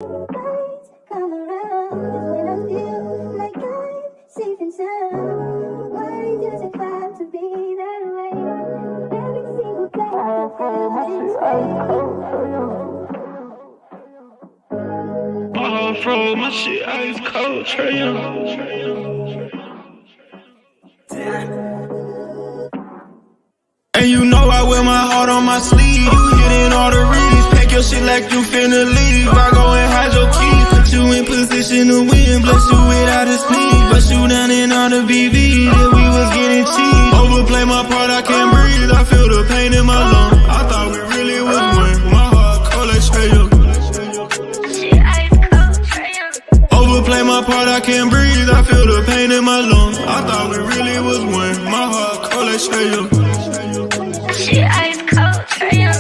Come around is when I feel like I'm safe and sound. Why does it have to be that way? Every single day I feel this way. My shit ice cold, Trey Young. And you know I wear my heart on my sleeve. You hitting all the reads. Pack your shit like you finna leave. I go and hide your keys. Put you in position to win. Bless you without a sneeze. Bust you down in all the VV that we was getting cheap. Overplay my part, I can't breathe. I feel the pain in my lungs. I thought we really was one. My heart cold like Trey Young. Overplay my part, I can't breathe. I feel the pain in my lungs. I thought we really was one. My heart cold like Trey Young. She ice cold, Trey Young.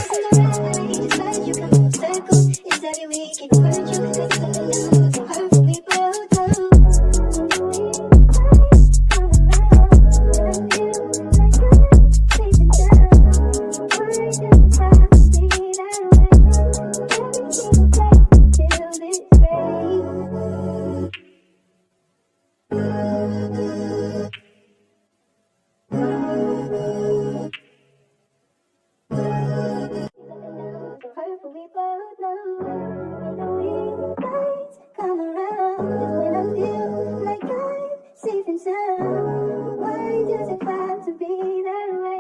Come around is when I feel like I'm safe and sound. Why does it have to be that way?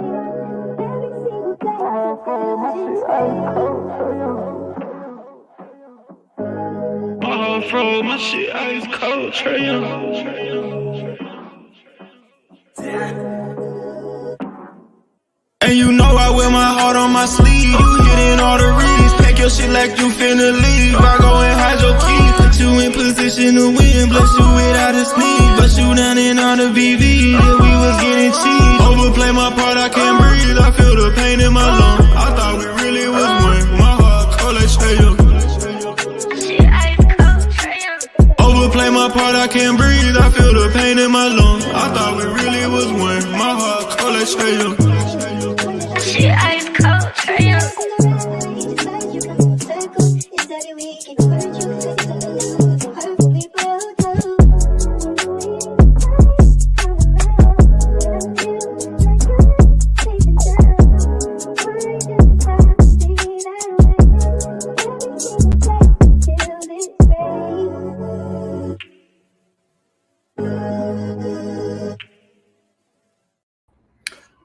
Every single day I feel this way. My shit ice cold, Trey Young. And you know I wear my heart on my sleeve. You hitting all the reads. Pack your shit like you finna leave. I go and hide your keys. Put you in position to win. Bless you without a sneeze. Bust you down in all the VV that we was getting cheap. Overplay my part, I can't breathe. I feel the pain in my lungs. I thought we really was one. My heart cold like Trey Young. Overplay my part, I can't breathe. I feel the pain in my lungs. I thought we really was one. My heart cold like Trey Young. She ice cold, Trey Young.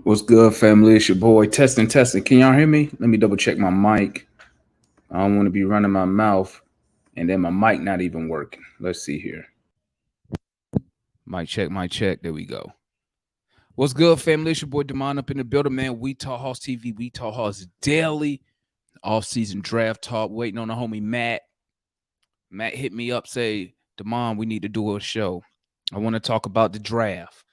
What's good, family? It's your boy. Testing. Can y'all hear me? Let me double check my mic. I don't want to be running my mouth and then my mic not even working. Let's see here. Mic check. There we go. What's good, family? It's your boy Damon up in the building, man. We Talk Hoss TV. We Talk Hoss Daily. Off-season draft talk. Waiting on the homie Matt. Matt hit me up, say, Damon, we need to do a show. I want to talk about the draft.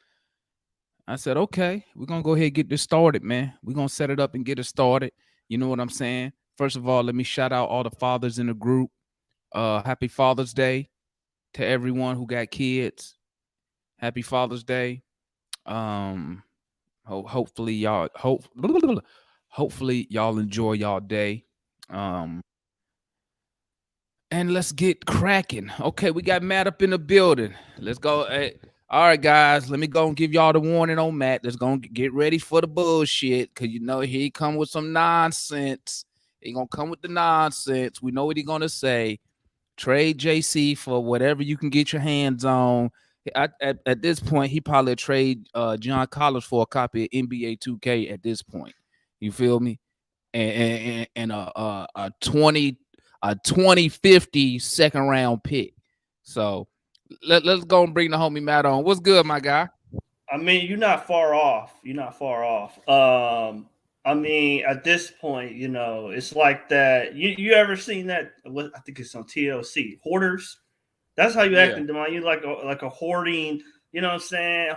I said, okay, we're going to go ahead and get this started, man. We're going to set it up and get it started. You know what I'm saying? First of all, let me shout out all the fathers in the group. Happy Father's Day to everyone who got kids. Happy Father's Day. Hopefully y'all enjoy y'all day. And let's get cracking. Okay, we got Matt up in the building. Let's go. All right, guys, let me go and give y'all the warning on Matt. Let's go and get ready for the bullshit, because, you know, he come with some nonsense. He going to come with the nonsense. We know what he going to say. Trade JC for whatever you can get your hands on. At this point, he probably trade John Collins for a copy of NBA 2K at this point. You feel me? And a 2050 second round pick. So let's go and bring the homie Matt on. What's good, my guy? I mean, you're not far off. I mean, at this point, you know, it's like that. You ever seen that? I think it's on TLC. Hoarders. That's how you acting, Demond. You like a hoarding. You know what I'm saying?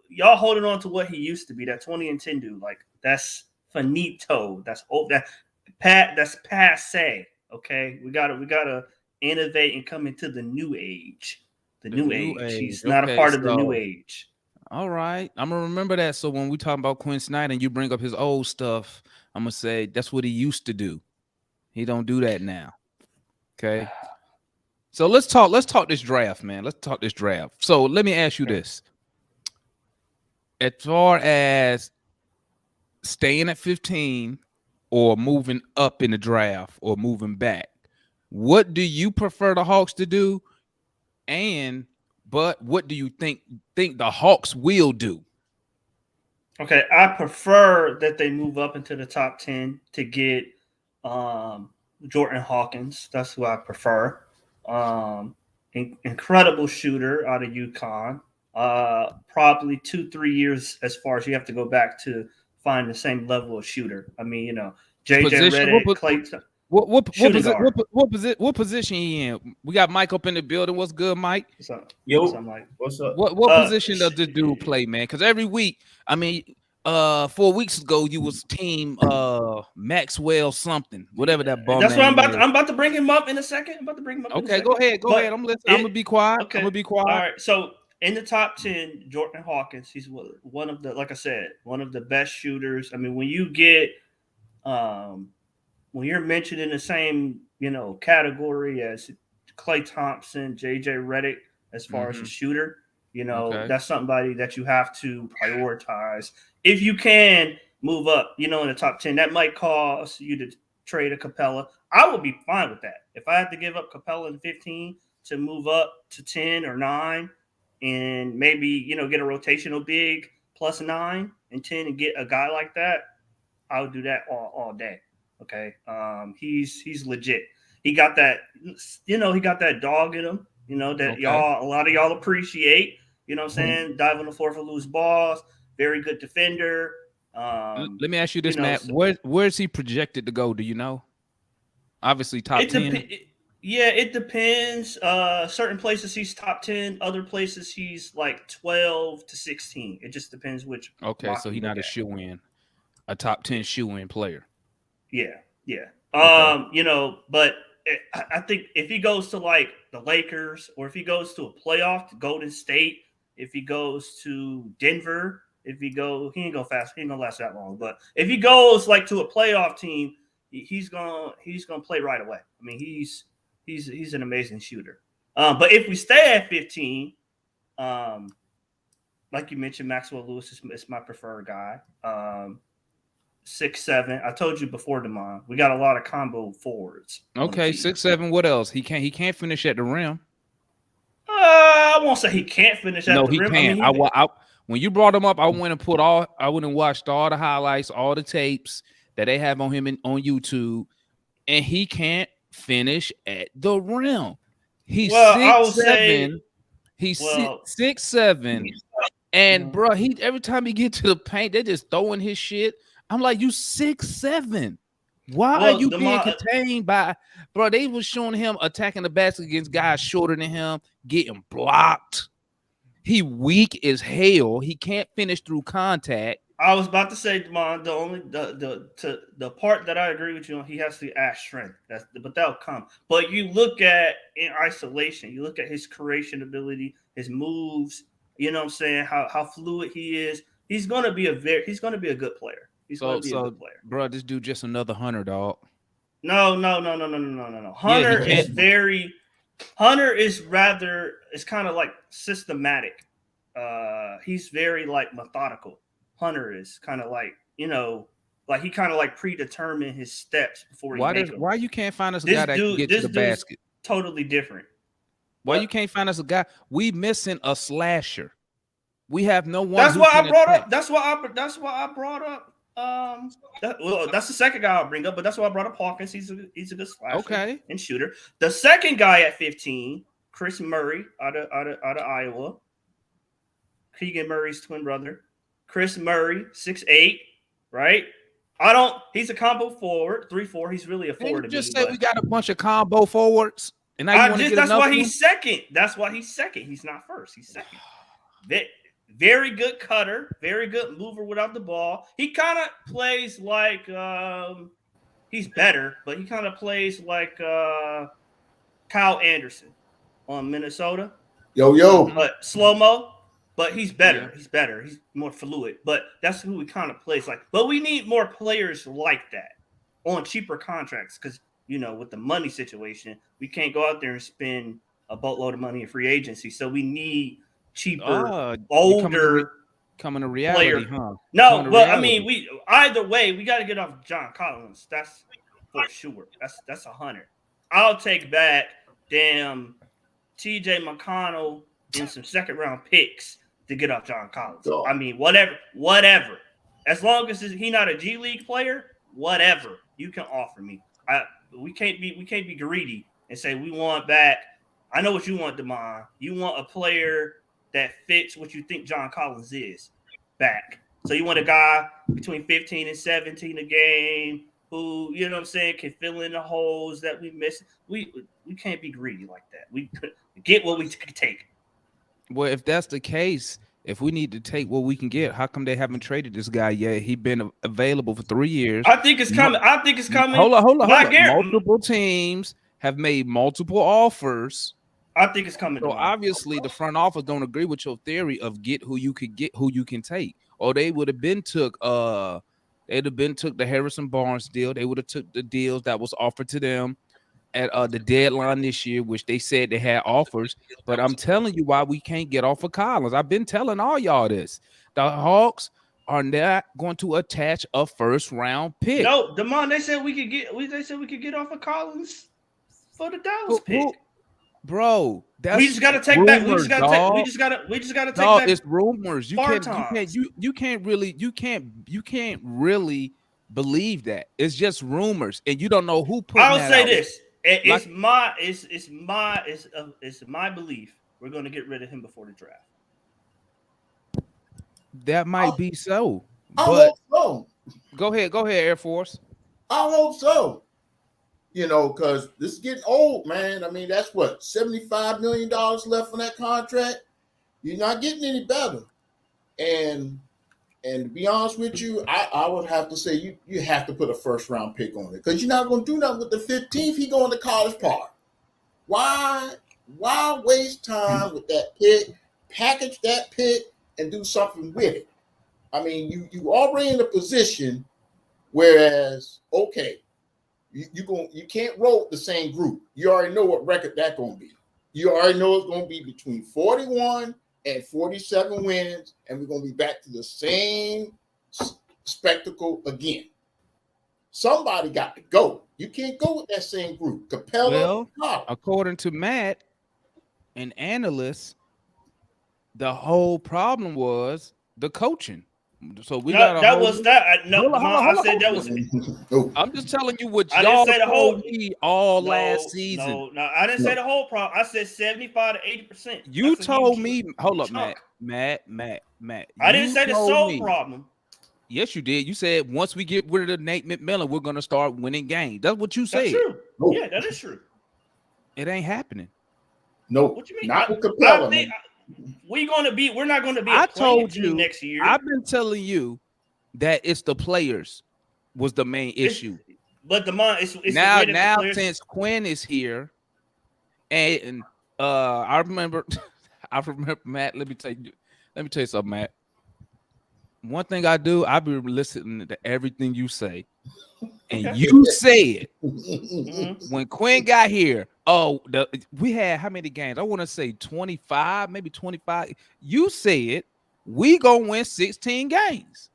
Y'all holding on to what he used to be. That 20 and 10 dude. Like, that's finito. That's old. That's passe. Okay, we gotta innovate and come into the new age. The new age. He's not a part of the new age. All right, I'm gonna remember that. So when we talk about Quin Snyder and you bring up his old stuff, I'm gonna say that's what he used to do. He don't do that now. Okay. So let's talk this draft, man. Let's talk this draft. So let me ask you this. As far as staying at 15 or moving up in the draft or moving back, what do you prefer the Hawks to do? But what do you think the Hawks will do? Okay, I prefer that they move up into the top 10 to get Jordan Hawkins. That's who I prefer. Incredible shooter out of UConn. Probably 2-3 years as far as you have to go back to find the same level of shooter. I mean, JJ Redick, Clay. What position he in? We got Mike up in the building. What's good, Mike? What's up? What position does this dude play, man? Because every week, I mean, 4 weeks ago you was team Maxwell something, whatever that ball. That's what I'm about to bring him up in a second. Okay, go ahead. I'm listening. I'm gonna be quiet. Okay. I'm gonna be quiet. All right. So in the top 10, Jordan Hawkins, he's one of the, like I said, one of the best shooters. I mean, when you get when you're mentioned in the same, category as Klay Thompson, JJ Redick, as far as a shooter, that's somebody that you have to prioritize. If you can move up, in the top 10, that might cause you to trade a Capella. I would be fine with that. If I had to give up Capella in 15 to move up to 10 or 9 and maybe, get a rotational big plus 9 and 10 and get a guy like that, I would do that all day. Okay. He's legit. He got that, he got that dog in him, that a lot of y'all appreciate, what I'm saying? Dive on the floor for loose balls, very good defender. Let me ask you this, Matt. Where is he projected to go? Do you know? Obviously top 10. It depends. Certain places he's top 10, other places he's like 12 to 16. It just depends which. Okay, so he's not a shoe-in, a top 10 shoe-in player. Yeah. Okay. But I think if he goes to like the Lakers or if he goes to a playoff to Golden State, if he goes to Denver, he ain't gonna fast. He ain't gonna last that long. But if he goes like to a playoff team, he's gonna play right away. I mean, he's an amazing shooter. But if we stay at 15, like you mentioned, Maxwell Lewis is my preferred guy. 6'7". I told you before, Damon, we got a lot of combo forwards. Okay, 6'7". What else? He can't finish at the rim. I won't say he can't finish at the rim. No, he can. When you brought him up, I went and watched all the highlights, all the tapes that they have on him on YouTube, and he can't finish at the rim. He's 6'7". He's 6'7". And bro, every time he get to the paint, they're just throwing his shit. I'm like, you 6'7". Why are you being contained by, bro? They was showing him attacking the basket against guys shorter than him, getting blocked. He weak as hell. He can't finish through contact. I was about to say, Damon, the part that I agree with you on, he has to add strength. But that'll come. But you look at in isolation, you look at his creation ability, his moves. You know what I'm saying? How fluid he is. He's gonna be a good player. He's gonna be a good player. Bro, this dude just another Hunter, dog. No. Hunter is kind of like systematic. He's very like methodical. Hunter is kind of like, like he kind of like predetermined his steps before he makes them. Why you can't find us a guy that can get to the basket? Totally different. Why you can't find us a guy? We missing a slasher. We have no one. That's why I brought up. That's why I brought up. That's the second guy I'll bring up, but that's why I brought up Hawkins. He's a good slasher and shooter. The second guy at 15, Chris Murray out of Iowa. Keegan Murray's twin brother. Chris Murray, 6'8", right? He's a combo forward, 3-4. He's really a forward. You just said we got a bunch of combo forwards. And now that's why he's second. That's why he's second. He's not first. He's second. Very good cutter, very good mover without the ball. He kind of plays like he's better, but he kind of plays like Kyle Anderson on Minnesota. But slow-mo. But he's better. Yeah. He's better. He's more fluid. But that's who he kind of plays like. But we need more players like that on cheaper contracts because with the money situation, we can't go out there and spend a boatload of money in free agency. So we need cheaper, older coming to reality, player. huh? No, but I mean, we either way, we got to get off John Collins. That's for sure. That's 100. I'll take back damn TJ McConnell and some second round picks to get off John Collins. I mean, whatever. As long as he not a G League player, whatever you can offer me. We can't be greedy and say we want back. I know what you want, Damon. You want a player that fits what you think John Collins is back. So you want a guy between 15 and 17 a game who, you know what I'm saying, can fill in the holes that we miss. We can't be greedy like that. We get what we can take. Well, if that's the case, if we need to take what we can get, how come they haven't traded this guy yet? He's been available for 3 years. I think it's coming. Hold on. Multiple teams have made multiple offers. I think it's coming. So obviously the front office don't agree with your theory of get who you could get, who you can take. Or they would have been took the Harrison Barnes deal. They would have took the deals that was offered to them at the deadline this year, which they said they had offers. But I'm telling you why we can't get off of Collins. I've been telling all y'all this. The Hawks are not going to attach a first round pick. No, Damon, they said we could get off of Collins for the Dallas pick. Bro, we just gotta take back. We just gotta take back. It's rumors. You can't really believe that. It's just rumors, and you don't know who put. I'll say this: it's my belief we're gonna get rid of him before the draft. That might be so. I hope so. Go ahead, Air Force. I hope so. Because this is getting old, man. I mean, that's what, $75 million left on that contract. You're not getting any better. And to be honest with you, I would have to say you have to put a first round pick on it because you're not going to do nothing with the 15th. He going to College Park. Why waste time with that pick? Package that pick and do something with it. I mean, you already in a position, whereas you can't roll the same group. You already know what record that's going to be. You already know it's going to be between 41 and 47 wins, and we're going to be back to the same spectacle again. Somebody got to go. You can't go with that same group. Capella. Well, according to Matt and analysts, the whole problem was the coaching. So we got that was that. I said that was. I'm just telling you what y'all told me all last season. No, I didn't say the whole problem. I said 75 to 80%. You told me. Hold up, Matt. I didn't say the sole problem. Yes, you did. You said once we get rid of Nate McMillan, we're gonna start winning games. That's what you said. That's true. No. Yeah, that is true. It ain't happening. No, what you mean? Not with Capella. We're not going to be. I told you next year. I've been telling you that it's the players was the main issue. But it's now since Quin is here, and I remember Matt. Let me tell you something, Matt. One thing I do, I be listening to everything you say, and you said when Quin got here. We had how many games? I want to say 25, maybe 25. You said we gonna win 16 games.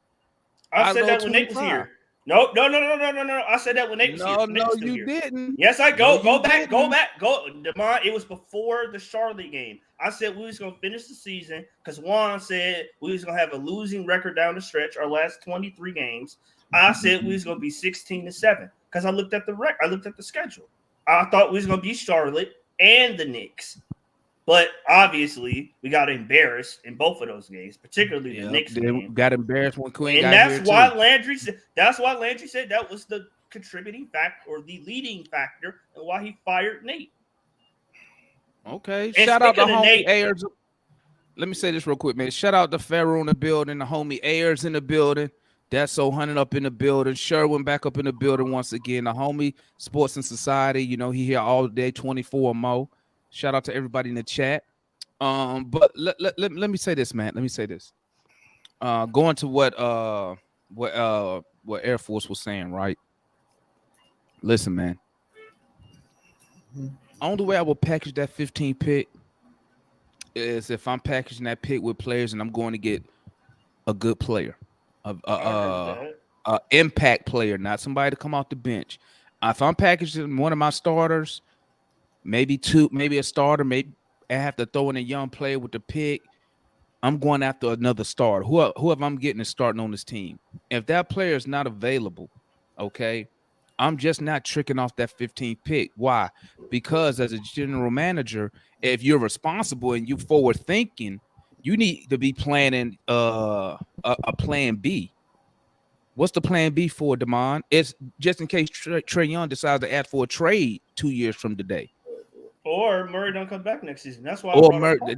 I said that when Nate was here. No. I said that when Nate was here. No, you didn't. Yes, I go back. Demond, it was before the Charlotte game. I said we was gonna finish the season because Juan said we was gonna have a losing record down the stretch, our last 23 games. I said we was gonna be 16-7 because I looked at the schedule. I thought we was going to be Charlotte and the Knicks. But obviously, we got embarrassed in both of those games, particularly the Knicks game. Got embarrassed when Quin got here. And that's why Landry said that was the contributing factor or the leading factor and why he fired Nate. Okay. Shout out to homie Ayers. Let me say this real quick, man. Shout out to Pharaoh in the building, the homie Ayers in the building. That's so 100 up in the building. Sherwin back up in the building once again. The homie Sports and Society. He here all day, 24 more. Shout out to everybody in the chat. But let me say this, man. Let me say this. Going to what Air Force was saying, right? Listen, man. Only way I will package that 15 pick is if I'm packaging that pick with players and I'm going to get a good player, a impact player, not somebody to come off the bench. If I'm packaging one of my starters, maybe a starter, maybe I have to throw in a young player with the pick. I'm going after another starter. Whoever I'm getting is starting on this team. If that player is not available, okay, I'm just not tricking off that 15th pick. Why? Because as a general manager, if you're responsible and you forward thinking, you need to be planning a plan B. What's the plan B for, Damon? It's just in case Trae Young decides to ask for a trade 2 years from today. Or Murray don't come back next season. That's why.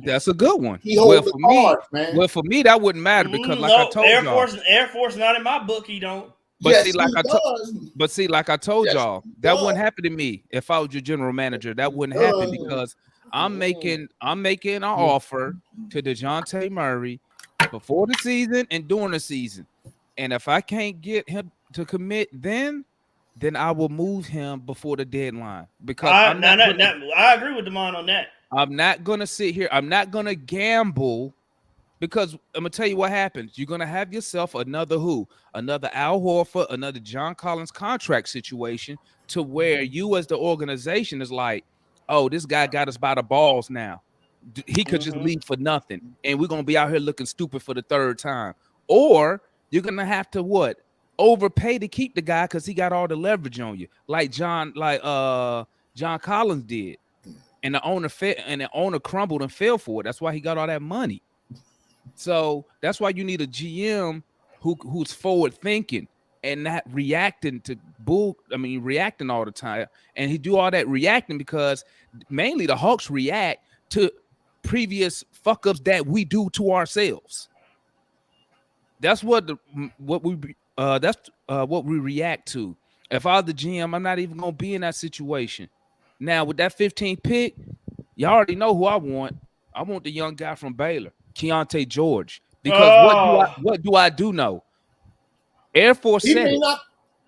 That's a good one. He holds the cards, man. Well, for me, that wouldn't matter because, like I told y'all, Air Force not in my book. He don't. But yes, see, like I told yes, y'all, that wouldn't happen to me if I was your general manager. That wouldn't happen because I'm making an offer to DeJounte Murray before the season and during the season, and if I can't get him to commit, then I will move him before the deadline because I agree with Damon on that. I'm not gonna sit here. I'm not gonna gamble. Because I'm gonna tell you what happens. You're gonna have yourself another Al Horford, another John Collins contract situation to where you as the organization is like, oh, this guy got us by the balls now. He could just leave for nothing, and we're gonna be out here looking stupid for the third time. Or you're gonna have to overpay to keep the guy because he got all the leverage on you, like John Collins did, and the owner crumbled and fell for it. That's why he got all that money. So that's why you need a GM who's forward thinking and not reacting to reacting all the time. And he do all that reacting because mainly the Hawks react to previous fuck ups that we do to ourselves. That's what we react to. If I was the GM, I'm not even gonna be in that situation. Now with that 15th pick, you already know who I want. I want the young guy from Baylor, Keontae George, because what do I know? Air Force said it.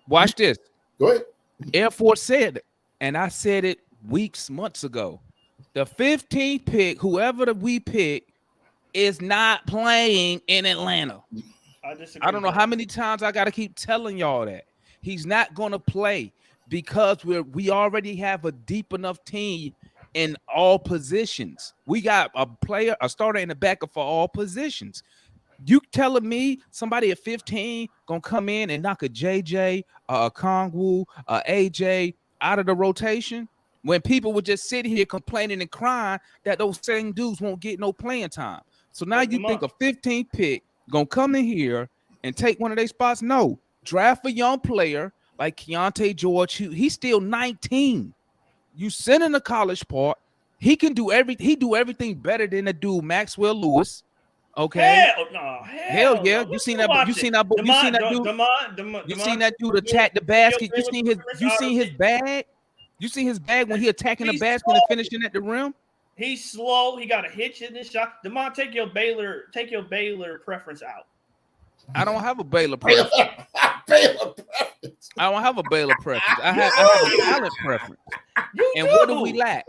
Watch this. Go ahead. Air Force said it, and I said it months ago. The 15th pick, whoever we pick, is not playing in Atlanta. I don't know how many times I got to keep telling y'all that. He's not going to play because we already have a deep enough team in all positions. We got a starter and a backup for all positions. You telling me somebody at 15 gonna come in and knock a JJ, a Kongwu, a AJ out of the rotation when people would just sit here complaining and crying that those same dudes won't get no playing time? So now you think a 15th pick gonna come in here and take one of their spots? No, draft a young player like Keontae George. He's still 19. You send in the college part. He can do everything better than the dude Maxwell Lewis. Okay. Hell yeah. You seen that dude attack the basket. You seen his bag. You seen his bag when he attacking the basket and finishing at the rim. He's slow. He got a hitch in this shot. Demond, take your Baylor preference out. I don't have a Baylor preference. I don't have a Baylor preference. I have a talent preference. What do we lack?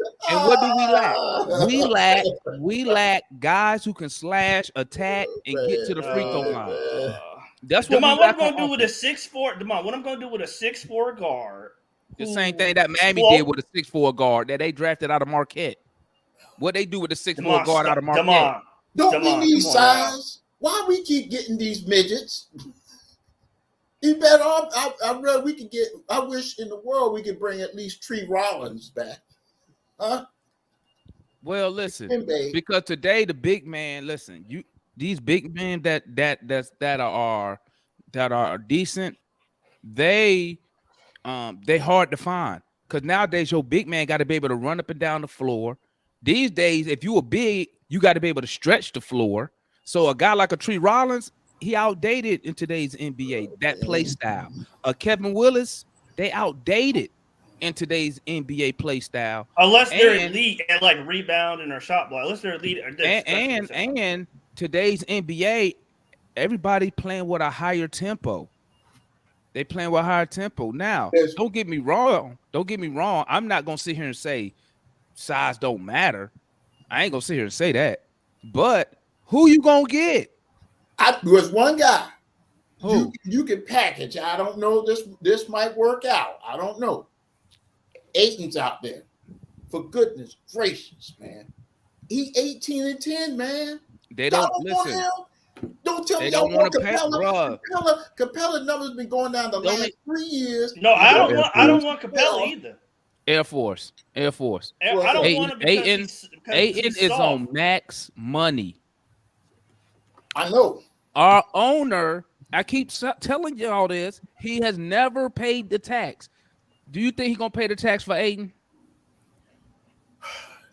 We lack guys who can slash, attack, and get to the free throw line. That's what I'm going to do with a 6'4". Demond, what I'm going to do with a 6'4" guard? The same thing that Miami did with a 6'4" guard that they drafted out of Marquette. What they do with the 6'4" guard out of Marquette? Don't we need size? Why we keep getting these midgets? You better off. I wish in the world we could bring at least Tree Rollins back. Huh? Well, listen, because today the big man, these big men that are decent, they hard to find because nowadays your big man got to be able to run up and down the floor. These days, if you are big, you got to be able to stretch the floor. So a guy like a Tree Rollins, he outdated in today's NBA, that play style. Kevin Willis, they outdated in today's NBA play style. Unless they're elite at like rebounding or shot block. Unless they're elite. And today's NBA, everybody playing with a higher tempo. They playing with higher tempo. Now, don't get me wrong. I'm not gonna sit here and say size don't matter. I ain't gonna sit here and say that. But who you gonna get? There's one guy Who? you can package. I don't know. This might work out. I don't know. Aiton's out there. For goodness gracious, man. He 18-10, man. They don't listen. Don't tell me y'all want Capella. Capella numbers been going down the last 3 years. No, I don't want Capella either. Air Force. I don't want him because Aiton is on max money. I know. Our owner, I keep telling y'all this, he has never paid the tax. Do you think he's gonna pay the tax for Aiton?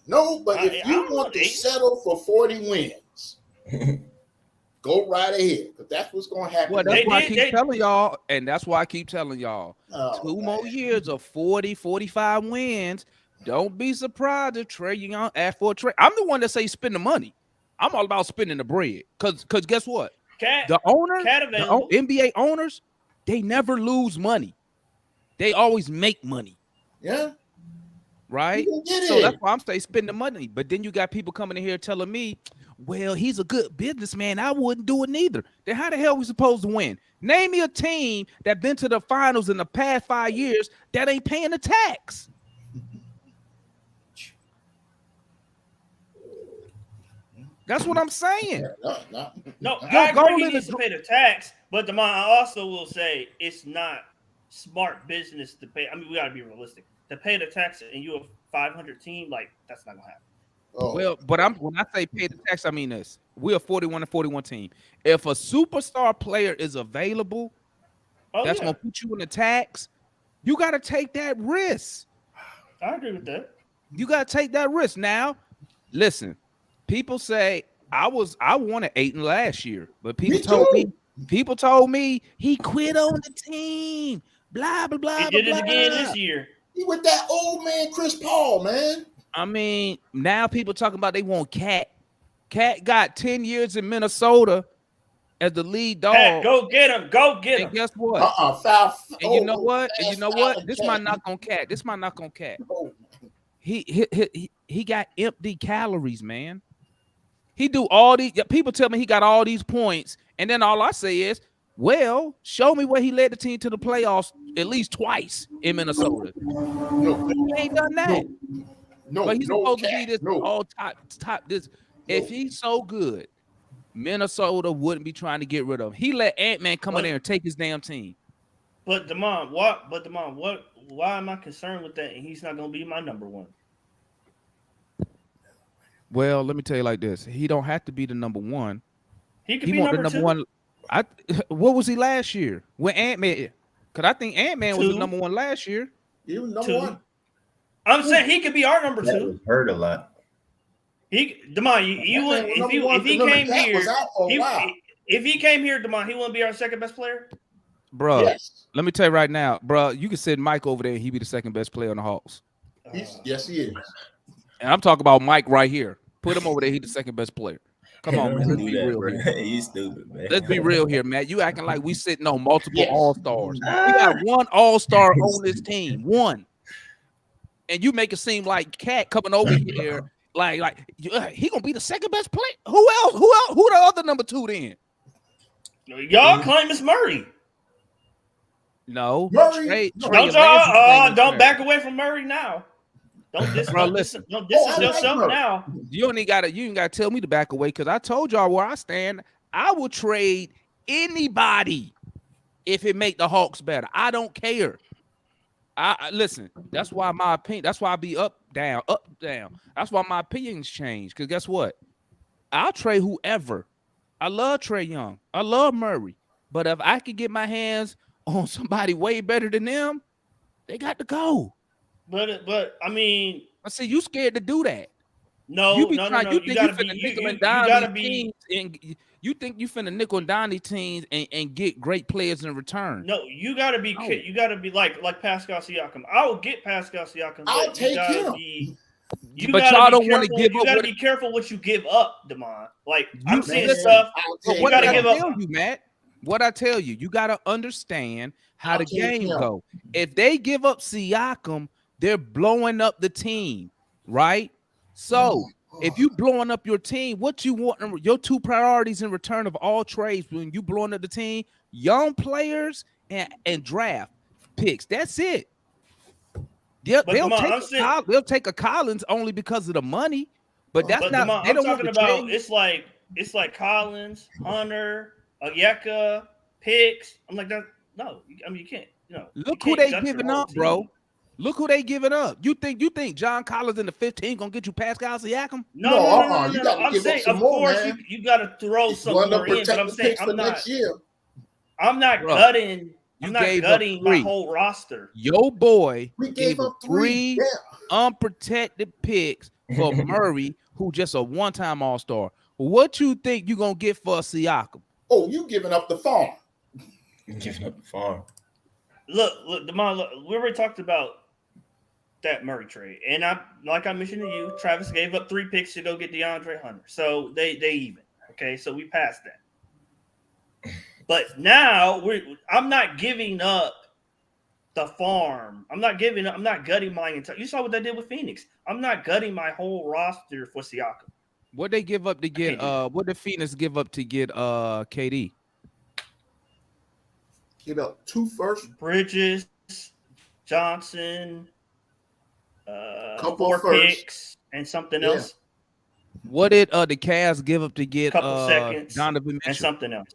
No, but if you want to settle for 40 wins, go right ahead, because that's what's going to happen. Well, that's why I keep telling y'all, and that's why I keep telling y'all, 2 more years of 40, 45 wins. Don't be surprised if Trae Young ask for a trade. I'm the one that say spend the money. I'm all about spending the bread, because guess what? The NBA owners, they never lose money. They always make money. Yeah. Right? So that's why I'm saying spend the money. But then you got people coming in here telling me, well, he's a good businessman. I wouldn't do it neither. Then how the hell are we supposed to win? Name me a team that been to the finals in the past 5 years that ain't paying the tax. That's what I'm saying. No, I agree he needs to pay the tax, but I also will say it's not smart business to pay. I mean, we got to be realistic. To pay the tax and you a 500 team, like that's not gonna happen. Well, but when I say pay the tax, I mean this. We're a 41-41 team. If a superstar player is available, that's gonna put you in the tax. You got to take that risk. I agree with that. You got to take that risk. Now, listen. People say I wanted Aiton last year, but people told me he quit on the team. Blah blah blah. He did it again this year. He with that old man Chris Paul, man. I mean, now people talking about they want Cat. Cat got 10 years in Minnesota as the lead dog. Cat, go get him. Go get him. And guess what? And you know what? This might knock on Cat. He got empty calories, man. He do all these. People tell me he got all these points, and then all I say is, well, show me where he led the team to the playoffs at least twice in Minnesota. No, he ain't done that. No, but he's supposed to be this all top. This if he's so good, Minnesota wouldn't be trying to get rid of him. He let Ant-Man come in there and take his damn team. But Damon, why am I concerned with that? And he's not going to be my number one. Well, let me tell you like this: he don't have to be the number one. He could be number two. One. What was he last year? When Ant-Man? Because I think Ant-Man was the number one last year. He was number one. I'm saying he could be our number two. That was hurt a lot. Damon, if he came here, Damon, he wouldn't be our second best player. Bro, let me tell you right now, bro. You can send Mike over there, and he'd be the second best player on the Hawks. Yes, he is. And I'm talking about Mike right here. Put him over there. He's the second best player. Come on, man. Let's be real here. You stupid, man. Let's be real here, man. You acting like we sitting on multiple all-stars. We got one all-star on this team. One. And you make it seem like Cat coming over here, like he gonna be the second best player. Who else? Who the other number two then? Y'all claim it's Murray. No. Murray. Don't back away from Murray now. Don't distance yourself now. You ain't gotta tell me to back away because I told y'all where I stand. I will trade anybody if it make the Hawks better. I don't care. I listen. That's why my opinion. That's why I be up, down. That's why my opinions change. Because guess what? I'll trade whoever. I love Trae Young. I love Murray. But if I could get my hands on somebody way better than them, they got to go. But I mean, I see you scared to do that. No, you gotta be. You think you finna nickel and dime teams and get great players in return? No, you gotta be. No. You gotta be like Pascal Siakam. I will get Pascal Siakam. I'll take him. But y'all don't want to give up. You gotta be careful what you give up, Damon. Like I'm seeing stuff. What did I tell you, Matt? What I tell you, you got to understand how I'll the take game him. go. If they give up Siakam, they're blowing up the team, right? So if you blowing up your team, what you want, your two priorities in return of all trades when you blowing up the team, young players and draft picks. That's it. They'll take a Collins only because of the money, but that's not. DeMond, They don't want to trade. It's like Collins, Hunter, Onyeka, picks. I'm like that. No, I mean you can't. Look who they giving up, bro. Look who they giving up. You think John Collins in the 15 gonna get you Pascal Siakam? No. I'm saying, of course, you got to throw some more in. But I'm saying, I'm not gutting. I'm not gutting my whole roster. Your boy gave up three unprotected picks for Murray, who just a one-time All-Star. What you think you gonna get for Siakam? Oh, you giving up the farm? Giving up the farm. Look, DeMond, we already talked about that Murray trade, and like I mentioned to you, Travis gave up 3 picks to go get DeAndre Hunter, so they even. Okay, so we passed that. But now I'm not giving up the farm. I'm not gutting my entire. You saw what they did with Phoenix. I'm not gutting my whole roster for Siakam. What they give up to get? What did Phoenix give up to get? KD. Give up 2 firsts. Bridges, Johnson, couple 4 firsts. picks, and something else. What did the Cavs give up to get? Couple seconds, Donovan Mitchell and something else.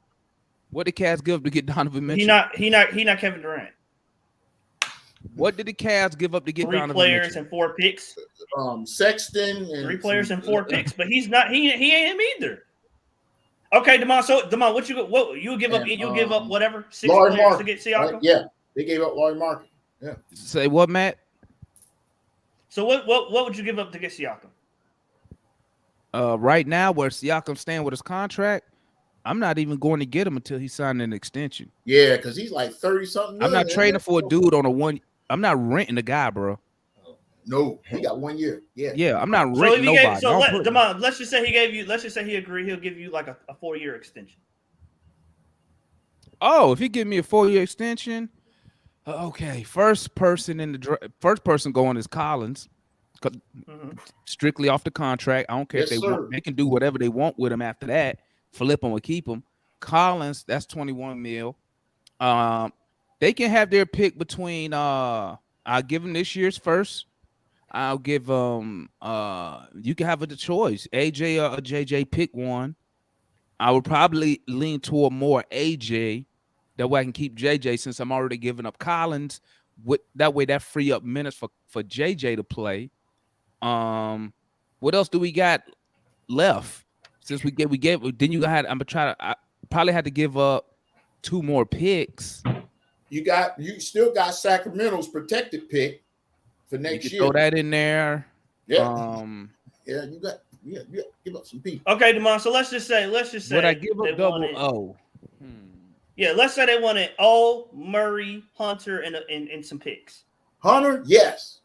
What did the Cavs give up to get Donovan Mitchell? He not Kevin Durant. What did the Cavs give up to get 3 Donovan players Mitchell? and 4 picks. Sexton and 3 players and 4 picks, but he's not. He ain't him either. Okay, DeMond. So DeMond, what you give up? You give up whatever 6 Laurie players Markin, to get Siakam? right? Yeah, they gave up Laurie Markin. Yeah. Say what, Matt? So what would you give up to get Siakam? Right now, where Siakam's staying with his contract, I'm not even going to get him until he signed an extension. Yeah, because he's like 30-something. I'm not trading for a dude on a one. I'm not renting the guy, bro. No, he got 1 year. Yeah, I'm not renting nobody. DeMond, let's just say he gave you. Let's just say he agreed. He'll give you like a 4-year extension. Oh, if he give me a 4-year extension, okay. First person going is Collins, strictly off the contract. I don't care if they want. They can do whatever they want with him after that. Flip him or keep him. Collins, that's 21 mil. They can have their pick between. I'll give them this year's first. I'll give them. You can have a choice. AJ or JJ, pick one. I would probably lean toward more AJ. That way I can keep JJ since I'm already giving up Collins. That way that free up minutes for JJ to play. What else do we got left? Since we gave then you had I probably had to give up 2 more picks. You still got Sacramento's protected pick for next year. Throw that in there. Yeah. You give up some people. Okay, DeMond. So let's just say would I give up double O? Yeah, let's say they wanted O, Murray, Hunter, and some picks. Hunter, yes,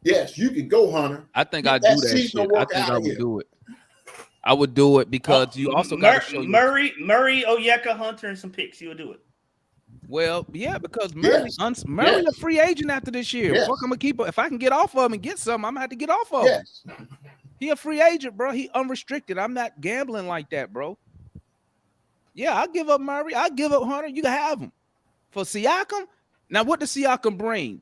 you could go Hunter. I think I'd do that shit. I think I would do it. I would do it because you also got to show Murray, Onyeka, Hunter, and some picks. You would do it. Well, yeah, because Murray a free agent after this year. Fuck, I'm gonna keep it. If I can get off of him and get some, I'm gonna have to get off of him. He a free agent, bro. He unrestricted. I'm not gambling like that, bro. Yeah, I'll give up Murray. I'll give up Hunter. You can have him. For Siakam, now what does Siakam bring?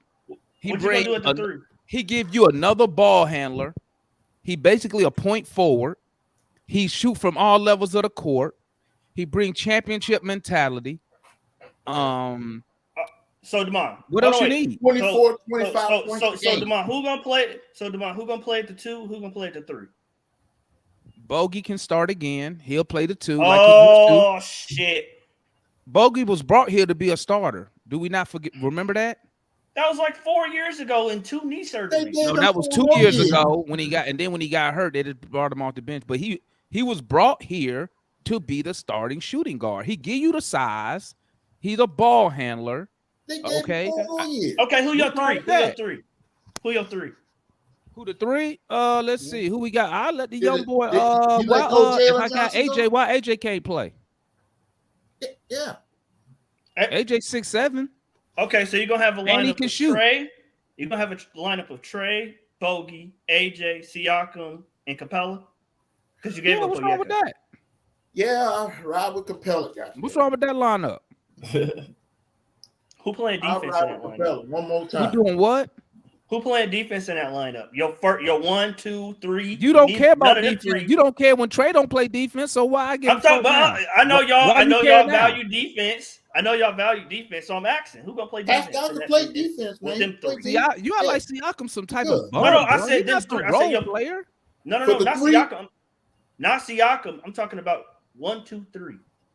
He give you another ball handler. He basically a point forward. He shoot from all levels of the court. He bring championship mentality. So DeMond, what else you need? 24, 25 points. So DeMond, who gonna play? So DeMond, who gonna play at the 2? Who gonna play at the 3? Bogey can start again. He'll play the 2. Oh shit! Bogey was brought here to be a starter. Do we not forget? Remember that? That was like 4 years ago in 2 knee surgeries. No, that was 2 years ago when he got hurt, they just brought him off the bench. But he was brought here to be the starting shooting guard. He give you the size. He's a ball handler. Okay. Okay. Who your 3? Who your 3? Who the 3? Let's see. Who we got? I'll let the young boy. If I got AJ, why AJ can't play? Yeah. AJ 6'7". Okay, so you're gonna have a And he lineup can of shoot. Trey. You're gonna have a lineup of Trey, Bogey, AJ, Siakam, and Capella. Because you gave Yeah, up what's wrong with Onyeka. that? Yeah, I ride with Capella, guys. What's wrong with that lineup? Who playing I'll defense in ride that with lineup? Capella one more Who time. doing what? Who playing defense in that lineup? Your 1, 2, 3. You don't care none about of them defense. three. You don't care when Trey don't play defense. So why I give I'm a talking fuck now? about. I know y'all. Why I you know care y'all now? value defense. I know y'all value defense. So I'm asking, who gonna play defense? Pascal in can that play three- defense, with man. them Play three? See, you are like Siakam some type Good. of bum. No, I bro. said He's not them some three. I said role yo. player. No, For the not three? Siakam. Not Siakam. I'm talking about 1, 2, 3.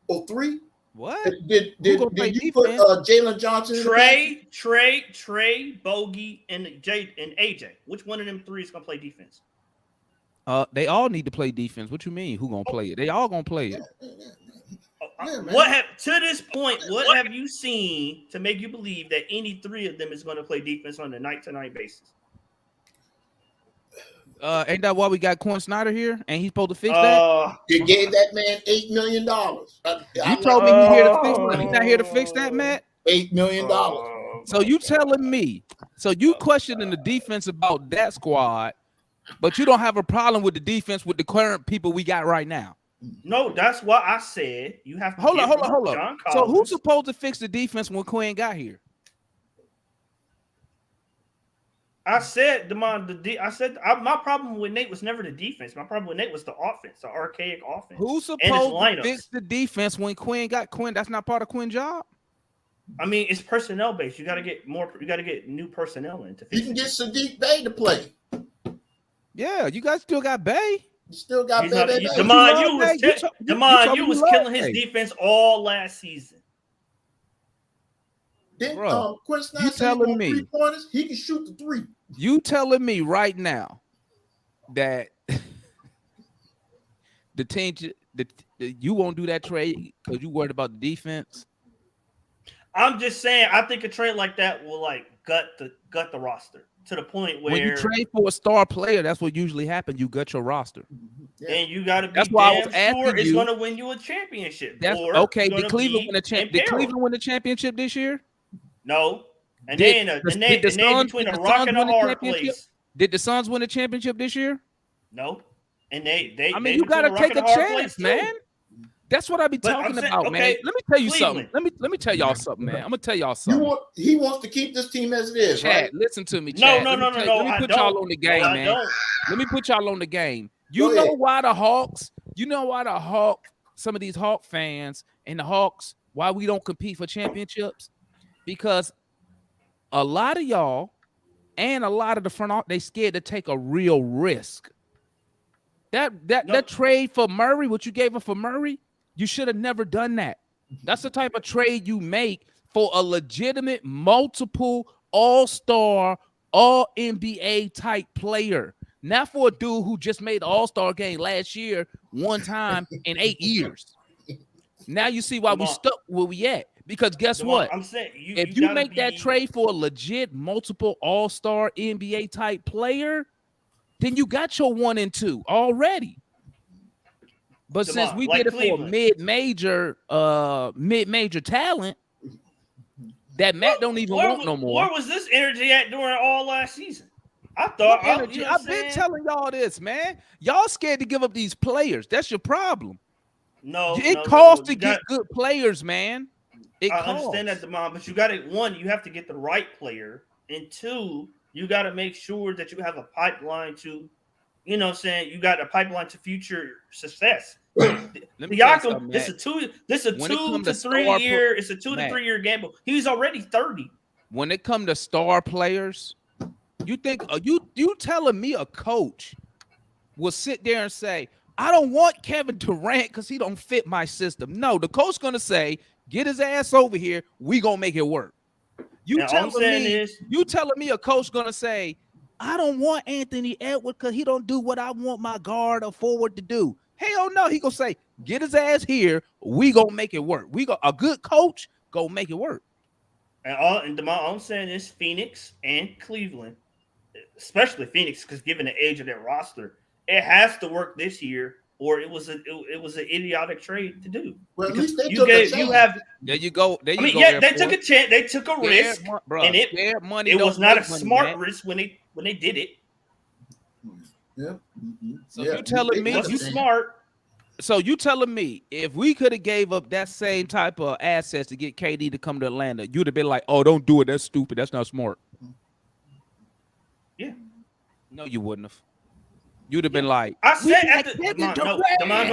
Oh, 3? What? Did gonna play you put defense? Jalen Johnson in the package? Trey, Bogey, and AJ. Which one of them three is gonna play defense? They all need to play defense. What you mean? Who gonna play it? They all gonna play it. Yeah, man. What have to this point? What have you seen to make you believe that any three of them is going to play defense on a night-to-night basis? Ain't that why we got Quin Snyder here? Ain't he supposed to fix that? You gave that man $8 million. You told me he here to fix that. He not here to fix that, Matt. $8 million. So you telling me? So you questioning the defense about that squad, but you don't have a problem with the defense with the current people we got right now? No, that's why I said you have to. Hold on. John So Collins. who's supposed to fix the defense when Quinn got here? I said, I said my problem with Nate was never the defense. My problem with Nate was the offense, the archaic offense. Who's and his supposed to lineups. fix the defense when Quinn got Quinn? That's not part of Quinn's job. I mean, it's personnel based. You got to get more. You got to get new personnel in to fix You can it. get Sadiq Bey to play. Yeah, you guys still got Bay. You still got He's not- Bey. you- Bey. Damon, you love was Bay. You told me you love killing his Bay. defense all last season. Then Bro, Quin Snyder you said he telling want me. 3 pointers. He can shoot the 3. You telling me right now that the team that you won't do that trade because you worried about the defense? I'm just saying, I think a trade like that will like gut the roster to the point where When you trade for a star player, that's what usually happens. You gut your roster. Yeah. and you got to be That's why I was damn asking sure it's you. going to win you a championship. That's or okay. you're Did gonna Cleveland be win the in Did peril. Cleveland win the championship this year? No, and Did then the Suns- between did a the rock Suns and a win the hard championship? place. Did the Suns win the championship this year? No, and they. I mean, they you between got to rock take and a hard chance, place, too. man. That's what I be But I'm talking saying, about, man. okay, Let me tell you Cleveland. something. Let me tell y'all something, man. I'm gonna tell y'all something. He wants to keep this team as it is, Chad, right? listen to me, No, Chad. no, Let me no, tell- no, Let me I put don't. y'all on the game, No, I man. don't. Let me put y'all on the game. Go You know ahead. why the Hawks? You know why the Hawk? Some of these Hawk fans and the Hawks. Why we don't compete for championships? Because a lot of y'all and a lot of the front office, they scared to take a real risk. That trade for Murray, what you gave him for Murray, you should have never done that. That's the type of trade you make for a legitimate, multiple all-star, all-NBA type player. Not for a dude who just made the all-star game last year one time in 8 years. Now you see why we stuck where we at. Because guess what? I'm saying If you make that trade for a legit, multiple all-star NBA type player, then you got your 1 and 2 already. But since we like did it for a Cleveland. mid-major talent, that Matt don't even want no more. Where was this energy at during all last season? I thought Energy. I've been telling y'all this, man. Y'all scared to give up these players. That's your problem. It costs to get good players, man. It I costs. understand that, Damon, but you got to, one, you have to get the right player, and two, you got to make sure that you have a pipeline to, you know what I'm saying, you got a pipeline to future success. Let me tell you Siakam, something, this Matt. is a When it 2 come to to 3 star year, it's a 2 to Matt. 3 year gamble. He's already 30. When it come to star players, you think you telling me a coach will sit there and say, I don't want Kevin Durant because he don't fit my system. No, the coach gonna say, get his ass over here. We gonna make it work. You telling me a coach gonna say, I don't want Anthony Edwards because he don't do what I want my guard or forward to do. Hell no, he gonna say, get his ass here. We gonna make it work. A good coach go make it work. And all I'm saying is Phoenix and Cleveland, especially Phoenix, because given the age of their roster, it has to work this year or it was an idiotic trade to do. Well, at Because least they you took a gave chance. you have. There you go. There you I mean, go. yeah, they Airport. took a chance. They took a Scared risk, bro, and scared money it don't was not a make money, smart man. risk when they did it. Yeah. Mhm. So Yeah, you telling me It wasn't you smart. So you telling me if we could have gave up that same type of assets to get KD to come to Atlanta, you'd have been like, "Oh, don't do it. That's stupid. That's not smart." Yeah. No, you wouldn't have. You'd have been like, I said "We at got the Kevin Demond, go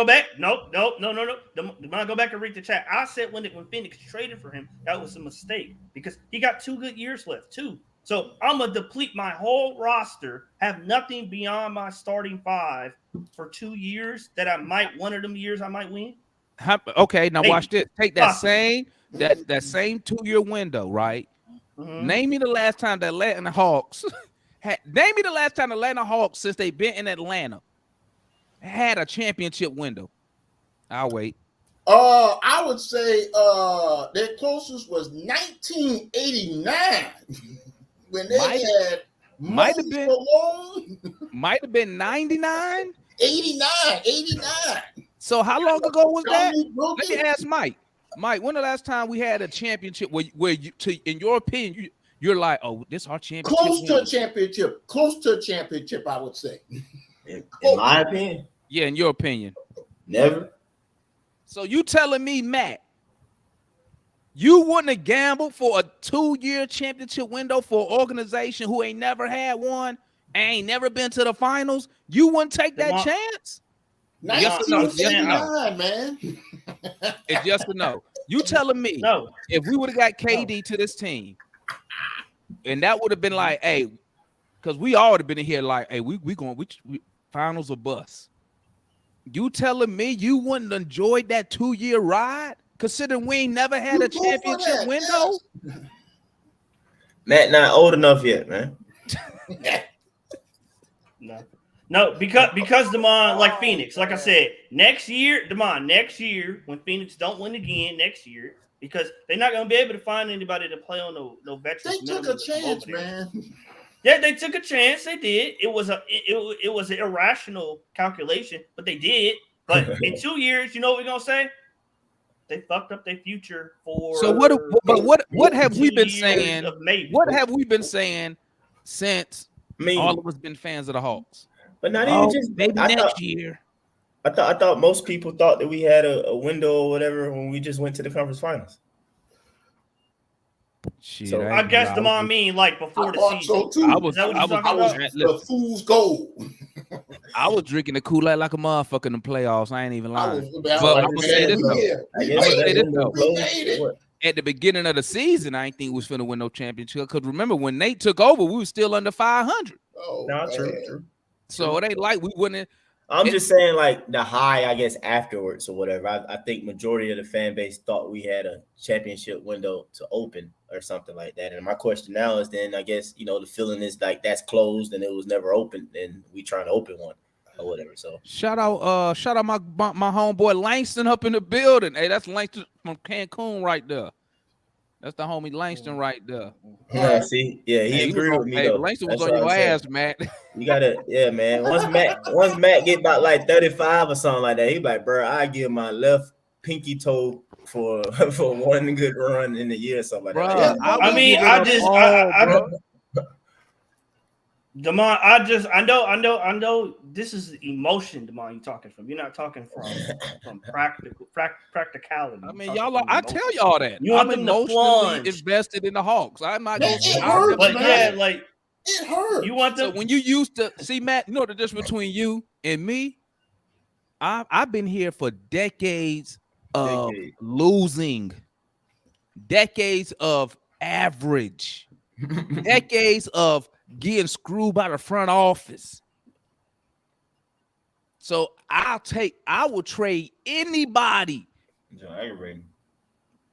Durant." back. No. Demond, go back and read the chat. I said when Phoenix traded for him, that was a mistake because he got 2 good years left, too. So I'm gonna deplete my whole roster, have nothing beyond my starting 5 for 2 years. That I might one of them years I might win. Okay, now Maybe. watch this. Take that Possibly. same 2-year window, right? Mhm. Name me the last time the Atlanta Hawks name me the last time the Atlanta Hawks since they've been in Atlanta had a championship window. I'll wait. I would say their closest was 1989 when they had might have been Malone. might have been 99. 89. So how long ago was that? Tommy Let me Brooks. ask Mike. Mike, when the last time we had a championship where you, in your opinion, you're like, oh, this is our championship. Close to a window. championship. Close to a championship, I would say. In my opinion, Yeah, in your opinion. never. So you telling me, Matt, you wouldn't have gambled for a 2-year championship window for an organization who ain't never had one, ain't never been to the finals? You wouldn't take that chance? Yes or no? Yes or no? 1989, man. It's yes or no. You telling me No. if we would have got KD to this team, and that would have been like, hey, because we all would have been in here like, hey, we finals or bust. You telling me you wouldn't enjoy that 2-year ride, considering we ain't never had You a go for championship that, window? yes. Matt not old enough yet, man. No, because Demond, like Phoenix, like I said, next year when Phoenix don't win again next year, because they're not going to be able to find anybody to play on no veterans. They took a chance, man. Yeah, they took a chance. They did. It was an irrational calculation, but they did. But in 2 years, you know what we're gonna say? They fucked up their future for. So what have we been 2 years saying? of maybe. What have we been saying since I mean, all of us been fans of the Hawks? but not even just maybe next year. I thought most people thought that we had a window or whatever when we just went to the conference finals. Shit, So, I guess Demond mean like before the thought season. so too. I was Is that what you're talking about? The fool's gold. I was drinking the Kool-Aid like a motherfucker in the playoffs. I ain't even lying. I But was I'm gonna say this though. yeah. I We guess gonna made say it. this window though. We closed, made or it. what? At the beginning of the season, I didn't think we was finna win no championship. Because remember, when Nate took over, we was still under 500. Oh, No, man. true. So it ain't like we wouldn't. I'm just saying, like the high, I guess, afterwards or whatever. I think majority of the fan base thought we had a championship window to open or something like that. And my question now is, then I guess the feeling is like that's closed and it was never opened, and we trying to open one or whatever. So Shout out my homeboy Langston up in the building. Hey, that's Langston from Cancun right there. That's the homie Langston right there. yeah, see, yeah, he Hey, agreed with me hey, though. Langston was That's on what your I'm saying. ass, Matt. You gotta, yeah, man. Once Matt get about like 35 or something like that, he like, bro, I give my left pinky toe for one good run in the year or something like that. Bruh, Like, Demond, I know this is emotion, Demond, you're talking from. You're not talking from practicality. I mean, I tell y'all that. You want I'm them to emotionally plunge. invested in the Hawks. I'm not Man, gonna it hurts, But man. yeah, like It hurts. you want So them. when you used to see Matt, you know the difference between you and me? I've been here for decades of losing, decades of average, decades of getting screwed by the front office. So I will trade anybody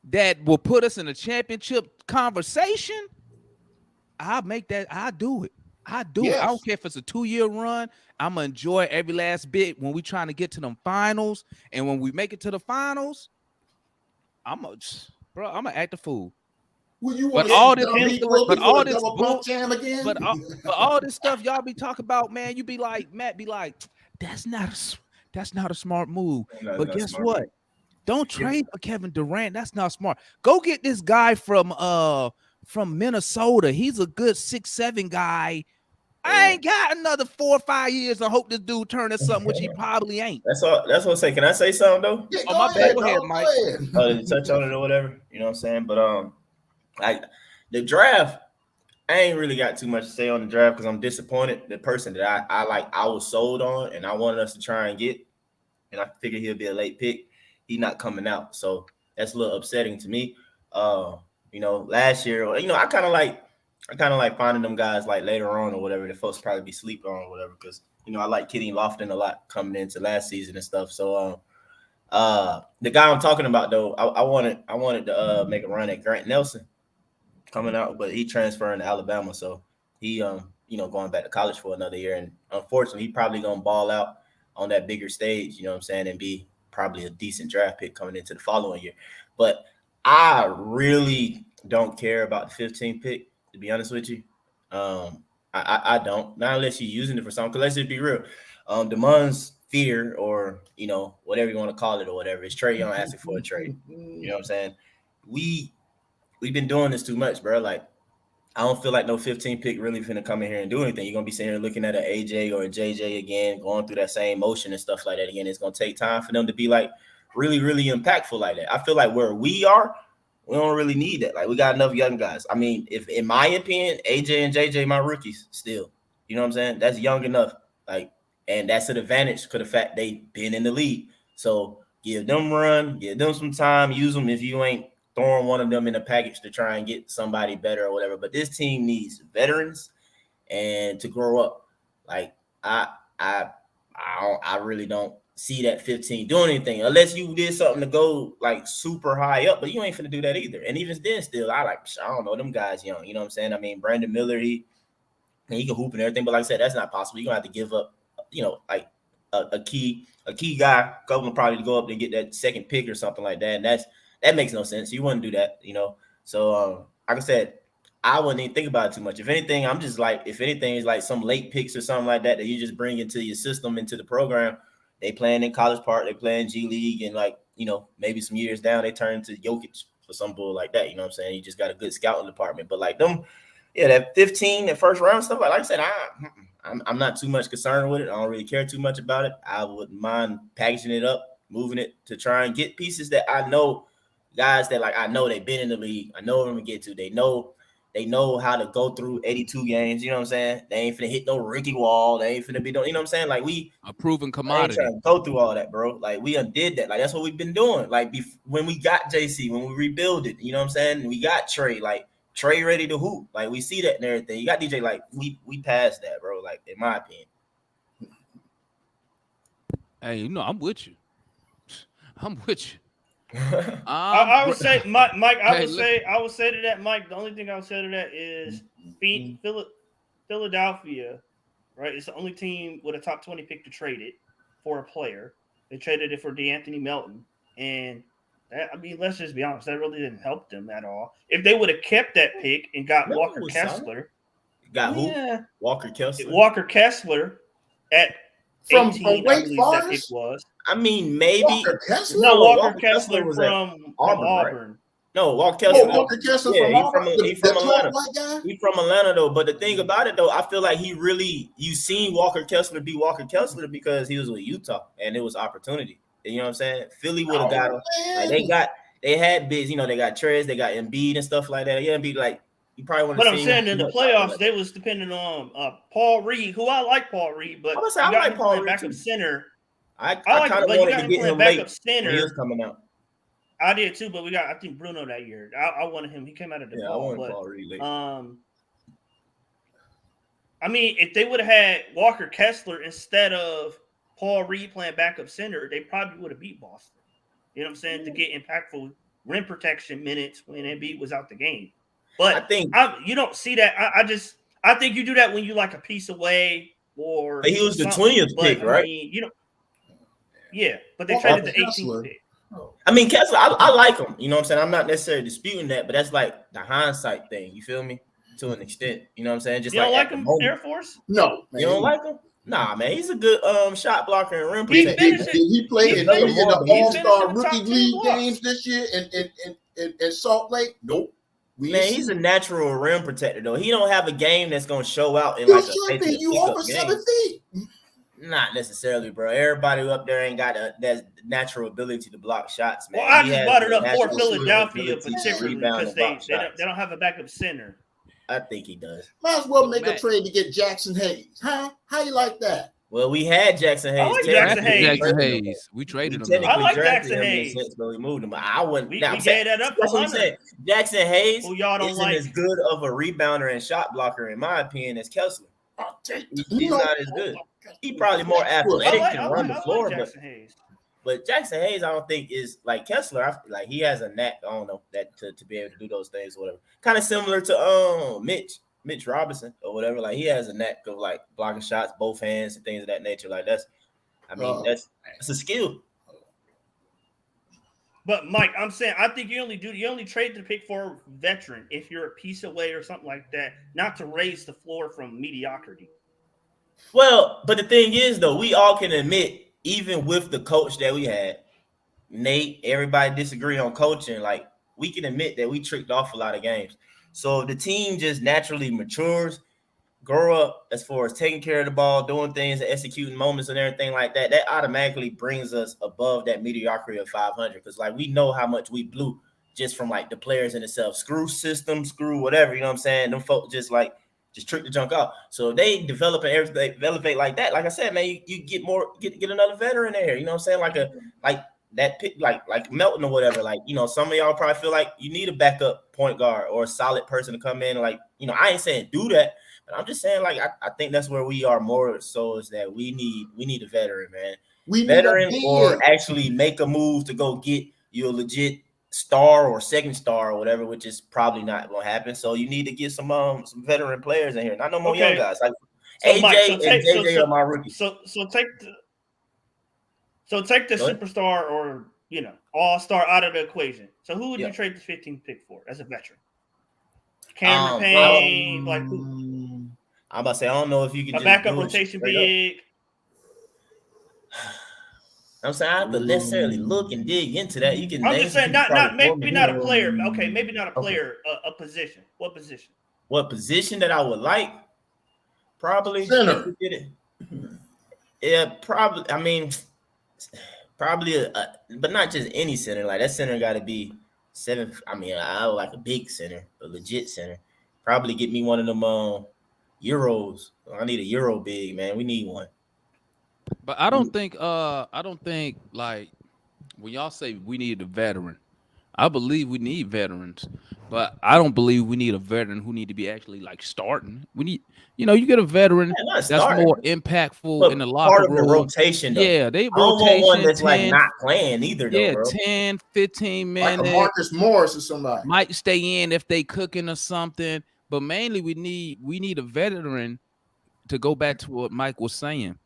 that will put us in a championship conversation. I'll make that. I do it. I do it. I don't care if it's a 2-year run. I'm gonna enjoy every last bit when we trying to get to them finals. And when we make it to the finals, I'm gonna act a fool. Well, you But want all to this, but all this, jam again? but all this stuff y'all be talking about, man. You be like, Matt, be like, that's not That's not a smart move. No, But not guess smart. what? Don't trade for Kevin Durant. That's not smart. Go get this guy from Minnesota. He's a good 6'7" guy. I ain't got another 4 or 5 years to hope this dude turn into something, which he probably ain't. That's all. That's what I say. Can I say something though? Yeah, Oh, my bad. Go ahead, dog, Mike. Go ahead. To touch on it or whatever. You know what I'm saying? But like the draft, I ain't really got too much to say on the draft because I'm disappointed. The person that I was sold on and I wanted us to try and get, and I figured he'll be a late pick. He's not coming out, so that's a little upsetting to me. Last year, I kind of like finding them guys like later on or whatever that folks probably be sleeping on or whatever because I like Kenny Lofton a lot coming into last season and stuff. So the guy I'm talking about though, I wanted to make a run at Grant Nelson coming out, but he transferring to Alabama, so he going back to college for another year, and unfortunately, he probably gonna ball out on that bigger stage, you know what I'm saying, and be probably a decent draft pick coming into the following year. But I really don't care about the 15th pick, to be honest with you. I don't, not unless you're using it for something. Because let's just be real, Damon's fear, or whatever you want to call it, or whatever, is Trae Young asking for a trade. You know what I'm saying? We've been doing this too much, bro. Like, I don't feel like no 15 pick really finna come in here and do anything. You're gonna be sitting here looking at an AJ or a JJ again, going through that same motion and stuff like that again. It's gonna take time for them to be like really, really impactful like that. I feel like where we are, we don't really need that. Like, we got enough young guys. I mean, if in my opinion, AJ and JJ my rookies still. You know what I'm saying? That's young enough. Like, and that's an advantage because the fact they've been in the league. So give them run, give them some time, use them if you ain't throwing one of them in a package to try and get somebody better or whatever. But this team needs veterans and to grow up. Like, I really don't see that 15 doing anything unless you did something to go like super high up, but you ain't finna do that either. And even then, still, I don't know, them guys young. You know what I'm saying? I mean, Brandon Miller, he can hoop and everything, but like I said, that's not possible. You're gonna have to give up, like a key guy, couple of probably to go up and get that second pick or something like that. And that makes no sense. You wouldn't do that, So like I said, I wouldn't even think about it too much. If anything, I'm just like, if anything is like some late picks or something like that you just bring into your system, into the program. They playing in College Park, they playing G League, and like, maybe some years down, they turn into Jokic or some bull like that. You know what I'm saying? You just got a good scouting department. But like them, that 15, that first round stuff, like I said, I'm not too much concerned with it. I don't really care too much about it. I wouldn't mind packaging it up, moving it to try and get pieces that I know, guys that like I know they've been in the league. I know what I'm gonna get to. They know how to go through 82 games. You know what I'm saying? They ain't finna hit no rookie wall. They ain't finna be doing. You know what I'm saying? Like, we A proven ain't commodity. trying to go through all that, bro. Like, we undid that. Like, that's what we've been doing. Like, when we got JC, when we rebuild it, you know what I'm saying? We got Trae. Like, Trae ready to hoop. Like, we see that and everything. You got DJ. Like, we passed that, bro. Like, in my opinion. Hey, I'm with you. I'm with you. I would say, Mike. I Hey, would say to that, Mike. The only thing I would say to that is Philadelphia, right? It's the only team with a top 20 pick to trade it for a player. They traded it for DeAnthony Melton, and let's just be honest, that really didn't help them at all. If they would have kept that pick and got Walker Kessler, who? Walker Kessler. Walker Kessler at From 18, I Wake believe Forest? that pick was. I mean, maybe. Walker Kessler? No, Walker Walker Kessler was from Auburn, Auburn. right? No, Walker Kessler. Walker Kessler Yeah, from Auburn? He's from The Atlanta. tall white guy? He's from Atlanta, though. But the thing about it, though, I feel like you seen Walker Kessler be Walker Kessler because he was with Utah, and it was opportunity. You know what I'm saying? Philly would have got him. Like, they had bigs. They got Trez, they got Embiid and stuff like that. Yeah, Embiid, like, you probably want to. But I'm saying in the playoffs, they was depending on Paul Reed, who I like Paul Reed, but I like Paul Reed backup too. center. I like kind him, of but wanted to get him backup late center. when he was coming out. I did too, but we got, I think, Bruno that year. I wanted him. He came out of the Yeah, I wanted Paul Reed late. I mean, if they would have had Walker Kessler instead of Paul Reed playing backup center, they probably would have beat Boston. You know what I'm saying? To get impactful rim protection minutes when Embiid was out the game. But I think you don't see that. I think you do that when you like a piece away or. But he was the 20th pick, right? I mean, yeah, but they traded the 18th pick. I mean, Kessler, I like him. You know what I'm saying? I'm not necessarily disputing that, but that's like the hindsight thing. You feel me? To an extent. You know what I'm saying? Just you don't like him, Air Force? No, man. You don't like him? Nah, man, he's a good shot blocker and rim He protector. finished Did he play He in finished- the he All-Star in the top Rookie 10 League blocks. games this year in Salt Lake? Nope. We Man, ain't he's seen a it. natural rim protector though. He don't have a game that's gonna show out in You like a should be. basically You pickup over game. 7 feet. Not necessarily, bro. Everybody up there ain't got that natural ability to block shots, man. Well, I He just has brought it the up for natural Philadelphia ability to particularly rebound because and block they shots. don't have a backup center. I think he does. Might as well make a Matt. trade to get Jackson Hayes. Huh? How you like that? Well, we had Jackson Hayes. like Drafted Jackson Hayes. Jackson traded him. Hayes. We We traded him. technically though. I like drafted Jackson him in a Hayes. sense, but we moved him. But I wouldn't. We now, I'm gave saying, that up that's for what I'm Hunter. saying. Jackson Hayes Who y'all don't isn't like. as good of a rebounder and shot blocker, in my opinion, as Kessler. He's No. not as good. He probably more athletic, I can run the like floor, but Jackson Hayes. Jackson Hayes, I don't think is like Kessler. Like he has a knack, I don't know, that to be able to do those things or whatever. Kind of similar to Mitch Robinson or whatever. Like he has a knack of like blocking shots, both hands and things of that nature. Like that's a skill. But Mike, I'm saying I think you only trade the pick for a veteran if you're a piece away or something like that, not to raise the floor from mediocrity. Well, but the thing is, though, we all can admit, even with the coach that we had, Nate, everybody disagree on coaching. Like, we can admit that we tricked off a lot of games. So if the team just naturally matures, grow up as far as taking care of the ball, doing things, executing moments and everything like that, that automatically brings us above that mediocrity of 500. Because, like, we know how much we blew just from, like, the players in itself. Screw system, screw whatever, you know what I'm saying? Them folks just trick the junk out. So if they develop and everything, elevate like that, like I said, man, you get another veteran there. You know what I'm saying? Like that pick, like Melton or whatever. Like, you know, some of y'all probably feel like you need a backup point guard or a solid person to come in. Like, you know, I ain't saying do that, but I'm just saying, like, I think that's where we are more so is that we need a veteran, man. We Veteran need a or big. actually make a move to go get you a legit star or second star or whatever, which is probably not going to happen. So you need to get some veteran players in here, not no more young guys. Like AJ Mike, and JJ are my rookies. So take the superstar or all-star out of the equation. So who would you trade the 15th pick for as a veteran? Cameron Payne, like who? I'm about to say I don't know if you can A backup rotation big. I'm saying I have to necessarily look and dig into that. You can. I'm just saying, maybe not a player. Okay, maybe not a player. A position. What position? What position that I would like? Probably Center. Yeah, probably. I mean, probably, but not just any center. Like that center got to be 7. I mean, I would like a big center, a legit center. Probably get me one of them Euros. I need a Euro big, man. We need one. But I don't think like when y'all say we need a veteran, I believe we need veterans, but I don't believe we need a veteran who need to be actually like starting. We need, you get a veteran that's more impactful but in the locker part of room. The rotation, though. Yeah, they I don't want one that's 10, like not playing either, though, yeah, bro. 10, 15 minutes. Like a Marcus Morris or somebody. Might stay in if they cooking or something, but mainly we need a veteran to go back to what Mike was saying.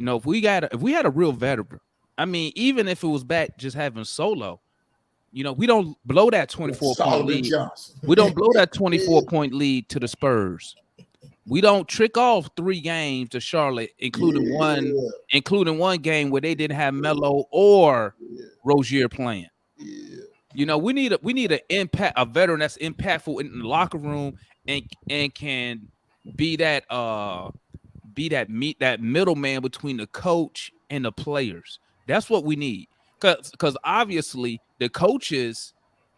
If we had a real veteran, I mean, even if it was back just having Solo, we don't blow that 24-point lead. We don't blow that 24-point lead to the Spurs. We don't trick off 3 games to Charlotte, including one game where they didn't have Melo or Rozier playing. Yeah. We need a veteran that's impactful in the locker room and can be that that middleman between the coach and the players. That's what we need. Because obviously the coaches,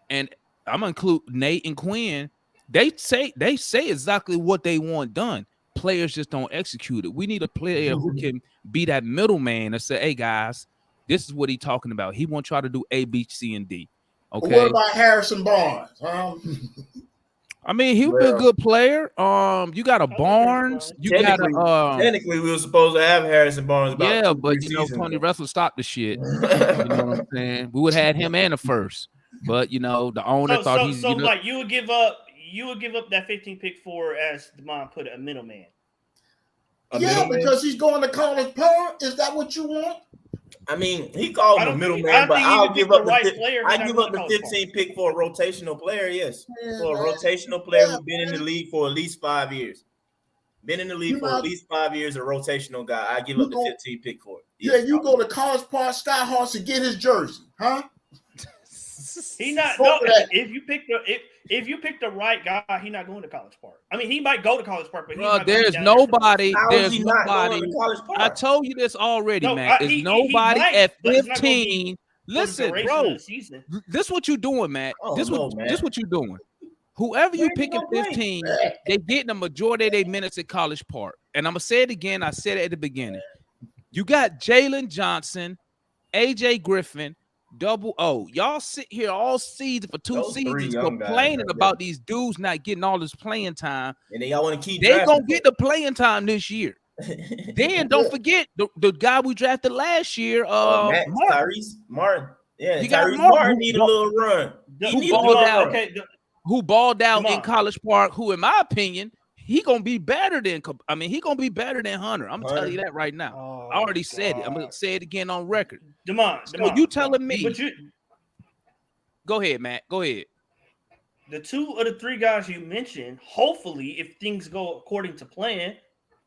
and I'm gonna include Nate and Quinn, they say exactly what they want done. Players just don't execute it. We need a player who can be that middleman and say, hey guys, this is what he's talking about. He won't try to do A, B, C, and D. Okay. What about Harrison Barnes? I mean, he would be a good player. You got a Barnes. You got a technically we were supposed to have Harrison Barnes. But Tony Russell stopped the shit. You know what I'm saying? We would have had him and the first, but the owner thought he's. So like you would give up that 15 pick for, as Demond put it, a middleman. Because he's going to college park. Is that what you want? I mean, he called him a middleman, but I'll give up the 15 pick for a rotational player. Yes, for a rotational player who's been in the league for at least 5 years. Been in the league for at least 5 years, a rotational guy. I give up the 15 pick for it. Yeah, you go to College Park Skyhawks and get his jersey, huh? He not Fuck no. that. If you pick the right guy, he not going to College Park. I mean, he might go to College Park, but he's Bro, not going there's down there for the- nobody. How There's is he not going nobody. to College Park? I told you this already, No, man. There's he nobody might, at but it's not gonna be 15. for the Listen, duration bro. of the season. This what you doing, Matt. Oh, This no, what man. this what you doing. Whoever you Where he pick at gonna play? 15, they getting a majority of their minutes at College Park. And I'm gonna say it again. I said it at the beginning. You got Jalen Johnson, AJ Griffin, Double O. Y'all sit here all season for two Those three seasons young guys complaining right about these dudes not getting all this playing time. And then y'all want to keep They drafting gonna get the playing time this year. them. Then don't forget the guy we drafted last year, Max, Martin, Tyrese Martin. Yeah, You got Tyrese Martin, Martin who need a ball- little run. He who need a balled little out. run. Okay, who balled out Come in on. College Park, who, in my opinion, he gonna be better than. I mean, he gonna be better than Hunter. I'm gonna tell you that right now. Oh, I already said it. I'm gonna say it again on record. Demond. So you telling me? But you, Go ahead, Matt. Go ahead. the two of the three guys you mentioned, hopefully, if things go according to plan,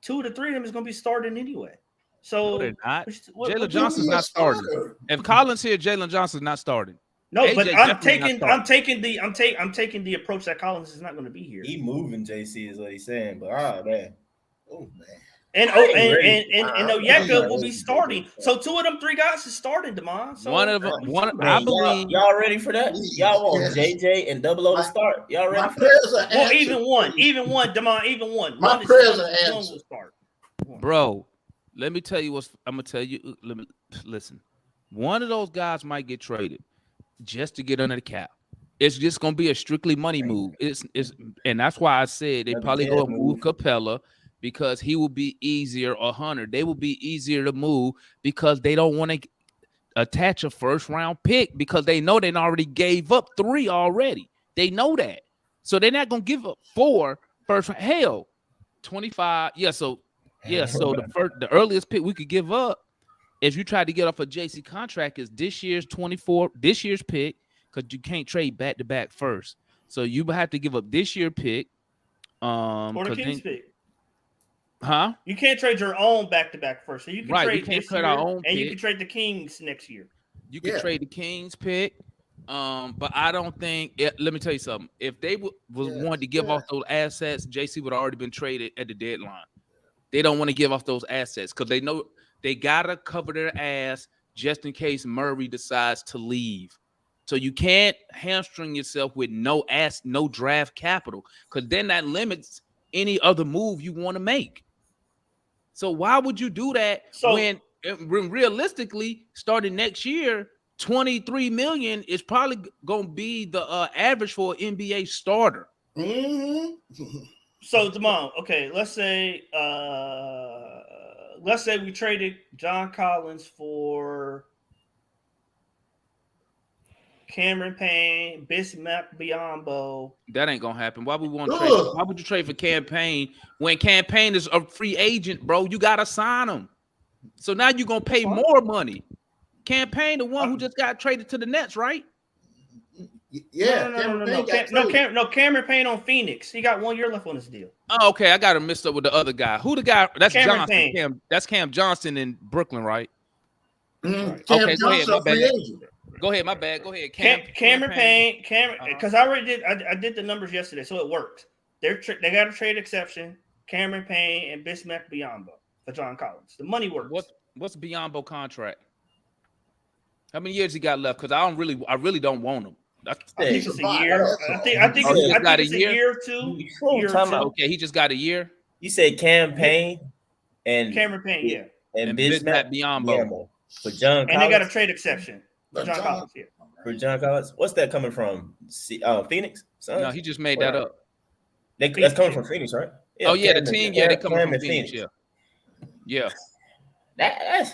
2 of the 3 of them is going to be starting anyway. So No, they're not. what Jalen you Johnson's mean? not starting. If Collins here, Jalen Johnson's not starting. No, AJ but definitely not I'm taking the approach that Collins is not going to be here. He moving, JC is what he's saying. But man. Oh man. And I ain't ready. Onyeka will be starting. So 2 of them 3 guys is starting, Demond. So One of them. Man, I believe. y'all ready for that? Y'all want Yes. JJ and Double O to start? Y'all My ready for that? prayers are well, answered. even one, Demond, even one. My One is- prayers are one answered. will start. Bro, let me tell you what's. I'm gonna tell you. Let me listen. One of those guys might get traded just to get under the cap. It's just gonna be a strictly money move. It's and that's why I said they Another probably dead go and move move. Capella because he will be easier, or Hunter. They will be easier to move because they don't want to attach a first round pick because they know they already gave up 3 already. They know that, so they're not gonna give up 4 first. Hell, 25. Yeah, so the earliest pick we could give up if you try to get off a JC contract is this year's pick, because you can't trade back to back first. So you would have to give up this year pick. Or the 'cause Kings then- pick. Huh? You can't trade your own back to back first. So you can Right, we trade can't this trade year, our own and you pick. can trade the Kings next year. You can Yeah. trade the Kings pick. But I don't think let me tell you something. If they was wanting to give off those assets, JC would have already been traded at the deadline. They don't want to give off those assets because they know they gotta cover their ass just in case Murray decides to leave. So you can't hamstring yourself with no draft capital, because then that limits any other move you want to make. So why would you do that when realistically starting next year, 23 million is probably gonna be the average for an NBA starter. Mm-hmm. So Demond, okay, let's say we traded John Collins for Cameron Payne, Bismack Biyombo. That ain't gonna happen. Why would we want to trade? Why would you trade for Campaign when Campaign is a free agent, bro? You gotta sign him. So now you're gonna pay more money. Campaign, the one who just got traded to the Nets, right? Yeah. No, Cameron Payne on Phoenix. He got 1 year left on his deal. Oh, okay. I got him mixed up with the other guy. Who the guy? That's Cameron Johnson. Payne. That's Cam Johnson in Brooklyn, right? Mm-hmm. Okay, go ahead. Johnson, My free bad. agent. Go ahead. My bad. Go ahead. Cameron Payne, because I already did. I did the numbers yesterday, so it worked. They got a trade exception. Cameron Payne and Bismack Biyombo for John Collins. The money works. What's Biyombo contract? How many years he got left? Because I really don't want him. I think it's a year. I think it's a year or two. Okay, he just got a year. You said Campaign and Cameron Payne, yeah, and Bismack Biyombo for John Collins. and they got a trade exception for John Collins. Yeah. For John Collins. What's that coming from? Phoenix? Suns? No, he just made that up. That's coming from Phoenix, right? Yeah, the team. Yeah, they coming from Phoenix. Yeah. That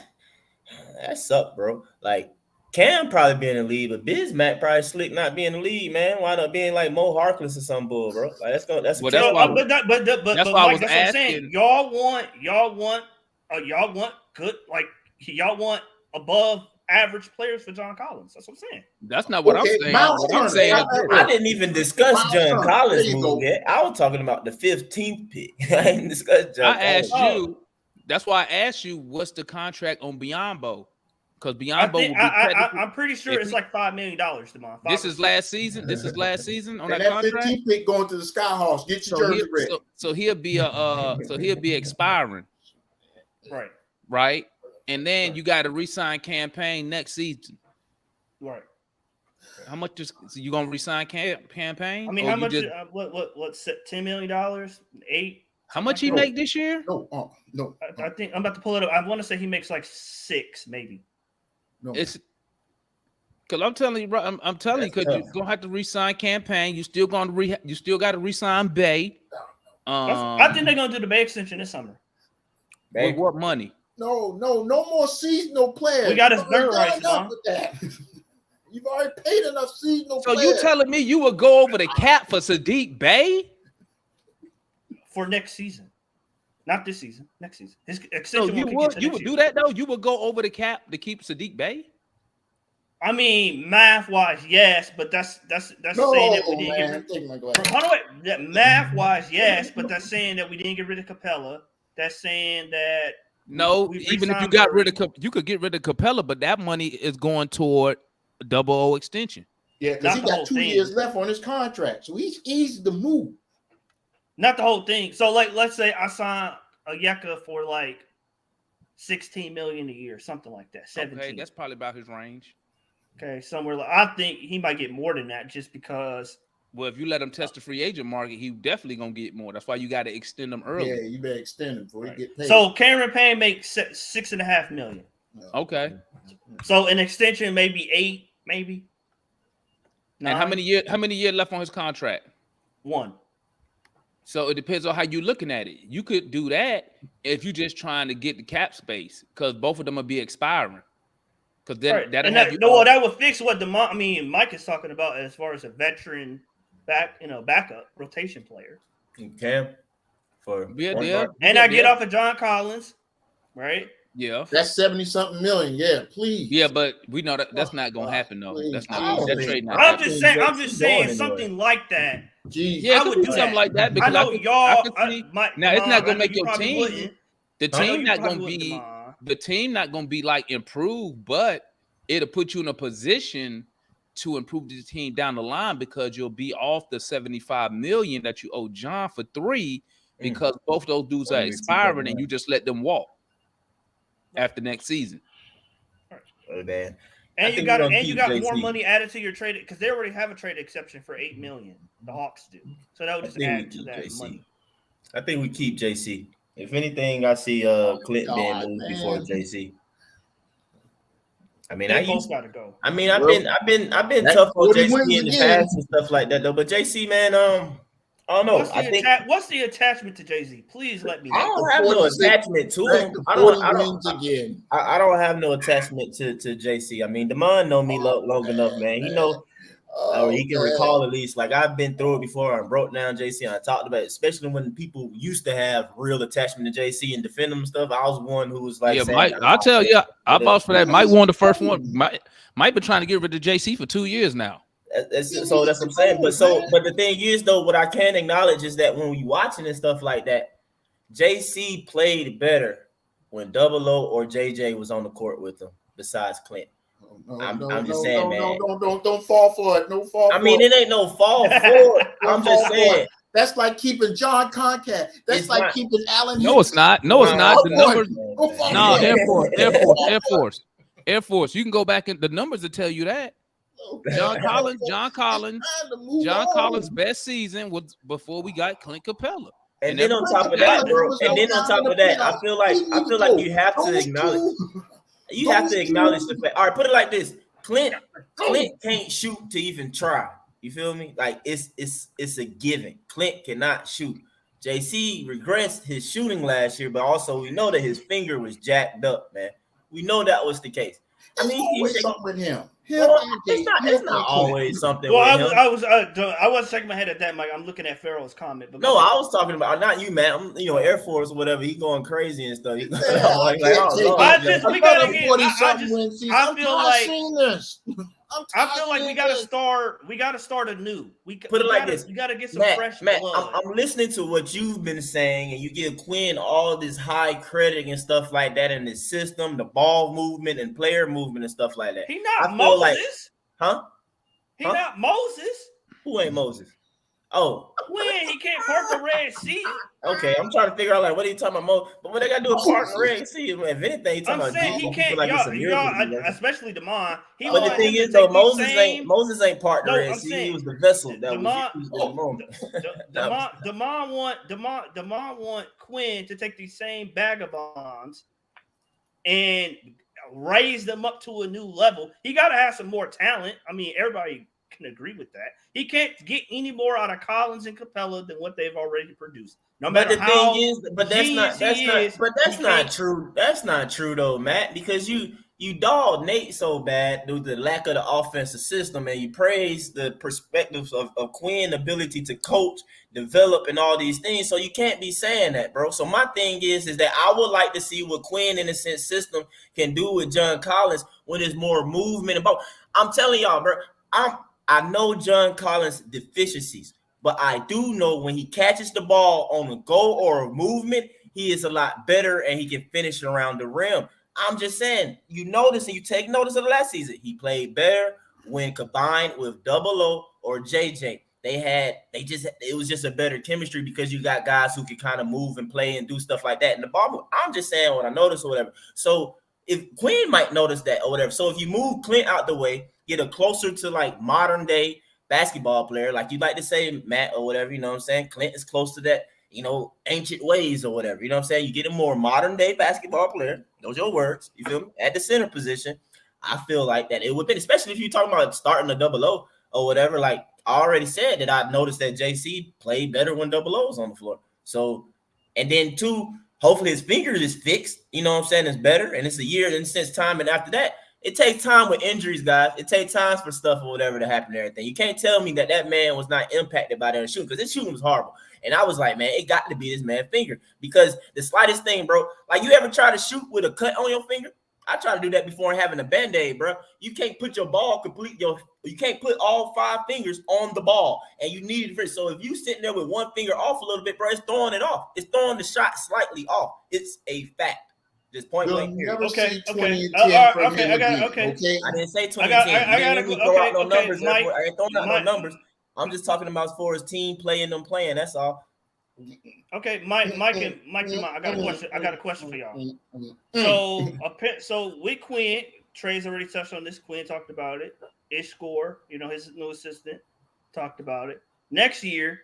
sucked, bro. Like Cam probably be in the league, but Bismack probably slick not being in the lead, man. Wind up being like Mo Harkless or some bull, bro. Like that's why I'm saying. Y'all want good, like y'all want above average players for John Collins. That's what I'm saying. That's not what Okay, I'm saying. Miles What I'm Turner. saying is I didn't even discuss Miles John Turner. Collins' There you move go. yet. I was talking about the 15th pick. I didn't discuss John I asked Collins. you. That's why I asked you what's the contract on Biyombo, because I Biyombo will think be technically. I'm pretty sure if it's he- like $5 million, Demond. This is last season. This is last season on And that that contract. 15 pick going to the Skyhawks. Get your jersey ready. So he'll be so he'll be expiring, right. right? And then you got a re-sign campaign next season. Right. How much is so you gonna resign campaign? I mean, Or how you much? just- What's $10 million? 8? how much he No. make this year? No, no, I think I'm about to pull it up. I want to say he makes like 6, maybe. no. It's because I'm telling you, bro. I'm telling you, That's because you're tough. gonna have to resign campaign. You still gonna you still got to resign Bay. I think they're gonna do the Bay extension this summer. With what money? No more seasonal players. We got his You've already bird done rights, enough Mom. with that. You've already paid enough seasonal So players. you telling me you would go over the cap for Sadiq Bay? For next season, not this season. Next season, his So extension. you will would do that though? You would go over the cap to keep Sadiq Bay? I mean, math wise, yes, but that's no, saying that we didn't man. get. Take my glass. Hold on, wait. Math wise, yes, but that's saying that we didn't get rid of Capella. That's saying that No, we even if you re-signed got rid Murray. of you could get rid of Capella, but that money is going toward a double O extension. Yeah, because he Not the whole got 2 thing. years left on his contract, so he's easy to move. Not the whole thing. So, like, let's say I sign a Yeka for like $16 million a year, something like that. 17. Okay, that's probably about his range. Okay, somewhere like I think he might get more than that just because. Well, if you let him test the free agent market, he definitely gonna get more. That's why you got to extend him early. Yeah, you better extend him before Right. he get paid. So Cameron Payne makes $6.5 million. Okay. So an extension maybe 8, maybe. And how 9? many years left on his contract? 1. So it depends on how you're looking at it. You could do that if you're just trying to get the cap space, because both of them will be expiring. Because then Right. that'll And have you. that would fix what Mike is talking about as far as a veteran backup rotation player. Cam for Yeah. And I get off of John Collins, right? Yeah. That's 70-something million. Yeah, please. Yeah, but we know that's not gonna happen though. That's I not don't that think- trade. Not I'm happening. just saying Going something anywhere. like that. Jeez. Yeah, I I would would do do something that. like that I because know could- y'all. could see- Mike, now it's not Demond, gonna I know make you your probably team. wouldn't. The I know team you not probably gonna wouldn't, be Demond. the team not gonna be like improved, but it'll put you in a position to improve the team down the line because you'll be off the 75 million that you owe John for 3 because both those dudes are Well, we keep that expiring in and you mind. just let them walk after next season. Man. I And you think got we're gonna and you keep got more JC. money added to your trade because they already have a trade exception for $8 million. The Hawks do, so that would I just think we add to keep that JC. money. I think we keep JC. If anything, I see Clint being God, moved man. before JC. I mean, They both got to go. I've been That's tough on 40 JC wins in the again. past and stuff like that though. But JC, man, I don't know. What's the attachment to Jay-Z? Please let me I know. don't have no 46 attachment to Back him. to I 40 don't wins again. I don't have no attachment to JC. I mean, Demond know me long enough, man. He know, or he can recall at least. Like I've been through it before. I broke down JC. And I talked about it, especially when people used to have real attachment to JC and defend him and stuff. I was one who was like, Yeah, saying, Mike. I'll tell you, I vouch for that. Mike won the first one. Mike been trying to get rid of JC for 2 years now. So that's what I'm saying. But the thing is, though, what I can acknowledge is that when we watching and stuff like that, JC played better when Double O or JJ was on the court with him. Besides Clint, I'm just saying, man. Don't fall for it. No fall. I mean, it ain't no fall for it. I'm just saying. That's like keeping John Concat. That's It's like not. keeping Allen. No, it's not. No, it's not. The numbers. No, Man. Air Force. You can go back and the numbers will tell you that. John Collins' best season was before we got Clint Capella. And then on top of that, bro. And then on top of that, I feel like you have to acknowledge. You have to acknowledge the fact. All right, put it like this: Clint can't shoot to even try. You feel me? Like it's a given. Clint cannot shoot. JC regressed his shooting last year, but also we know that his finger was jacked up, man. We know that was the case. I mean, always he's something with him. it's not always something Well, with him. I was shaking my head at that, Mike. I'm looking at Pharaoh's comment. But No, I was talking about not you, man. I'm, Air Force or whatever. He going crazy and stuff. I feel like we gotta start. We gotta start anew. Put it like this. We gotta get some fresh blood. I'm listening to what you've been saying, and you give Quin all this high credit and stuff like that in his system, the ball movement and player movement and stuff like that. He not Moses, huh? He not Moses. Who ain't Moses? Oh, Quin, he can't part the Red Sea. Okay, I'm trying to figure out what are you talking about, but what they got to do with part the Red Sea? If anything, he talking I'm saying about he can't. like y'all, especially Demond. But the thing is, though, Moses ain't part the Red Sea. He was the vessel that Demond want Quin to take these same vagabonds and raise them up to a new level. He got to have some more talent. I mean, everybody can agree with that. He can't get any more out of Collins and Capella than what they've already produced. No matter how that's not true. That's not true though, Matt, because you dogged Nate so bad due to the lack of the offensive system, and you praise the perspectives of Quin's ability to coach, develop, and all these things. So you can't be saying that, bro. So my thing is that I would like to see what Quin, in a sense, system can do with John Collins when there's more movement. I'm telling y'all, bro, I know John Collins' deficiencies, but I do know when he catches the ball on a goal or a movement, he is a lot better and he can finish around the rim. I'm just saying, you notice and you take notice of the last season, he played better when combined with Double O or JJ. It was just a better chemistry because you got guys who can kind of move and play and do stuff like that in the ball. I'm just saying what I noticed or whatever. So if Quin might notice that or whatever. So if you move Clint out the way, get a closer to like modern day basketball player, like you like to say, Matt, or whatever, you know what I'm saying? Clint is close to that, ancient ways or whatever, you know what I'm saying? You get a more modern day basketball player, those are your words, you feel me? At the center position, I feel like that it would be, especially if you're talking about starting a Double O or whatever, like I already said that I noticed that JC played better when Double O was on the floor. So, and then two, hopefully his fingers is fixed, you know what I'm saying? It's better, and it's a year and since time, and after that, it takes time with injuries, guys. It takes time for stuff or whatever to happen and everything. You can't tell me that man was not impacted by that shooting because his shooting was horrible. And I was like, man, it got to be this man's finger because the slightest thing, bro, like you ever try to shoot with a cut on your finger? I try to do that before having a Band-Aid, bro. You can't put your ball you can't put all 5 fingers on the ball and you need it. So if you sitting there with one finger off a little bit, bro, it's throwing it off. It's throwing the shot slightly off. It's a fact. Just point blank here. Okay. I didn't say 2010. I ain't throwing out no numbers. I'm just talking about as far as team play and them playing. That's all. Okay, Mike, I got a question for y'all. So with Quin, Trey's already touched on this. Quin talked about it. Ish Score, his new assistant, talked about it. Next year,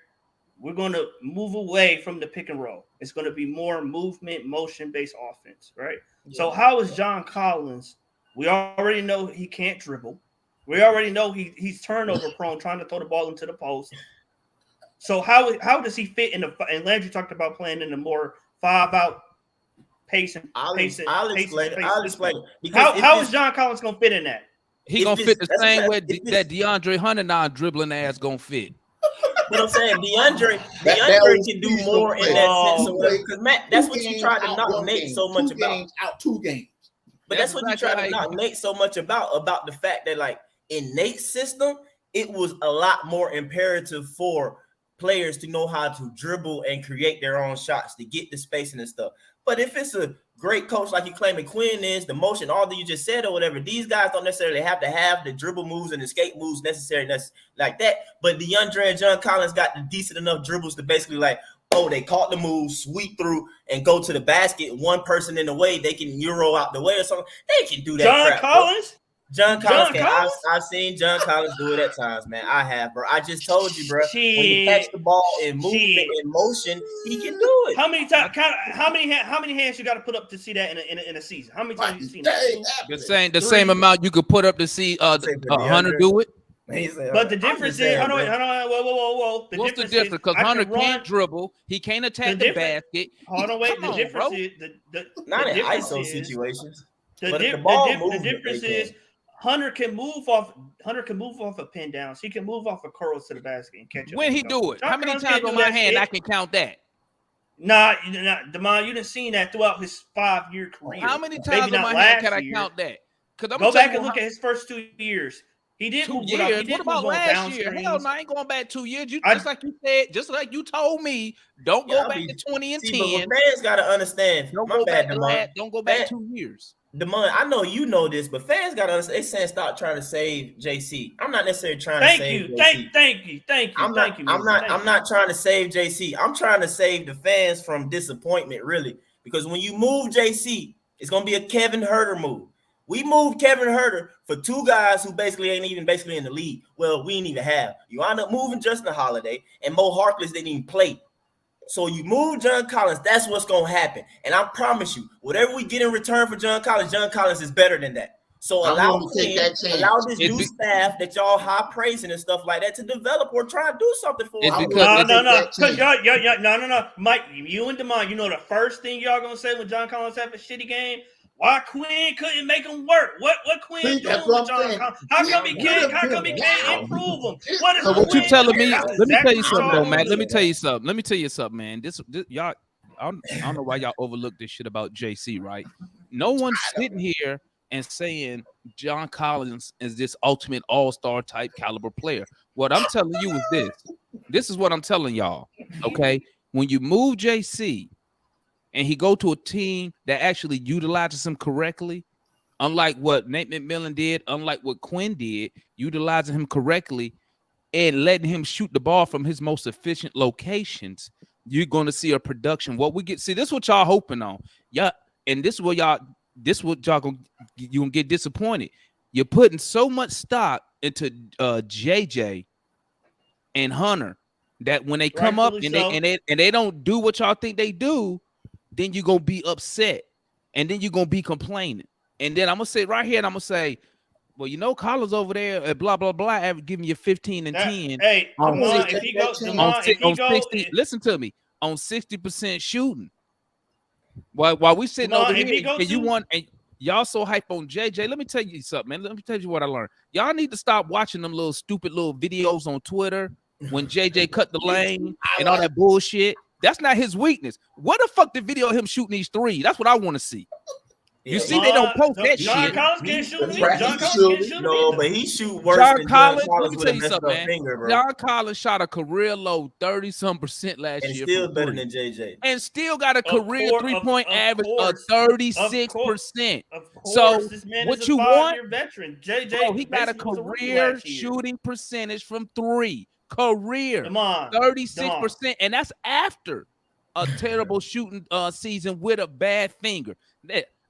we're going to move away from the pick and roll. It's going to be more movement, motion-based offense, right? Yeah. So how is John Collins? We already know he can't dribble. We already know he's turnover prone, trying to throw the ball into the post. So how does he fit in and Landry talked about playing in the more 5-out pace and I'll explain it. How is John Collins going to fit in that? He going to fit the same way that DeAndre Hunter non-dribbling ass going to fit. But I'm saying DeAndre can do more in that sense. Because Matt, that's what you tried to knock Nate so much about. Out 2 games. But that's what you tried to knock Nate so much about the fact that like in Nate's system, it was a lot more imperative for players to know how to dribble and create their own shots to get the spacing and stuff. But if it's a great coach like you claiming Quin is, the motion, all that you just said or whatever, these guys don't necessarily have to have the dribble moves and escape moves necessary like that. But DeAndre and John Collins got the decent enough dribbles to basically like, they caught the move, sweep through, and go to the basket. One person in the way, they can Euro out the way or something. They can do that. John Collins? John Collins. I've seen John Collins do it at times, man. I have, bro. I just told you, bro. When he catch the ball in movement and motion, he can do it. How many times? How many hands you got to put up to see that in a season? How many times you seen that? The same amount you could put up to see Hunter do it. But the difference is, whoa. What's the difference? Because Hunter can't dribble, he can't attack the basket. Hold on, wait. The difference is not in ISO situations. The difference is Hunter can move off of pin downs. He can move off of curls to the basket and catch it. When he do it, how many times on my hand I can count that? Nah, Demond, you didn't see that throughout his 5-year career. How many times on my hand can I count that? Because go back and look at his first 2 years. He did 2 years. What about last year? Hell no, I ain't going back 2 years. Just like you said, just like you told me, don't go back to 20 and 10. But fans gotta understand. Don't go back 2 years. Demond, I know you know this, but fans gotta understand. They saying stop trying to save JC. I'm not necessarily trying to save JC. Thank you. I'm not trying to save JC. I'm trying to save the fans from disappointment, really, because when you move JC, it's gonna be a Kevin Huerter move. We moved Kevin Huerter for 2 guys who basically ain't even in the league. Well, we didn't even have. You end up moving Justin Holiday, and Mo Harkless didn't even play. So you move John Collins, that's what's going to happen. And I promise you, whatever we get in return for John Collins is better than that. So allow this new staff that y'all high praising and stuff like that to develop or try to do something for us. No. Mike, you and Demond, you know the first thing y'all going to say when John Collins have a shitty game? Why Quinn couldn't make him work? What Quinn doing with John Collins? How come he can't improve him? What you telling me? Let me tell you something, though, man. Let me tell you something, man. This y'all, I don't know why y'all overlook this shit about JC, right? No one's sitting here and saying John Collins is this ultimate all-star type caliber player. What I'm telling you is this. This is what I'm telling y'all. Okay, when you move JC. And he go to a team that actually utilizes him correctly, unlike what Nate McMillan did, unlike what Quinn did, utilizing him correctly and letting him shoot the ball from his most efficient locations, you're going to see a production. What we get, see, this is what y'all hoping on. Yeah, and this is what y'all gonna get disappointed. You're putting so much stock into JJ and Hunter that when they come up and they don't do what y'all think they do, then you're going to be upset, and then you're going to be complaining. And then I'm going to say right here, and I'm going to say, well, you know, Collins over there at blah, blah, blah, giving you 15 and 10. Hey, if he goes, listen to me, on 60% shooting. While we sitting over here, and y'all so hype on JJ, let me tell you something, man. Let me tell you what I learned. Y'all need to stop watching them little stupid little videos on Twitter when JJ cut the lane and all that bullshit. That's not his weakness. What the fuck the video of him shooting these threes? That's what I want to see. You see, they don't post that John shit. Collins can't shoot. John Collins can't shoot. No, but he shoot worse than Collins. John Collins Let me tell you something, man. finger, bro. John Collins shot a career low 30-some% last and year. Still better than JJ. And still got a career 3-point average of 36%. So what you want? Veteran. JJ, he got a career shooting percentage from 3. Career 36%, and that's after a terrible shooting season with a bad finger.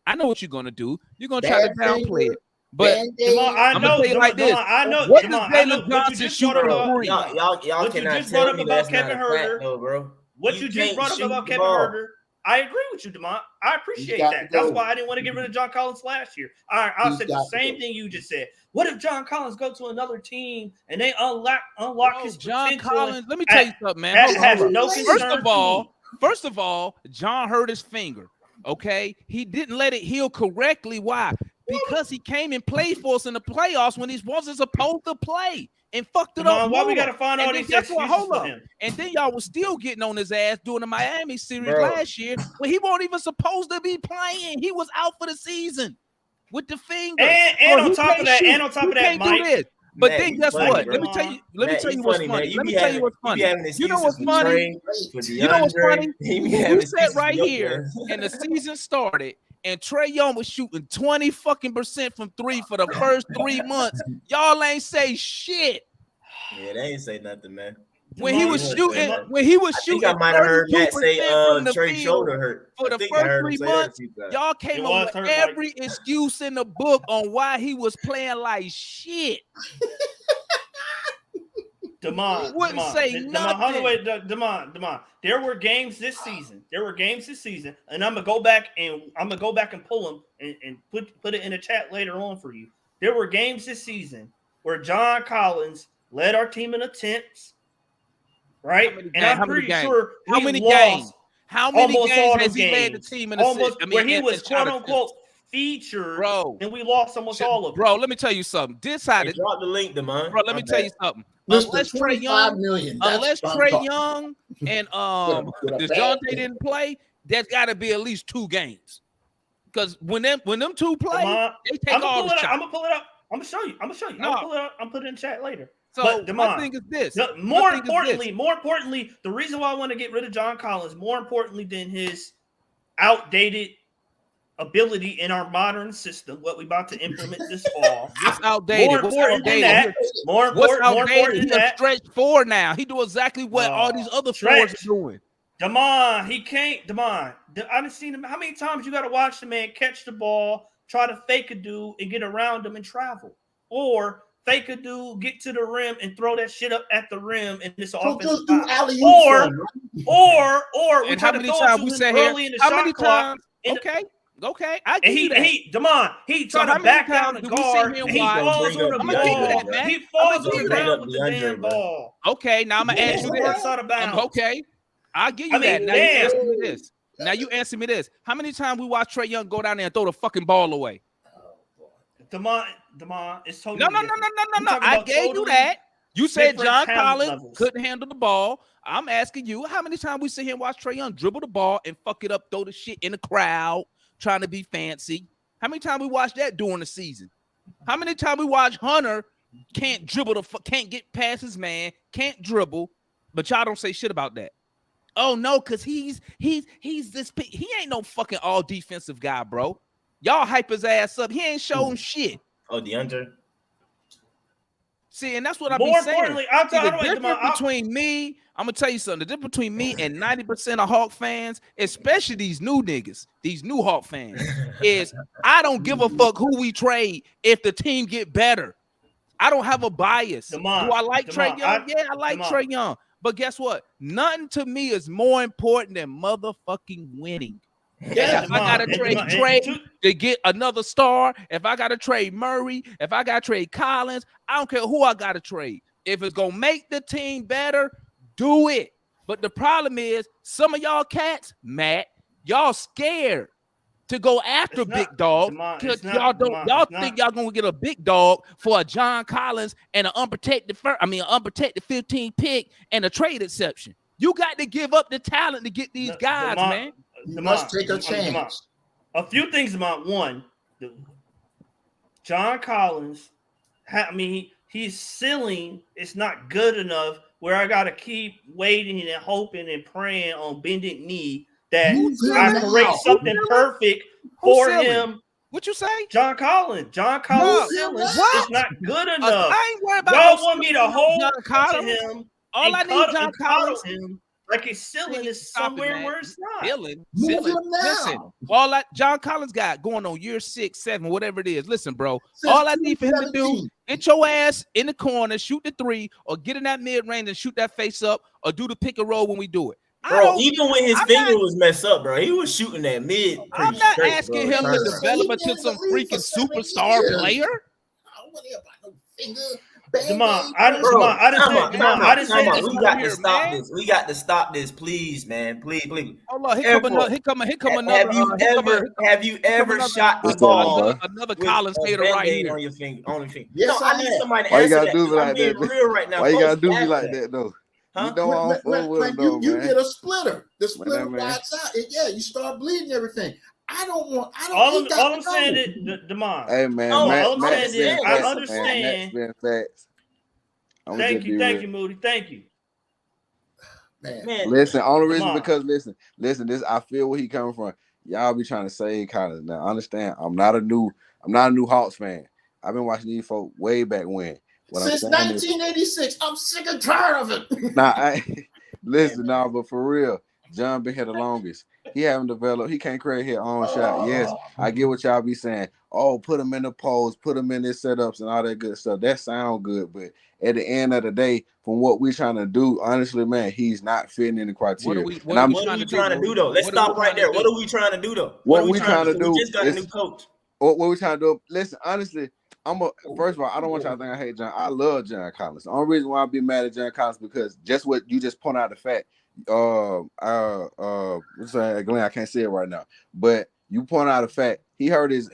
I know what you're gonna do. You're gonna try to downplay it, but I'm gonna say it like this. What does Jalen Johnson shoot from 3? Y'all cannot tell me that's not a fact, though, bro. What you just brought up about Kevin Huerter, I agree with you, Demont. I appreciate that. That's why I didn't want to get rid of John Collins last year. I said the same thing you just said. What if John Collins go to another team and they unlock his John potential? Collins, let me tell you something, man. No First of all, John hurt his finger. Okay, he didn't let it heal correctly. Why? Because he came and played for us in the playoffs when he wasn't supposed to play and fucked it up. Why we gotta find all these excuses for him? And then y'all was still getting on his ass during the Miami series last year when he wasn't even supposed to be playing. He was out for the season with the finger. And on top of that, Mike. But then guess what? Let me tell you what's funny. You know what's funny? You know what's funny? We sat right here and the season started and Trae Young was shooting 20% from 3 for the first 3 months. Y'all ain't say shit. Yeah, they ain't say nothing, man. When he was shooting, I think I might have heard Matt say Trae's shoulder hurt. For the first 3 months, y'all came up with every excuse in the book on why he was playing like shit. Demond, wouldn't say nothing. Demond. There were games this season. And I'm gonna go back and pull them and put it in the chat later on for you. There were games this season where John Collins led our team in attempts. Right? I'm pretty sure how many games has he led the team in where he was quote unquote featured, Bro. and we lost almost all of them. Bro, let me tell you something. This how Hey, it, drop the link, Demond. bro. Let me tell you something. Mr. Unless Trey 25 Young, million. That's unless what I'm Trey talking. Young and With a bad DeJounte team. didn't play, there's got to be at least 2 games. Because when them two play, Demond, they I'm take all gonna the pull it up. shots. I'm gonna pull it up. I'm gonna show you. I'm gonna show you. No. I'm gonna pull it up. I'm putting it in chat later. So But my Demond, thing is this. more importantly, the reason why I want to get rid of John Collins, more importantly than his outdated ability in our modern system, what we about to implement this fall. What's outdated? More important than that. More important than that. Stretch 4 now. He do exactly what all these other fours are doing. Demond, he can't. Demond, I done seen him. How many times you got to watch the man catch the ball, try to fake a dude and get around him and travel, or fake a dude, get to the rim and throw that shit up at the rim and it's So offensive just do foul. alley-oop Or for him, we And try how to many throw times it we to sit him here? early in the How shot many clock. times? And Okay. I give he, you that. Demond, he So trying how to many back down times the do we sit guard. here and He watch? falls on the I'ma give you ball. that, man. He falls I'ma on give the you that. ground with the DeAndre, damn bro. ball. Okay, now I'm gonna ask you this. Out of bounds. Okay, I'll give you I mean, that. Now you damn. answer me this. Now you answer me this. How many times we watch Trey Young go down there and throw the fucking ball away? Demond, it's totally No. different. We talking I about gave you totally that. You said different John talent Collins levels. couldn't handle the ball. I'm asking you, how many times we sit here and watch Trey Young dribble the ball and fuck it up, throw the shit in the crowd, trying to be fancy? How many times we watch that during the season? How many times we watch Hunter can't dribble can't get past his man, can't dribble, but y'all don't say shit about that? Oh no, because he's this. He ain't no fucking all defensive guy, bro. Y'all hype his ass up. He ain't showing shit. Oh, DeAndre. See, and that's what I've More been saying. importantly, I'll See, tell the you difference between me, I'm gonna tell you something. The difference between me and 90% of Hawk fans, especially these new niggas, these new Hawk fans, is I don't give a fuck who we trade if the team get better. I don't have a bias. Demond, Do I like Trey Demond, Young? Yeah, I like Demond. Trey Young. But guess what? Nothing to me is more important than motherfucking winning. Yeah, If I gotta trade to get another star, if I gotta trade Murray, if I gotta trade Collins, I don't care who I gotta trade. If it's gonna make the team better, do it. But the problem is, some of y'all cats, Matt, y'all scared to go after It's big not, dog Demond, because it's not, y'all don't. Demond, Y'all it's think not. y'all gonna get a big dog for a John Collins and an unprotected an unprotected 15 pick and a trade exception. You got to give up the talent to get these guys, Demond, man. you Demond, must take a Demond. chance. A few things about one. John Collins, his ceiling is not good enough where I got to keep waiting and hoping and praying on bended knee that Who's him I now? create something perfect for ceiling? him. What you say? John Collins What? ceiling What? is not good enough. I ain't worried about Y'all no want me to ceiling, hold John to Collins. him All I and need, cuddle, John and coddle Collins. him like his ceiling is Stop it, somewhere man. where it's not. Ceiling. Move him now. Listen, all that John Collins got going on year 6, 7, whatever it is. Listen, bro. Since All I need for him to do, 2017. get your ass in the corner, shoot the 3, or get in that mid range and shoot that face up, or do the pick and roll when we do it. Bro, even when his I'm finger not- was messed up, bro, he was shooting that mid. I'm pretty not straight, asking bro. him to Turn develop around. into some League for freaking 7 superstar years. player. I don't want to hear about no finger. Demond, Bro, I didn't say this. We got here, to stop man. this. We got to stop this, please, man. Please. Hold on, here Airport. come another. Have you ever another- shot the What's up, ball bro? Another with Collins a hater right Band-Aid here. on your finger? On your finger? Yes, no, I I need have. somebody to Why you answer gotta that. do me 'Cause I'm like being that? real right now. Why you Folks gotta do me ask like that. that though? Huh? You know I'm full with him though, you man. get a splitter. The splitter Whatever, man. bites out. And yeah, you start bleeding everything. I don't. All he got I'm to saying go. is, Demond. Hey man, Oh, Matt, all I'm Matt's saying is, been I facts, understand. man. Matt's been facts. I'm Thank you, Moody. Thank you. Man. Listen, only reason Demond. because listen, this I feel where he coming from. Y'all be trying to save Collins. Now understand, I'm not a new Hawks fan. I've been watching these folks way back when. What Since I'm saying 1986, I'm sick and tired of it. but for real, John been here the longest. He haven't developed. He can't create his own shot. Yes, I get what y'all be saying. Oh, put him in the post, put him in his setups and all that good stuff. That sound good, but at the end of the day, from what we trying to do, honestly, man, he's not fitting in the criteria. What are we trying to do though? Let's stop right there. What are we trying to do though? What we trying to do? We just got a new coach. What we trying to do? Listen, honestly, first of all, I don't want y'all to think I hate John. I love John Collins. The only reason why I be mad at John Collins because just what you just point out the fact. What's that, Glenn? I can't say it right now, but You point out a fact. He hurt his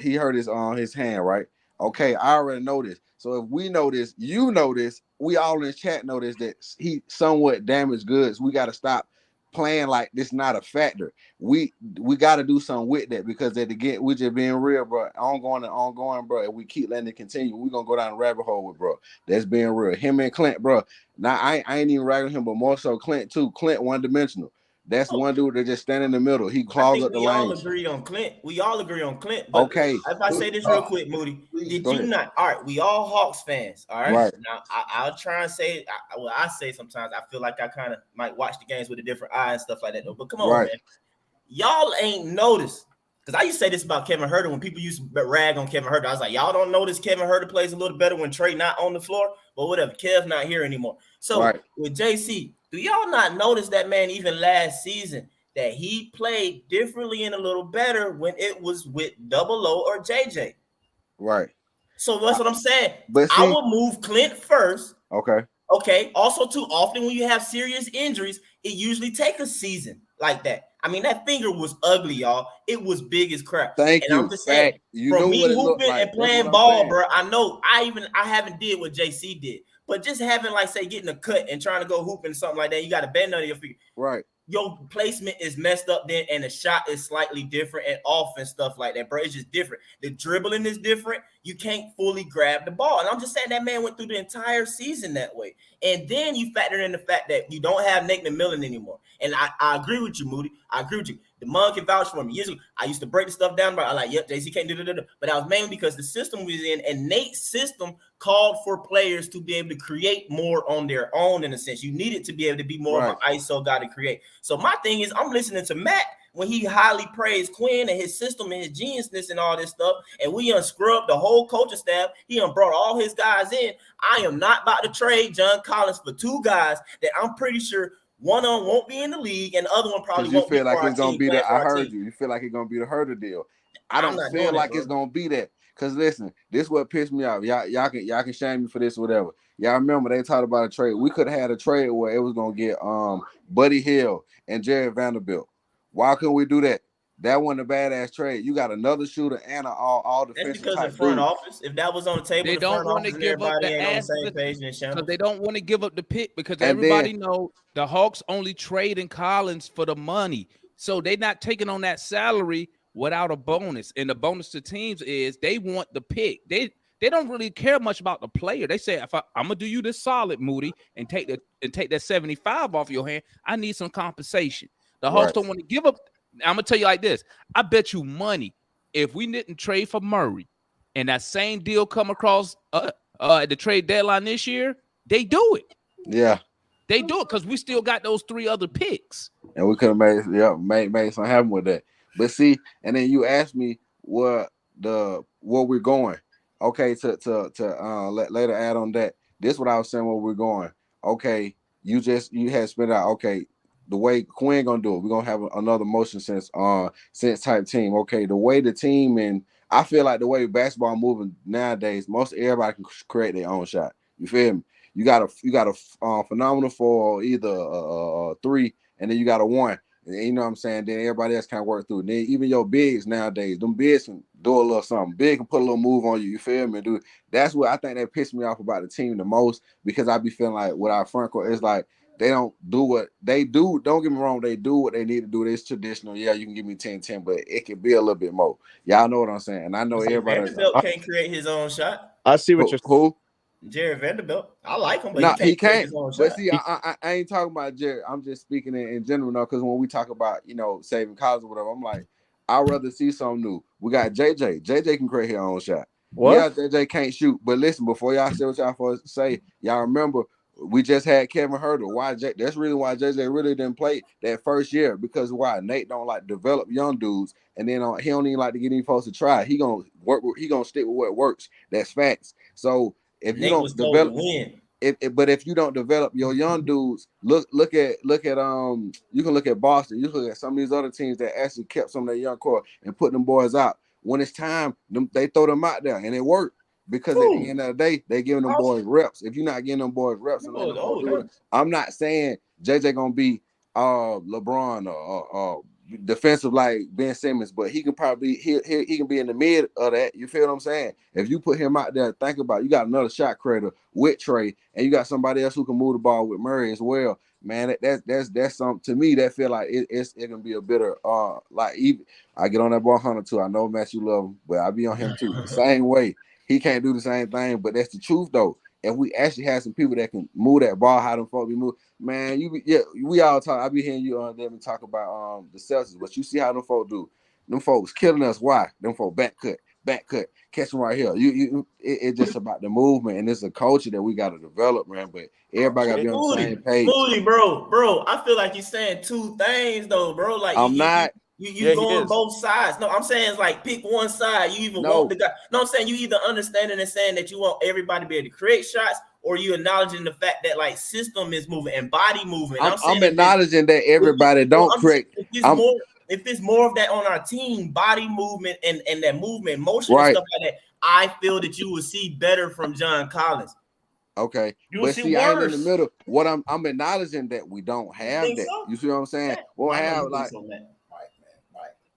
hand, right? Okay, I already know this. So if we know this, you know this, we all in the chat know this, that he somewhat damaged goods. We got to stop playing like this not a factor. We got to do something with that, because at the get, we just being real, bro. Ongoing, bro. If we keep letting it continue, we're gonna go down the rabbit hole with, bro. That's being real. Him and Clint, bro. Now I ain't even ragging him, but more so Clint too. Clint one dimensional. That's one dude that just stand in the middle. He I clogs think up the we all lanes. agree on Clint. We all agree on Clint. But Okay. if I say this real quick, Moody, did Go you ahead. not? All right, we all Hawks fans. All right. Right. Now I'll try and say. I say sometimes I feel like I kind of might watch the games with a different eye and stuff like that. Though. But come on, Right. man, y'all ain't noticed. Because I used to say this about Kevin Huerter when people used to rag on Kevin Huerter. I was like, y'all don't notice Kevin Huerter plays a little better when Trey not on the floor? But whatever, Kev not here anymore. So Right. with JC, do y'all not notice that, man, even last season, that he played differently and a little better when it was with Double O or JJ? Right. So that's what I'm saying. But I see, will move Clint first. okay. Okay. Also, too often when you have serious injuries, it usually takes a season like that. I mean, that finger was ugly, y'all. It was big as crap. Thank and you. I'm just saying, You from knew me what it looked hooping like. and That's playing what I'm ball, saying. bro, I know I haven't did what JC did, but just having, like, say, getting a cut and trying to go hooping something like that, you got a bend under your feet. Right. Your placement is messed up then, and the shot is slightly different and off and stuff like that, bro. It's just different. The dribbling is different. You can't fully grab the ball. And I'm just saying that man went through the entire season that way. And then you factor in the fact that you don't have Nate McMillan anymore. And I agree with you, Moody. I agree with you. The mug can vouch for me. Years ago, I used to break the stuff down, but I like, yep, JC can't do that. But that was mainly because the system was in, and Nate's system called for players to be able to create more on their own, in a sense. You needed to be able to be more of an ISO guy to create. So my thing is, I'm listening to Matt when he highly praised Quin and his system and his geniusness and all this stuff, and we unscrubbed the whole coaching staff. He brought all his guys in. I am not about to trade John Collins for two guys that I'm pretty sure one of them won't be in the league, and the other one probably won't be for our team. You feel like it's gonna be the? I heard you. You feel like it's gonna be the Huerter deal. I don't feel like it's gonna be that. Cause listen, this is what pissed me off. Y'all can shame me for this or whatever. Y'all remember they talked about a trade. We could have had a trade where it was gonna get Buddy Hield and Jared Vanderbilt. Why couldn't we do that? That wasn't a badass trade. You got another shooter and an all defensive. That's because the front office, if that was on the table, They the don't front want to office give up the on the same asset page in because they don't want to give up the pick, because And everybody then- know the Hawks only trading Collins for the money. So they're not taking on that salary without a bonus. And the bonus to teams is they want the pick. They don't really care much about the player. They say, if I'm gonna do you this solid, Moody, and take that 75 off your hand, I need some compensation. The Hawks Right. don't want to give up. I'm gonna tell you like this. I bet you money if we didn't trade for Murray and that same deal come across at the trade deadline this year, they do it. Yeah. They do it because we still got those 3 other picks. And we could have made something happen with that. But see, and then you asked me where we're going. Okay, to later add on that. This is what I was saying where we're going. Okay, you had spit out. Okay, the way Quin gonna do it, we're gonna have another motion sense type team. Okay, the way the team, and I feel like the way basketball moving nowadays, most everybody can create their own shot. You feel me? You got a phenomenal for either 3, and then you got a 1. And you know what I'm saying? Then everybody else kind of work through it. Then even your bigs nowadays, them bigs can do a little something. Big can put a little move on you. You feel me, dude? That's what I think that pissed me off about the team the most, because I be feeling like with our front court, it's like they don't do what they do. Don't get me wrong, they do what they need to do. It's traditional. Yeah, you can give me 10-10, but it could be a little bit more. Y'all know what I'm saying? And I know everybody. Vanderbilt can't create his own shot. I see what you're who. Jared Vanderbilt. I like him, but No, he can't. His own but shot. see, I ain't talking about Jared. I'm just speaking in general now, because when we talk about, saving college or whatever, I'm like, I'd rather see something new. We got JJ. JJ can create his own shot. What? Yeah, JJ can't shoot. But listen, before y'all say what y'all for say, y'all remember we just had Kevin Huerter. That's really why JJ really didn't play that first year, because why? Nate don't like develop young dudes, and then he don't even like to get any folks to try. He gonna stick with what works. That's facts. So if Nate you don't was told to develop, win. but if you don't develop your young dudes, look at you can look at Boston. You look at some of these other teams that actually kept some of their young core and put them boys out. When it's time, they throw them out there, and it worked, because at the end of the day, they giving them boys reps. If you're not getting them boys reps, and letting them do it, I'm not saying JJ gonna be LeBron or defensive like Ben Simmons, but he can probably he can be in the mid of that. You feel what I'm saying? If you put him out there, think about it, you got another shot creator with Trey, and you got somebody else who can move the ball with Murray as well. Man, that's something to me that feel like it can be a better like even I get on that ball Hunter too. I know Matt, you love him, but I be on him too. The same way. He can't do the same thing, but that's the truth though. If we actually have some people that can move that ball, how them folks be move, man. We all talk. I be hearing you on them talk about the Celtics, but you see how them folks do. Them folks killing us. Why? Them folks back cut, catch them right here. It's just about the movement, and it's a culture that we got to develop, man. But everybody got to be on the same page. Moody, bro, I feel like you're saying two things though, bro. Like I'm not. You go on both sides. No, I'm saying it's like pick one side. You even want the guy. No, I'm saying you either understanding and saying that you want everybody to be able to create shots, or you acknowledging the fact that like system is moving and body movement. I'm acknowledging that everybody don't create. If it's more of that on our team, body movement and that movement, motion and stuff like that, I feel that you will see better from John Collins. Okay, but see, I ain't in the middle. What I'm acknowledging that we don't have that. So? You see what I'm saying? Yeah. We'll have like.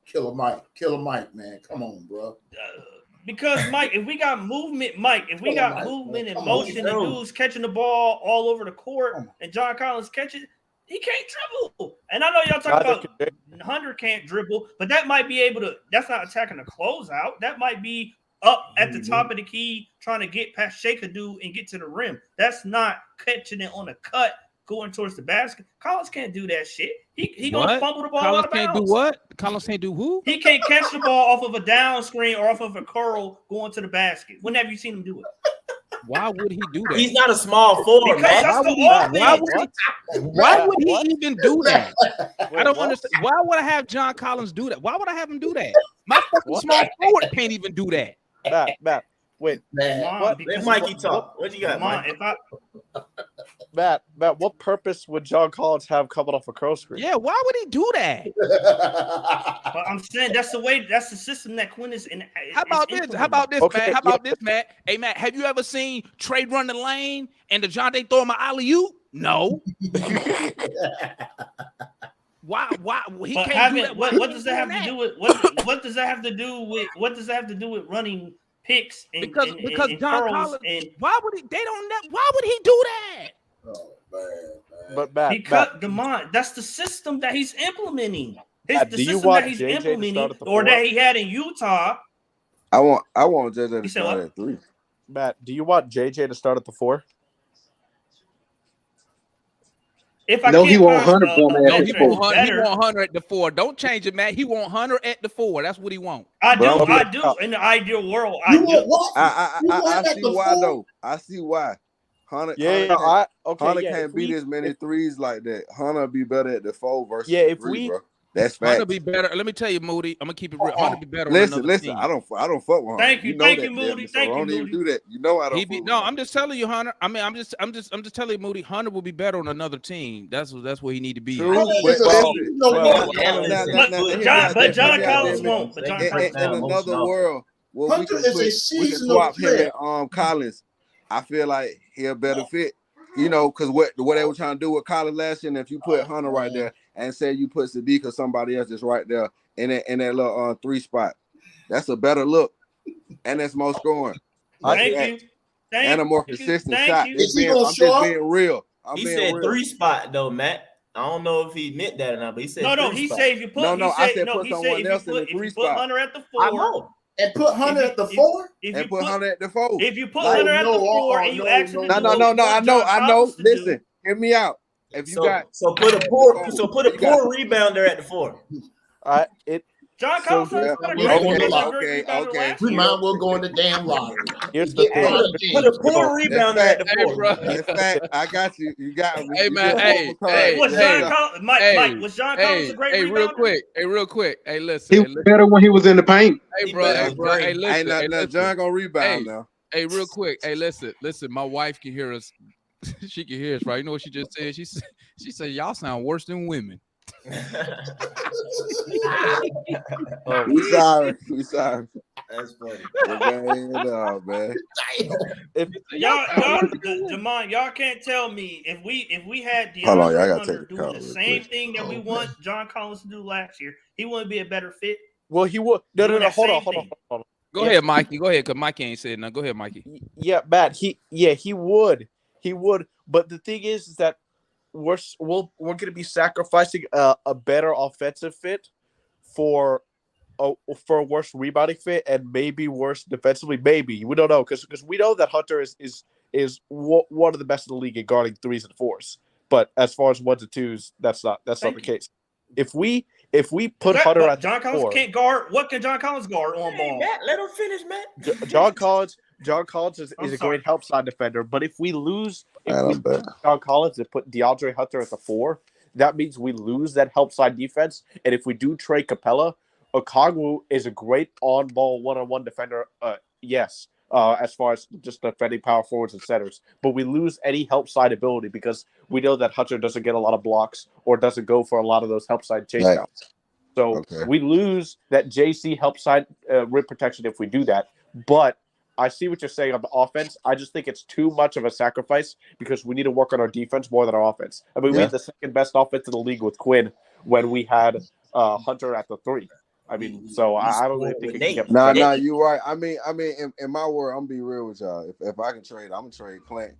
Killer Mike, man. Come on, bro. Because Mike, if we got movement, movement and motion, and dudes catching the ball all over the court, and John Collins catches, he can't dribble. And I know y'all talking about Hunter can't dribble, but that might be able to. That's not attacking the closeout. That might be up at the top of the key, trying to get past Shakadu and get to the rim. That's not catching it on a cut, going towards the basket. Collins can't do that shit. He gonna fumble the ball out of bounds. Collins can't do what? Collins can't do who? He can't catch the ball off of a down screen or off of a curl going to the basket. When have you seen him do it? Why would he do that? He's not a small forward. Because that's the why would he even do that? I don't understand. Why would I have John Collins do that? Why would I have him do that? My fucking small forward can't even do that. Matt, wait. Let Mikey talk. What you got, Mike? Matt, what purpose would John Collins have coming off a curl screen? Yeah, why would he do that? But I'm saying that's the system that Quin is in. How about this, okay, Matt? How about this, Matt? Hey, Matt, have you ever seen Trey run the lane and DeJounte throw him an alley-oop? No. Why he can't do that? What does that have to do with what does that have to do with running picks and because and John Collins why would he do that? Oh man. But Matt, because that's the system that he's implementing. That he's implementing or that he had in Utah. I want JJ to start at 3. Matt, do you want JJ to start at the 4? He want Hunter for him. He want Hunter at the 4. Don't change it, Matt. He want Hunter at the 4. That's what he want. I do. In the ideal world, I see why though. I see why. Hunter can't beat as many threes like that. Hunter be better at the 4 versus the 3, bro. That's fact. Hunter be better. Let me tell you, Moody. I'm gonna keep it real. Hunter be better. Listen. I don't fuck with Hunter. Thank you, Moody. Don't even do that. You know I don't. I'm just telling you, Hunter. I mean, I'm just telling you, Moody. Hunter will be better on another team. That's where he need to be. But John Collins won't. In another world, well, we can swap him and Collins. I feel like he a better fit. You know, because what they were trying to do with Collins last year, and if you put Hunter right there and say you put Sadiq or somebody else that's right there in that little 3 spot, that's a better look, and that's more scoring. Thank you. And a more consistent shot. Is he gonna show up? Being real. He said 3 spot though, Matt. I don't know if he meant that or not, but he said no. He said if you put I said put someone else in the 3 spot. Hunter at the 4. I know. And put Hunter at the 4? And put Hunter at the 4. If you put Hunter at the 4 and you actually No. I know. Listen, hear me out. If you put a poor rebounder at the 4. John Collins okay. We might as well go in the damn lottery. Here's the thing. Put a poor rebounder at the 4. Fact. I got you. You got me. Hey man. Mike, was John Collins a great rebounder? Real quick. Hey, listen. He was better when he was in the paint. Hey, bro. Hey, listen. John gonna rebound now. Hey, real quick. Hey, listen. My wife can hear us. She can hear us, right? You know what she just said? She said, y'all sound worse than women. We sorry. That's funny. Man. Jamon, y'all can't tell me if we had Hold on, y'all DeAndre gotta Hunter take the doing call the real same quick. thing that we want John Collins to do last year, he wouldn't be a better fit. Well, he would. No. Doing that Hold same on. thing. Go ahead, Mikey. Go ahead, because Mikey ain't said nothing. Go ahead, Mikey. Yeah, Matt. He would. He would. But the thing is that we're going to be sacrificing a better offensive fit for a worse rebounding fit and maybe worse defensively. Maybe we don't know because we know that Hunter is one of the best in the league at guarding 3s and 4s. But as far as 1s and 2s, that's not the case. If we put Hunter at John Collins 4, can't guard. What can John Collins guard on ball? Matt, let him finish, Matt. John Collins is a sorry. great help side defender. But if we lose, I'm back. John Collins and put DeAndre Hunter at the 4, that means we lose that help side defense. And if we do trade Capella, Okongwu is a great on-ball one-on-one defender. Yes, as far as just defending power forwards and centers. But we lose any help side ability because we know that Hunter doesn't get a lot of blocks or doesn't go for a lot of those help side chasedowns. Right. So we lose that JC help side rim protection if we do that. But I see what you're saying on the offense. I just think it's too much of a sacrifice because we need to work on our defense more than our offense. I mean, we had the second best offense in the league with Quinn when we had Hunter at the 3. I mean, so I don't really think it can get No, you're right. I mean, in my word, I'm gonna be real with y'all. If I can trade, I'm gonna trade Clint,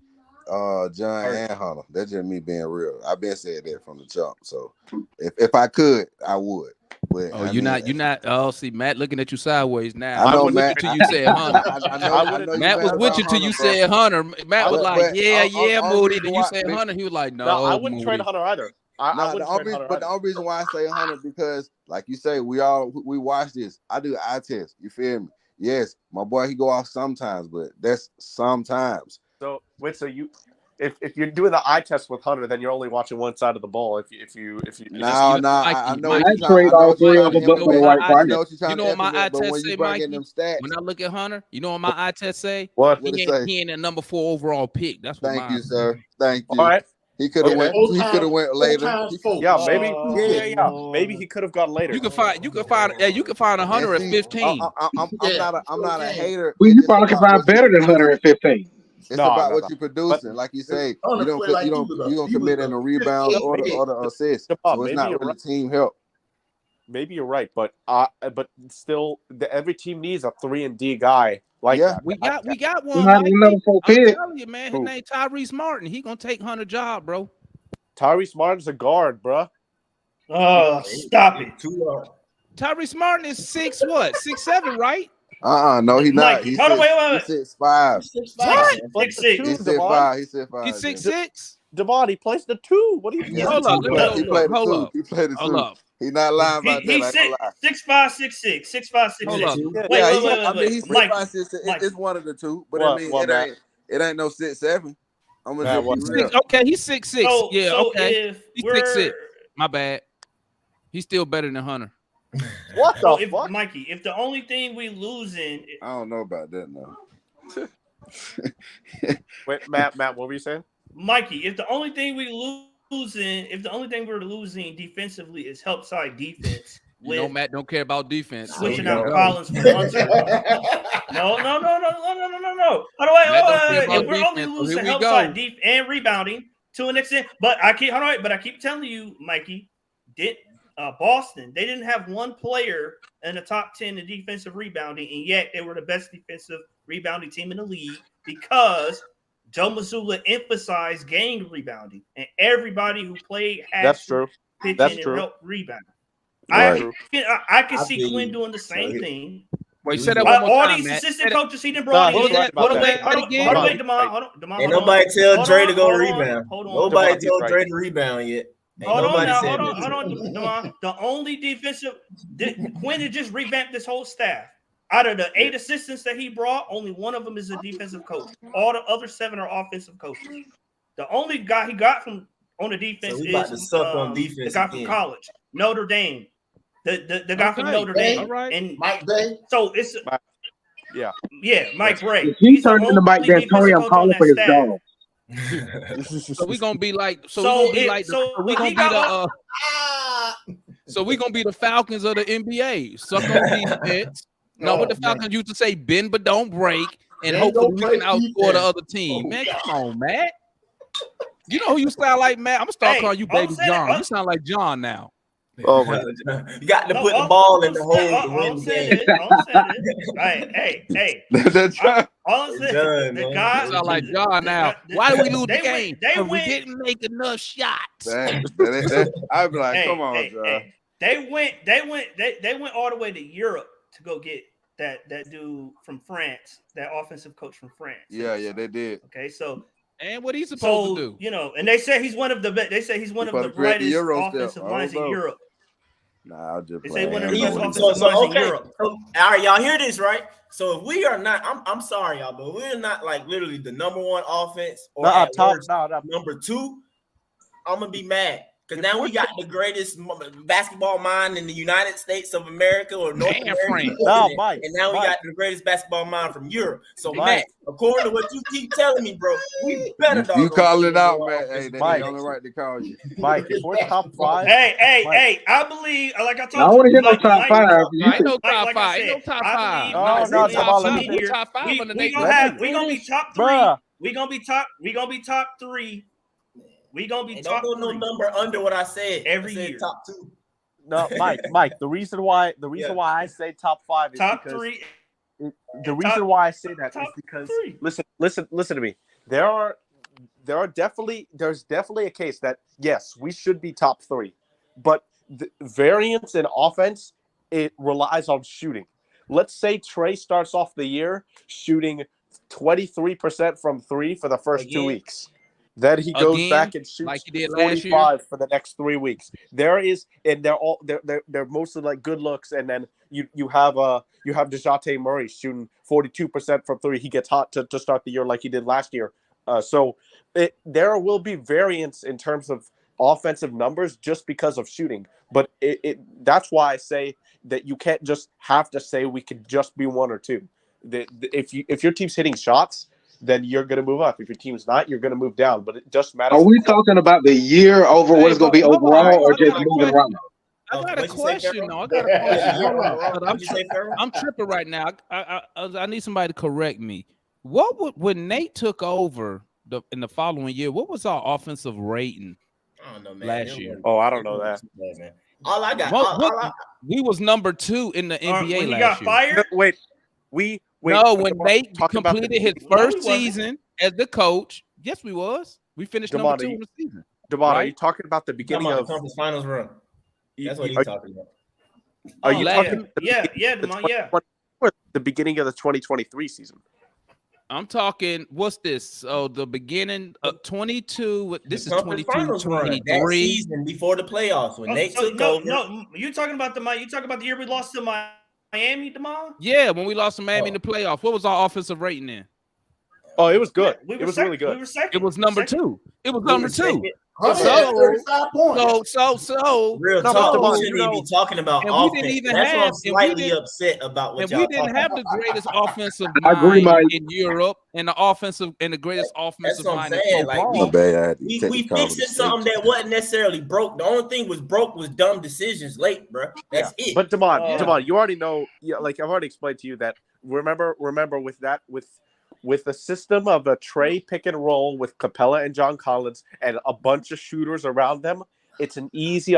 John, and Hunter. That's just me being real. I've been said that from the jump. So if I could, I would. But you're not. Oh, see, Matt looking at you sideways now. I know, was Matt. With you till you said Hunter. I know Matt was with you till you said Hunter. Matt was like, yeah, Moody. Then you said Hunter. He was like, no, I wouldn't trade Hunter either. The only reason why I say Hunter because, like you say, we watch this. I do eye test. You feel me? Yes, my boy, he go off sometimes, but that's sometimes. So wait, if you're doing the eye test with Hunter, then you're only watching one side of the ball. If you I know. I trade all 3 of them for the right price. You know what my eye test say, Mikey? Them stats, when I look at Hunter, you know what my eye test say? What? He ain't a number 4 overall pick. That's what. Thank you, sir. Thank you. All right. He could have went. He could have went later. Yeah, maybe. Yeah. Maybe he could have gone later. You can find a Hunter at 15. I'm not a hater. Well, you probably can find better than Hunter at 15. It's about what you're producing. Like you say, you don't commit in the rebounds or the assists. So it's not really team help. Maybe you're right, but still, every team needs a 3-and-D guy. Like that. We got one. I'm telling you, man, his name Tyrese Martin. He gonna take Hunter job, bro. Tyrese Martin's a guard, bro. Oh, stop it. Tyrese Martin is 6'7", right? No, he's not. He's 6'5". He's 6'6". He said 5. He said 5. He's 6'6". Devon, he plays the 2. What do you mean? Hold up. He played the 2. He's not lying about that. He's 6'5", 6'6", 6'5", 6'6". Hold up. Wait. I mean, he's 6'5", 6'6". It's one of the two, but I mean, it ain't no 6'7". I'm gonna be real. Okay, he's 6'6". So, yeah, so okay. He's 6'6". My bad. He's still better than Hunter. What the fuck? Mikey, if the only thing we losing, I don't know about that now. Wait, Matt, what were you saying? Mikey, if the only thing we're losing defensively is help side defense. You know, Matt don't care about defense. Switching out Collins for Hunter. No. If we're only losing help side defense and rebounding to an extent, but I keep telling you, Mikey, Boston, they didn't have one player in the top 10 in defensive rebounding, and yet they were the best defensive rebounding team in the league because Joe Mazzulla emphasized gang rebounding, and everybody who played had to pitch in and help rebound. Right. I can see Quinn doing the same thing. Wait, say that one more all time, these Matt. assistant coaches he done brought in. Hold on, Demond. Ain't nobody tell Dre to go rebound. Nobody told Dre to rebound yet. Hold on. The only defensive Quinn had just revamped this whole staff. Out of the 8 assistants that he brought, only one of them is a defensive coach. All the other 7 are offensive coaches. The only guy he got from on the defense is the guy from college, Notre Dame. The guy from Notre Dame. All right. And Mike Bay. So it's Mike Bray. If he turned into Mike D'Antoni, I'm calling for his dog. So we're gonna be like, we're gonna be the Falcons of the NBA. Suck on defense, No, what the man. Falcons used to say, bend but don't break, and Bend, hopefully don't we can break outscore the defense. other team. Oh, Man, God. come on, Matt. You know who you sound like, Matt? I'm gonna start calling you Baby John. You sound like John now. Oh my You got to put the ball in the hole to win the game. All I'm saying is, hey, all I'm saying, Done, the man. guy You sound like John now. Why did we lose the game? They Because we went. didn't make enough shots. I'd be like, Hey, come on, hey, John. hey. They went all the way to Europe to go get that dude from France, that offensive coach from France. Yeah, they did. Okay, so and what he's supposed to do, you know, and they say he's one of the brightest offensive minds in Europe. Nah, I'll just They play. say one of the So, best offensive minds in okay. Europe. So, all right, y'all hear this, right? So if we are not, I'm sorry, y'all, but we're not like literally the number one offense or number two. I'm gonna be mad because now we got the greatest basketball mind in the United States of America or North America. Mike, and now we got the greatest basketball mind from Europe. So, Matt, according to what you keep telling me, bro, we better You calling it out, man. Hey, Hey, they only right to call you. Mike, if we're top 5. Hey, I believe, like I told you. I want to get no top 5. Ain't no top 5. Ain't no top 5. No, top 5 on the we gonna be top 3. We gonna be top 3. We gonna be top 3. Don't go no number under what I said every year. year. Top 2. No, Mike. The reason why I say top 5 is top because 3. The reason why I say that is because listen to me. There's definitely a case that yes, we should be top 3, but the variance in offense, it relies on shooting. Let's say Trey starts off the year shooting 23% from 3 for the first 2 weeks. Then he goes back and shoots like he did 45 for the next 3 weeks. They're mostly like good looks, and then you have DeJounte Murray shooting 42% from 3. He gets hot to start the year like he did last year. So there will be variance in terms of offensive numbers just because of shooting. But that's why I say that you can't just have to say we could just be 1 or 2. If your team's hitting shots, then you're going to move up. If your team's not, you're going to move down. But it just matters. Are we talking about the year over what it's going to be overall, or just moving around? I got a question. I got a question. I'm tripping right now. I need somebody to correct me. When Nate took over in the following year, what was our offensive rating? I don't know, man. Last year. Oh, I don't know that. All I got. We was number 2 in the NBA when last you got year. fired? Wait. When Nate completed his first season as the coach, yes, we was. We finished number 2 in the season. Demar, are you talking about the beginning of the conference finals run? That's what he's talking about. Are you talking? The beginning of the 2023 season. I'm talking. What's this? So the beginning of 22. This is 22, 23. That season before the playoffs when Nate took over. No, you talking about the year we lost to Miami, Demar? Yeah, when we lost to Miami in the playoffs. What was our offensive rating then? Oh, it was good. It was really good. We were second. It was number 2. It was number 2. 135 points. So real talk. We shouldn't even be talking about offense. We didn't even That's have, why I'm slightly upset about what y'all we didn't have about. the greatest offensive I agree, mind Mike. in Europe and the greatest offensive That's what I'm mind saying. in Like, football. we fixing something that wasn't necessarily broke. The only thing was broke was dumb decisions late, bro. That's it. But Damon, you already know. Yeah, like I've already explained to you that. Remember with the system of a Trey pick and roll with Capella and John Collins and a bunch of shooters around them, it's an easy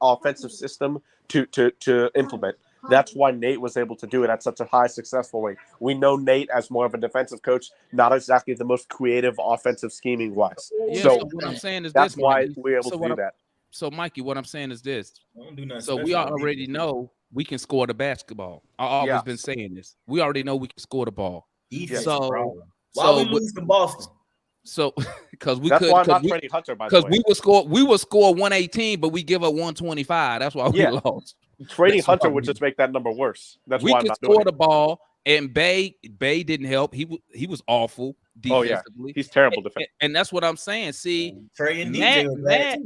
offensive system to implement. That's why Nate was able to do it at such a high successful rate. We know Nate as more of a defensive coach, not exactly the most creative offensive scheming wise. Yeah, so what I'm saying is that's this, why Mikey. we're able to do that. So, Mikey, what I'm saying is this. So we already know we can score the basketball. I've always been saying this. We already know we can score the ball. Defense Why we lose to Boston? So because we that's could, why I'm not trading Hunter, by the way. we would score 118, but we give up 125. That's why we lost. Trading Hunter would just make that number worse. That's we why I'm could not score doing the ball, and Bay didn't help. He was awful defensively. He's terrible defensively. And that's what I'm saying. See, Trey and DJ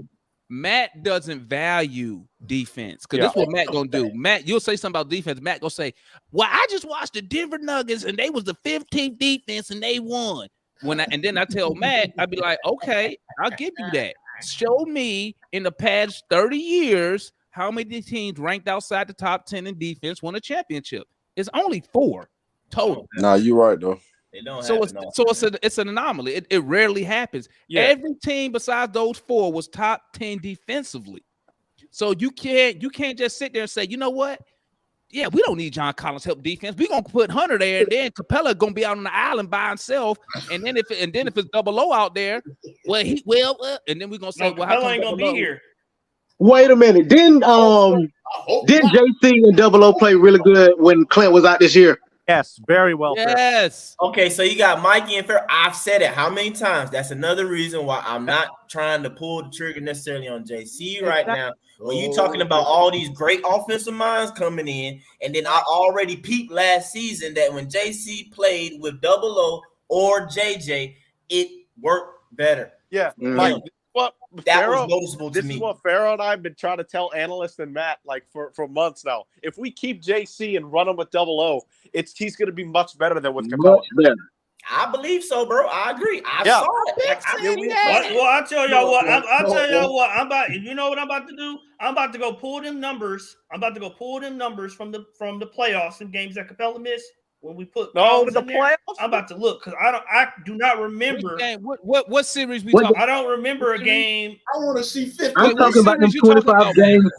Matt doesn't value defense because that's what Matt gonna do. Matt, you'll say something about defense. Matt gonna say, "Well, I just watched the Denver Nuggets and they was the 15th defense and they won." And then I tell Matt, I'd be like, "Okay, I'll give you that. Show me in the past 30 years how many teams ranked outside the top 10 in defense won a championship. It's only 4 total. Nah, you right though. They don't So happen often, it's an anomaly. It rarely happens. Yeah. Every team besides those 4 was top 10 defensively. So you can't just sit there and say, you know what? Yeah, we don't need John Collins help defense. We're gonna put Hunter there, and then Capella gonna be out on the island by himself. And then if it's double O out there, and then we're gonna say, No, well, how Capella come ain't gonna double be O? here. Wait a minute. Didn't JC and Double O play really good when Clint was out this year? Yes, very well. Yes. Okay, so you got Mikey and Fair. I've said it how many times? That's another reason why I'm not trying to pull the trigger necessarily on JC right now. When you're talking about all these great offensive minds coming in, and then I already peeped last season that when JC played with Double O or JJ, it worked better. Yeah, Like, what that was noticeable to This me. is what Pharaoh and I have been trying to tell analysts and Matt like for months now. If we keep JC and run him with Double O, he's going to be much better than with Capella. Much better. I believe so, bro. I agree. I Yeah. saw it. Well, I tell y'all what. I'll tell y'all what. I'm about. You know what I'm about to do? I'm about to go pull them numbers. I'm about to go pull them numbers from the playoffs and games that Capella missed when we put Collins the in there. playoffs. I'm about to look because I do not remember. What series we talking? I don't remember a game. I want to see 50. I'm talking about them you talking 25 about, games.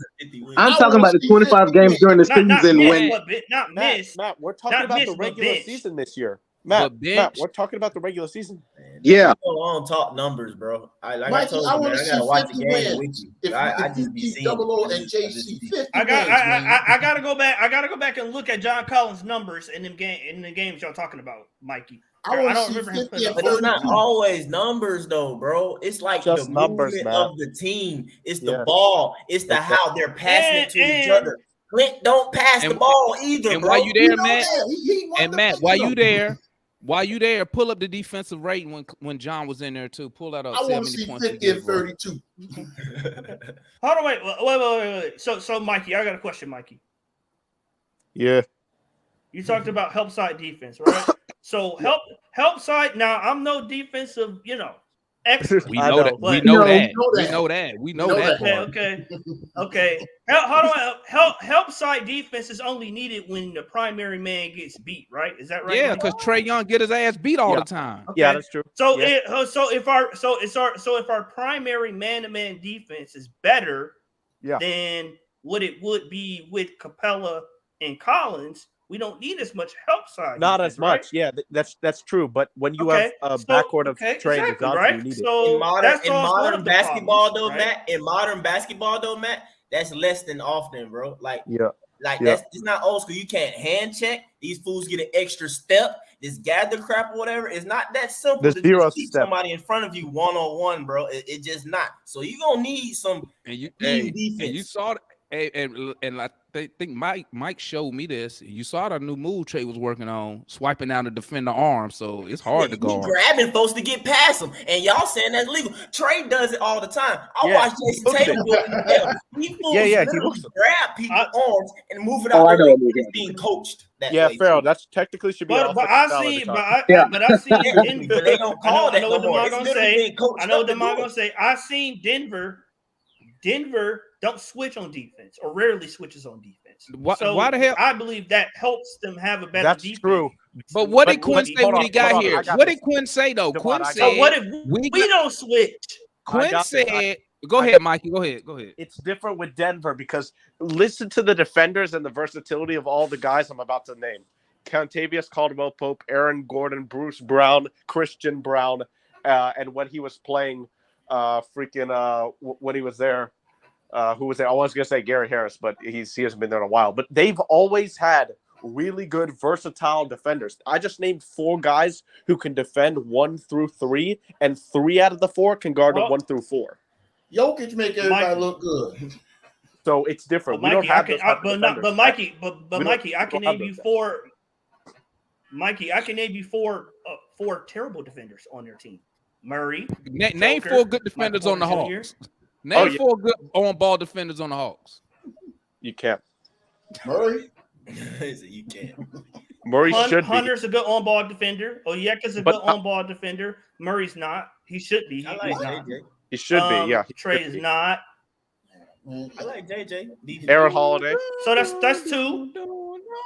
I'm talking about the 25 games during the season when Not missed. Matt, we're talking Not about missed, the but regular bench. season this year. Matt, we're talking about the regular season. Yeah. I don't talk numbers, bro. Mikey, I told you, I want man, to I gotta see watch 50 the game wins. with you. I If just you be keep seeing Double O it. and JC 50 wins, I man. gotta go back. I gotta go back and look at John Collins' numbers in the games y'all talking about, Mikey. I want to don't see remember him 50 putting and up. But it's not 32. always numbers, though, bro. It's like Just the numbers, movement Matt. of the team. It's the Yeah. ball. It's the how they're passing it to each other. Clint don't pass the ball either, And bro. while you there, You know Matt, that. He won and the Matt, while you picture. there, pull up the defensive rating when John was in there too. Pull that up. I want to see 50 and 32. Hold on, wait. So Mikey, I got a question, Mikey. Yeah. You talked about help side defense, right? So help side. Now I'm no defensive, expert. We know that. but- We know that. We know that. Okay. Help side defense is only needed when the primary man gets beat, right? Is that right? Yeah, because Trae Young get his ass beat all the time. Okay. Yeah, that's true. So Yeah. if our primary man-to-man defense is better than what it would be with Capella and Collins, we don't need as much help side. Not defense, as much. right? Yeah, that's true. But when you have a backcourt of Trae and exactly, Johnson, right? you need So In modern that's also one of the basketball, problems, though, right? Matt. In modern basketball, though, Matt, that's less than often, bro. Like Yeah. that's it's not old school. You can't hand check. These fools get an extra step. This gather crap or whatever. It's not that simple There's to zero just keep step. somebody in front of you one-on-one, bro. It just not. So you gonna need some And team and defense. you saw and I think Mike showed me this. You saw the new move Trae was working on, swiping down the defender arm. So it's hard to He guard. grabbing folks to get past him, and y'all saying that's legal. Trae does it all the time. I Yeah, watch he Jason looks Tatum it. do it. He fools Yeah, he literally looks it. grab people's arms and move it Oh, out I the know way. what you're He's being coached that Yeah, way. Pharaoh, that's technically should be an But offensive I foul see, every but time. I see in Technically, Denver. but they don't call I that know no what more. Demar It's gonna literally say. being coached I know up what to Demar do it. gonna say. I seen Denver. Denver don't switch on defense or rarely switches on defense. Why the hell? I believe that helps them have a better That's defense. true. But what did But- Quinn but say hold when on, he got hold on, here? I got What this. did Quinn say though? Demar, Quinn I got So said what if we we don't switch? Quinn got this. said, "Go I ahead, got- Mikey. Go ahead. Go ahead." It's different with Denver because listen to the defenders and the versatility of all the guys I'm about to name. Contavious Caldwell-Pope, Aaron Gordon, Bruce Brown, Christian Brown, and when he was playing when he was there, who was there? I was going to say Gary Harris, but he hasn't been there in a while. But they've always had really good, versatile defenders. I just named 4 guys who can defend 1 through 3, and 3 out of the 4 can guard a 1 through 4. Jokic make everybody Mikey. look good. So it's different. But we don't Mikey, have those type of but defenders. Mikey, We don't- Mikey, I we can don't have name you those 4. Mikey, I can name you 4 terrible defenders on your team. Murray. Name Joker, 4 good defenders Michael on the Porter Hawks. Jr. Name 4 good on-ball defenders on the Hawks. You can't. Murray. You can't. Murray should be. Hunter's a good on-ball defender. Oyeka's a But- good on-ball defender. Murray's not. He should be. I like He's not. JJ. He should be. Yeah. he Trae should is be. not. I like JJ. Aaron Holiday. So that's 2.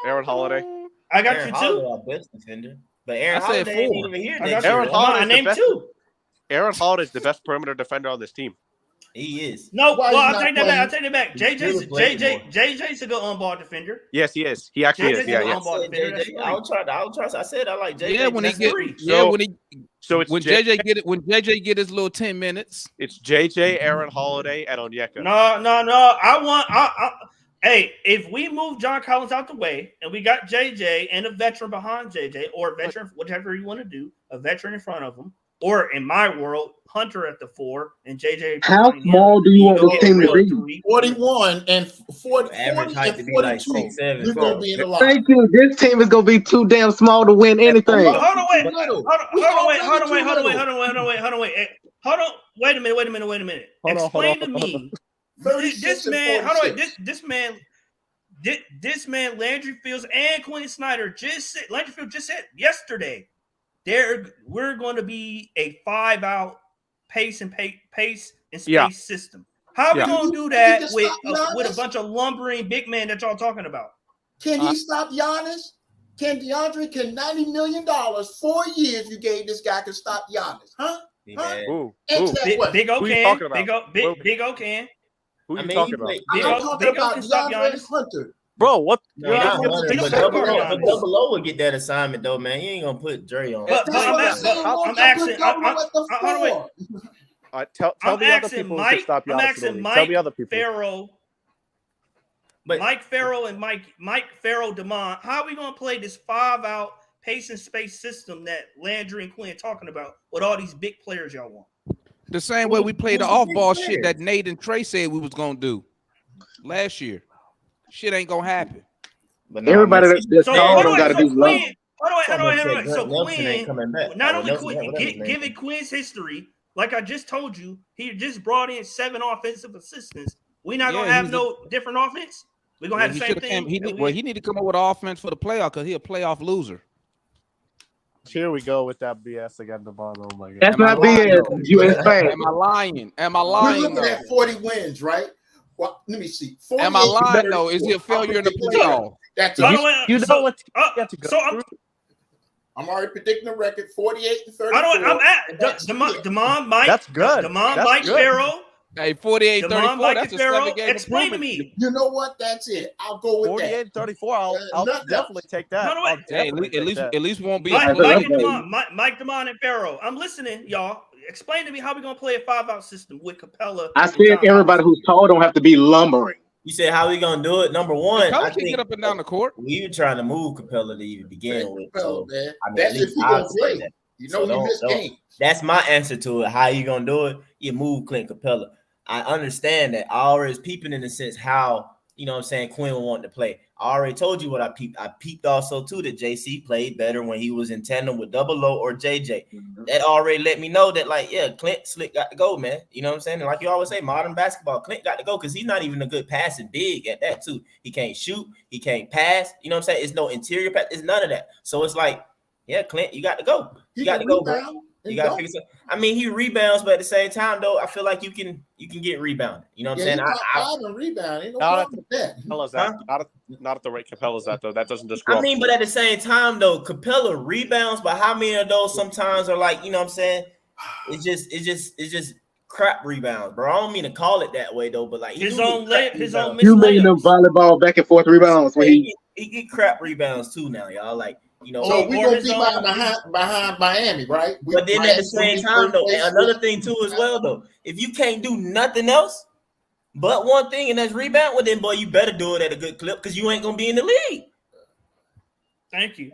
Aaron Holiday. I got Aaron you Holiday, two. our best defender, but Aaron I said Holiday ain't 4. even here I next got year. Aaron you. Come on, I Holiday is the named best. 2. Aaron Holiday is the best perimeter defender on this team. He is. No, Why well, he I'll not take that back. I'll playing? take that back. He should play more. JJ's a good on-ball defender. Yes, he is. He actually JJ's is. a Yeah, good yeah. on-ball said defender. That's JJ. 3. I'll try. I said I like JJ. Yeah, when he That's get 3. yeah, So- when he So it's when JJ get it when JJ get his little 10 minutes. It's JJ, Aaron Holiday, and Onyeka. No. Hey, if we move John Collins out the way and we got JJ and a veteran behind JJ, or a veteran, whatever you want to do, a veteran in front of him, or in my world, Hunter at the 4 and JJ. How behind him, small do you want go this get team to real be? 3. 41 and 40, Average 40 height and to be like 42. 6'7". You're gonna be in the line. Thank you. This team is gonna be too damn small to win anything. Hold on, wait. Too little. Hold on, We wait. already Hold on, too wait. Hold on, wait. little. Hold on, wait. Hold on. Wait a minute. Explain to me. 36 This and man, hold on, 46. wait. This man, Landry Fields and Quin Snyder Landry Fields just said yesterday, we're going to be a 5-out pace and space system. How are we going to do that with a bunch of lumbering big men that y'all talking about? Can he stop Giannis? Can $90 million, 4 years you gave this guy can stop Giannis? Huh? Ooh. Answer that question. Big O Who you can. talking about? Big O can. Who are you talking about? I'm talking about DeAndre and Hunter. Bro, what? No, You're not not Hunter, gonna but take Double O would get that assignment though, man. You ain't gonna put Dre on. But That's what I'm saying. I'm asking. Hold on, wait. Tell I'm the other asking people who can Mike. stop I'm Giannis. asking Tell the other Mike people. Farrell. But Mike Farrell and Mike Farrell Demond. How are we gonna play this 5-out pace and space system that Landry and Quinn talking about with all these big players y'all want? The same way we played the off-ball shit that Nate and Trey said we was gonna do last year. Shit ain't gonna happen. but Everybody that's So tall hold don't on, got to so be low. Quinn. Hold on. So Nelson ain't Quinn, coming back. not only Nelson, Quinn, whatever his name given is. Quinn's history, like I just told you, he just brought in 7 offensive assistants. We not gonna have no different offense. We're gonna have the same thing. He need to come up with an offense for the playoff because he a playoff loser. Here we go with that BS again, Devon. Oh my god. That's not BS. You expect. Am I lying? We're looking at 40 wins, right? Well, let me see. Am I lying though? Is he a failure in the playoff? That's You know what? I'm already predicting the record: 48 and 34. I'm at Demond Mike. That's good. Demond That's Mike good. Farrell. Hey, 48-34. That's a Farrell. 7-game Explain to improvement. me. You know what? That's it. I'll go with 48 34. I'll nothing definitely take that. No, wait. Hey, at least won't be Mike a Demond and Farrell. I'm listening, y'all. Explain to me how we gonna play a 5-out system with Capella. I said everybody who's tall don't have to be lumbering. You said how we gonna do it? Number one, Capella I can think get up and down the court. we were trying to move Capella to even begin with. So man. I mean, That's at if least he I'll gonna say play. that. You know, So he missed games. That's my answer to it. How you gonna do it? You move Clint Capella. I understand that. I already was peeping in the sense how, you know what I'm saying, Quinn wanted to play. I already told you what I peeped. I peeped also too that JC played better when he was in tandem with Double O or JJ. That already let me know that, like, yeah, Clint Slick got to go, man. You know what I'm saying? And like you always say, modern basketball, Clint got to go because he's not even a good passing big at that too. He can't shoot. He can't pass. You know what I'm saying? It's no interior pass. It's none of that. So it's like, yeah, Clint, you got to go. You got to go, bro. You got to figure something. I mean, he rebounds, but at the same time, though, I feel like you can get rebounded. You know what I'm saying? I rebound. Ain't no problem with that. Not at the rate Capella's at though. That doesn't describe. I mean, but at the same time, though, Capella rebounds, but how many of those sometimes are like, you know what I'm saying? It's just crap rebounds, bro. I don't mean to call it that way though, but like his own missed You mean them volleyball back and forth rebounds when he get crap rebounds too now, y'all. Like, you know, so we gonna be behind Miami, right? But then at the same time, though, and another thing too as well, though, if you can't do nothing else but one thing, and that's rebound, well then, boy, you better do it at a good clip because you ain't gonna be in the league. Thank you.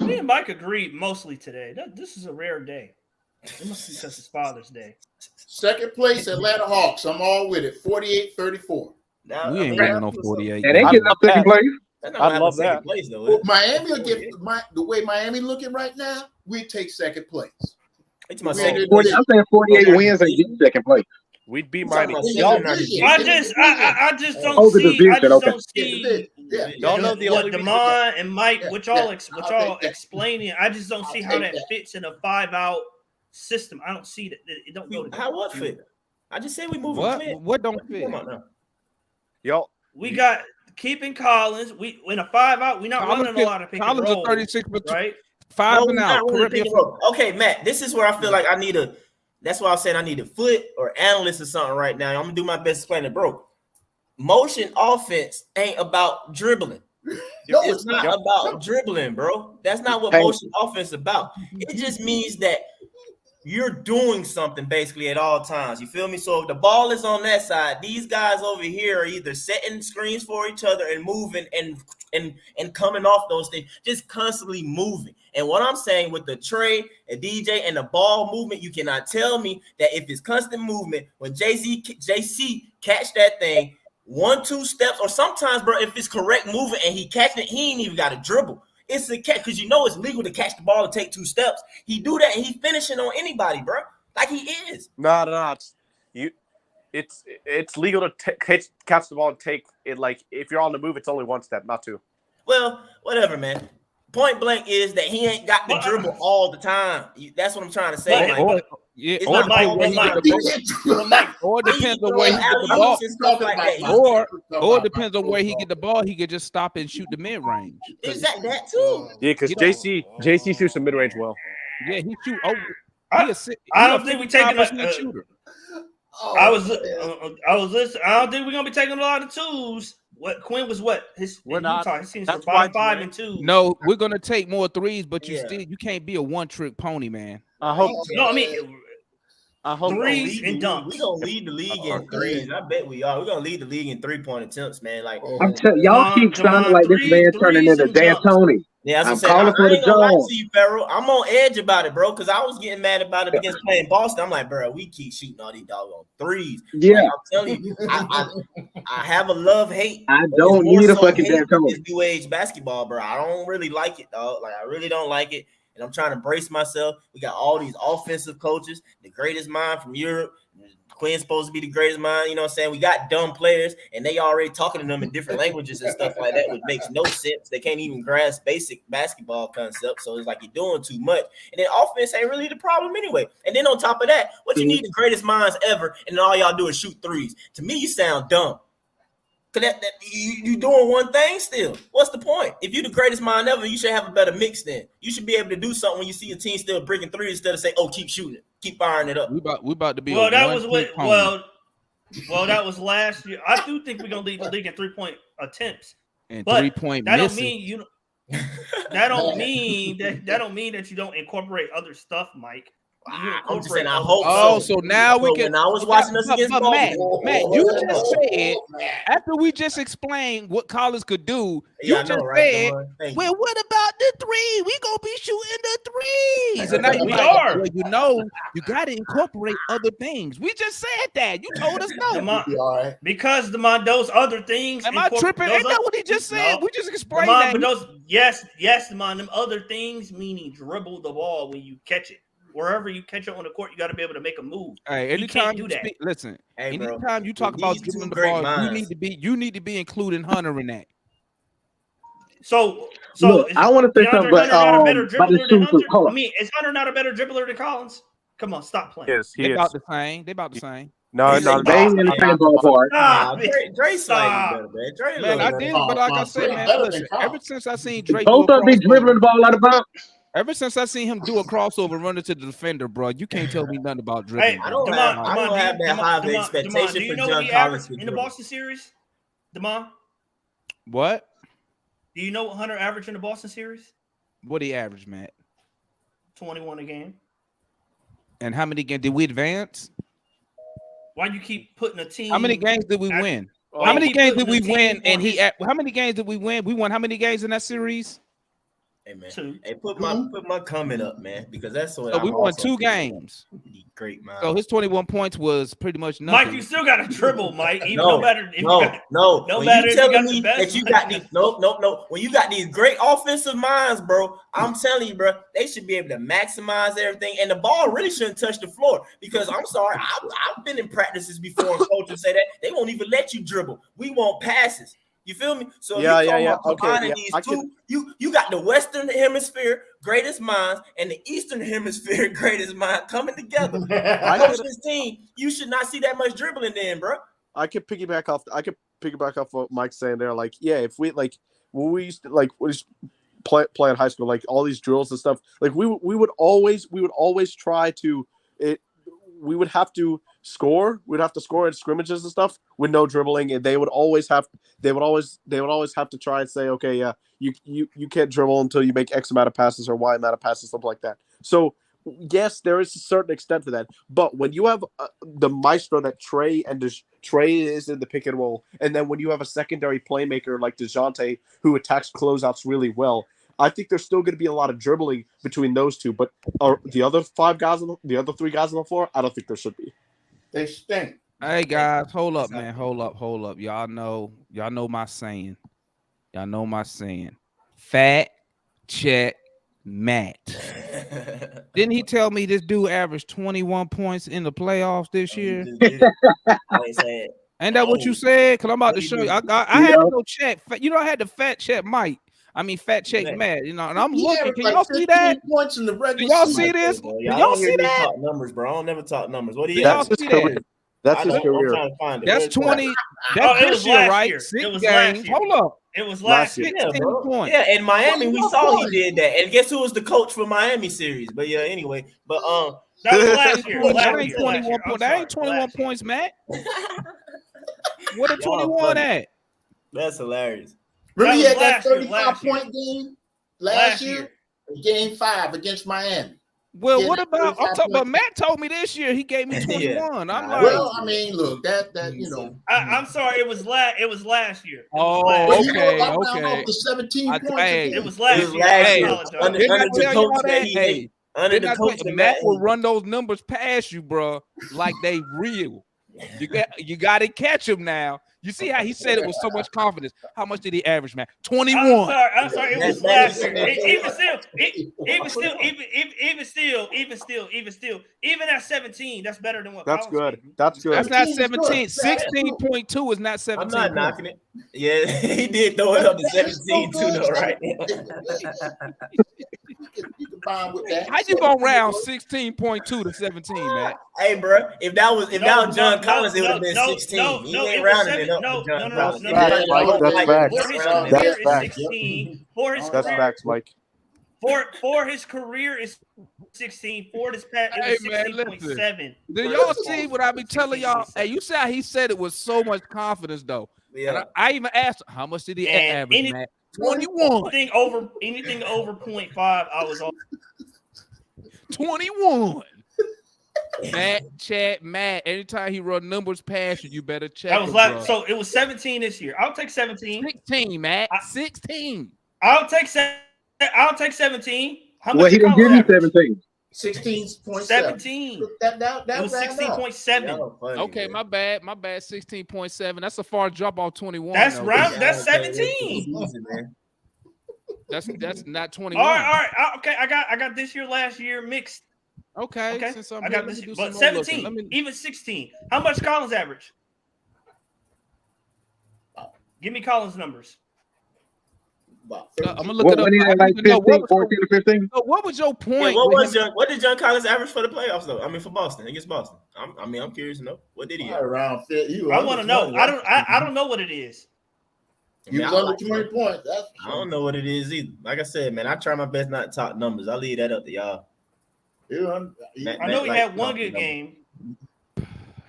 Me and Mike agreed mostly today. This is a rare day. It must be because it's Father's Day. Second place, Atlanta Hawks. I'm all with it. 48-34. We ain't winning no 48. And they getting up second place. I love that. Place, though, well, Miami will get the way Miami looking right now. We take second place. I'm saying 48 wins and get second place. We'd be Miami. I just don't see. Y'all know the what Demond and Mike, which y'all explaining. I just don't see how that fits in a 5-out system. I don't see that. It don't go together. How what fit? I just said we move. What don't fit? Y'all, we got keeping Collins. We in a 5-out. We're not running a lot of pick and Collins roll, are 36, right? 5 No, and we're out. not really Correct me if picking up. Okay, Matt, this is where I feel like I need a. That's why I'm saying I need a foot or analyst or something right now. I'm gonna do my best to explain it, bro. Motion offense ain't about dribbling. No, It's not about dribbling, bro. That's not what Hey. motion offense is about. It just means that you're doing something basically at all times. You feel me? So if the ball is on that side, these guys over here are either setting screens for each other and moving and coming off those things, just constantly moving. And what I'm saying with the Trey and DJ and the ball movement, you cannot tell me that if it's constant movement, when JC catch that thing 1-2 steps, or sometimes, bro, if it's correct movement and he catching it, he ain't even got to dribble. It's a catch because you know it's legal to catch the ball and take 2 steps. He do that and he finishing on anybody, bro. Like he is. No. It's legal to catch the ball and take it. Like if you're on the move, it's only 1 step, not 2. Well, whatever, man. Point blank is that he ain't got the dribble all the time. That's what I'm trying to say. Or Like, it it's not depends all where the he get time. the ball. Or it depends on where he get the ball. And stuff like that. Or it depends on where he get the ball. He could just stop and shoot the mid range. Is that too? Yeah, because JC shoots the mid range well. Yeah, he shoot. Oh, I don't think we taking a shooter. I was listening. I don't think we're gonna be taking a lot of twos. What Quinn was what his We're not. His teams That's were why 5 and 2. No, we're gonna take more threes, but you Yeah. you can't be a one-trick pony, man. I hope. No, I mean threes and dunks. We gonna lead the league in threes. I bet we are. We're gonna lead the league in 3-point attempts, man. Like I'm telling y'all keep sounding like this man turning into D'Antoni. yeah, I'm that's what calling I'm for saying. I the ain't gonna lie Jones. to you, Farrell. I'm on edge about it, bro, because I was getting mad about it against playing Boston. I'm like, bro, we keep shooting all these doggone threes. Yeah. Like, I'm telling you, I have a love-hate. I don't need a fucking hate D'Antoni. with this new age basketball, bro. I don't really like it, dog. Like, I really don't like it. And I'm trying to brace myself. We got all these offensive coaches, the greatest mind from Europe. Quinn's supposed to be the greatest mind, you know what I'm saying? We got dumb players, and they already talking to them in different languages and stuff like that, which makes no sense. They can't even grasp basic basketball concepts, so it's like you're doing too much. And then offense ain't really the problem anyway. And then on top of that, what you need the greatest minds ever, and then all y'all do is shoot threes. To me, you sound dumb. Because you doing one thing still. What's the point? If you're the greatest mind ever, you should have a better mix then. You should be able to do something when you see a team still breaking threes instead of say, oh, keep shooting it. Keep firing it up. We about to be. Well, that was what. Well, that was last year. I do think we're gonna lead the league in 3-point attempts. And but 3-point that missing. don't mean you. That don't mean that you don't incorporate other stuff, Mike. I'm just saying, I hope so now we can. When I was watching us against Baltimore, Matt, you just said after we just explained what Collins could do. You just said, well, what about the three? We gonna be shooting the threes, and now you are. Well, you know, you got to incorporate other things. We just said that. You told us no. Because those other things. Am I tripping? Ain't that what he just said? We just explained that. But those, yes, them other things meaning dribble the ball when you catch it. Wherever you catch it on the court, you got to be able to make a move. Hey, anytime you speak, listen. Hey, anytime you talk about dribbling the ball, you need to be including Hunter in that. So look, I want to say something, but the shooters. I mean, is Hunter not a better dribbler than Collins? Come on, stop playing. Yes, they about the same. They about the same. No, they ain't in the same ballpark. Dre slightly better, man. Man, I did, but like I said, man, listen. Ever since I seen Drake, both of them be dribbling the ball out of bounds. Ever since I seen him do a crossover, run into the defender, bro, you can't tell me nothing about dribbling. Hey, I don't have that high of expectation do you for know John what he Collins averaged in the Boston series? Damon? What? Do you know what Hunter averaged in the Boston series? What he averaged, Matt? 21 a game. And how many games did we advance? Why do you keep putting a team? How many games did we win? How many games did we win? And how many games did we win? We won how many games in that series? Hey man, hey, put my comment up, man, because that's what. So we won 2 games. Great, man. So his 21 points was pretty much nothing. Mike, you still got to dribble, Mike. Even no matter. No matter if you you got telling the me best. that you got these. No. When you got these great offensive minds, bro, I'm telling you, bro, they should be able to maximize everything, and the ball really shouldn't touch the floor. Because I'm sorry, I've been in practices before, and coaches say that they won't even let you dribble. We want passes. You feel me? So combining these two, you got the Western Hemisphere greatest minds and the Eastern Hemisphere greatest mind coming together. Coach this team, you should not see that much dribbling then, bro. I could piggyback off piggyback off what Mike's saying there. Like, yeah, if we like when we used to like play in high school, like all these drills and stuff, like we would always try to it. We would have to score. We'd have to score in scrimmages and stuff with no dribbling, and they would always have to try and say, okay, yeah, you can't dribble until you make X amount of passes or Y amount of passes, something like that. So yes, there is a certain extent to that, but when you have the maestro that Trey is in the pick and roll, and then when you have a secondary playmaker like DeJounte who attacks closeouts really well, I think there's still going to be a lot of dribbling between those two. But the other three guys on the floor, I don't think there should be. They stink. Hey guys, hold up, man. Hold up. Y'all know my saying. Fat check Matt. Didn't he tell me this dude averaged 21 points in the playoffs this year? Ain't that what you said? Because I'm about to show you. I had to go check. I had to fat check Mike. I mean, fat check Matt. And I'm looking. Can y'all see that? Points in the regular y'all see this? Bro. Y'all see that? Talk numbers, bro. I don't never talk numbers. What do you? Y'all see that? That's his career. I'm trying to find it. That's 20. That's this year, right? 6 games. Hold up. It was last year. 16 points. Yeah, in Miami, we saw he did that. And guess who was the coach for Miami series? But yeah, anyway. But that was last year. That ain't 21 points. That ain't 21 points, Matt. What a 21 at? That's hilarious. Remember he had that 35-point game last year? Game 5 against Miami. Well, what about? I'm talking about. Matt told me this year he gave me 21. Yeah. I'm like, well, I mean, look, that I'm sorry, it was last year. Oh, okay. Off the 17 points. It was last year. Hey, Under the coach that he hey, under the coach that Matt will run those numbers past you, bro, like they real. You got to catch him now. You see how he said it with so much confidence. How much did he average, man? 21. I'm sorry. It was last year. Even at 17, that's better than what. That's good. That's good. That's not 17. 16.2 is not 17. I'm not knocking it. Yeah, he did throw it up to 17 too, though, right? You can find with that. How you gonna round 16.2 to 17, man? Hey, bro, if that was John Collins, it would have been 16. He ain't rounding it up. No. That's facts. That's facts, Mike. For his career is 16. For his past, it was 16.7. Do y'all see what I be telling y'all? Hey, you see how he said it with so much confidence, though. Yeah. And I even asked him, how much did he average, Matt? 21. Anything over 0.5, I was on. 21. Matt. Anytime he run numbers past you, you better check. That was last. So it was 17 this year. I'll take 17. 16, Matt. 16. I'll take 17. How much? Well, he didn't give you 17. 16.7. 17. That it was 16.7. Okay, my bad. 16.7. That's a far drop off 21. That's though. round. That's 17. That's not 21. All right. Okay, I got this year, last year mixed. Okay. Since I got this, but 17, even 16. How much Collins average? Give me Collins numbers. I'm gonna look it up. Like 15, 14 or 15? What was your point? Yeah, what did John Collins average for the playoffs though? I mean, for Boston against Boston. I'm curious to know. What did he have? Around 50. I want to know. I don't know what it is. You was under 20 points. I don't know what it is either. Like I said, man, I try my best not to talk numbers. I leave that up to y'all. I know he had one good game.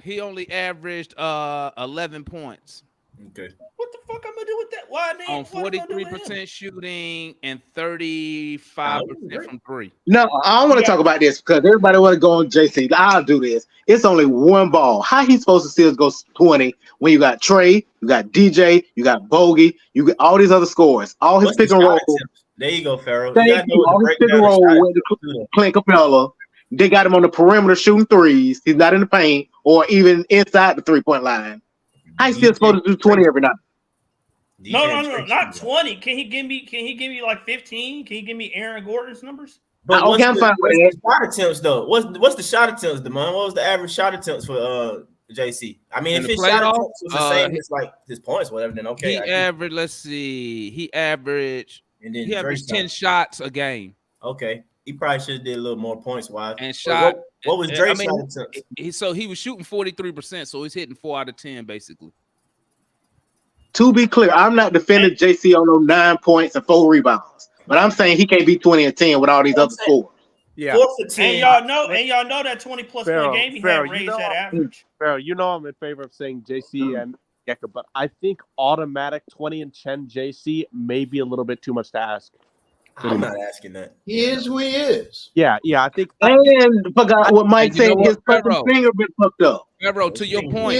He only averaged 11 points. Okay. What the fuck I'm gonna do with that? Why on 43% shooting and 35% from three. No, I don't want to talk about this because everybody want to go on JC. I'll do this. It's only one ball. How he supposed to still go 20 when you got Trey, you got DJ, you got Bogey, you got all these other scores, all his pick and roll. There you go, Pharaoh. All his pick and roll with Clint Capella. They got him on the perimeter shooting threes. He's not in the paint or even inside the 3-point line. How he still supposed to do 20 every night? No, not 20. Can he give me like 15? Can he give me Aaron Gordon's numbers? But what's the shot attempts though? What's the shot attempts, Demond? What was the average shot attempts for JC? I mean, if his shot attempts was the same as like his points, whatever, then okay. He averaged. Let's see. He averaged 10 shots a game. Okay. He probably should have did a little more points wise. And shot. What was Drake's shot attempts? So he was shooting 43%, so he's hitting 4 out of 10 basically. To be clear, I'm not defending JC on those 9 points and 4 rebounds, but I'm saying he can't be 20 and 10 with all these other scores. Yeah. 4 for 10. And y'all know that 20-plus point game he had raised that average. Pharaoh, you know I'm in favor of saying JC and Gecko, but I think automatic 20 and 10 JC may be a little bit too much to ask. I'm not asking that. He is who he is. Yeah, I think. And forgot what Mike And you know said. what, His fucking Pharaoh? finger been fucked up. Pharaoh, to your point,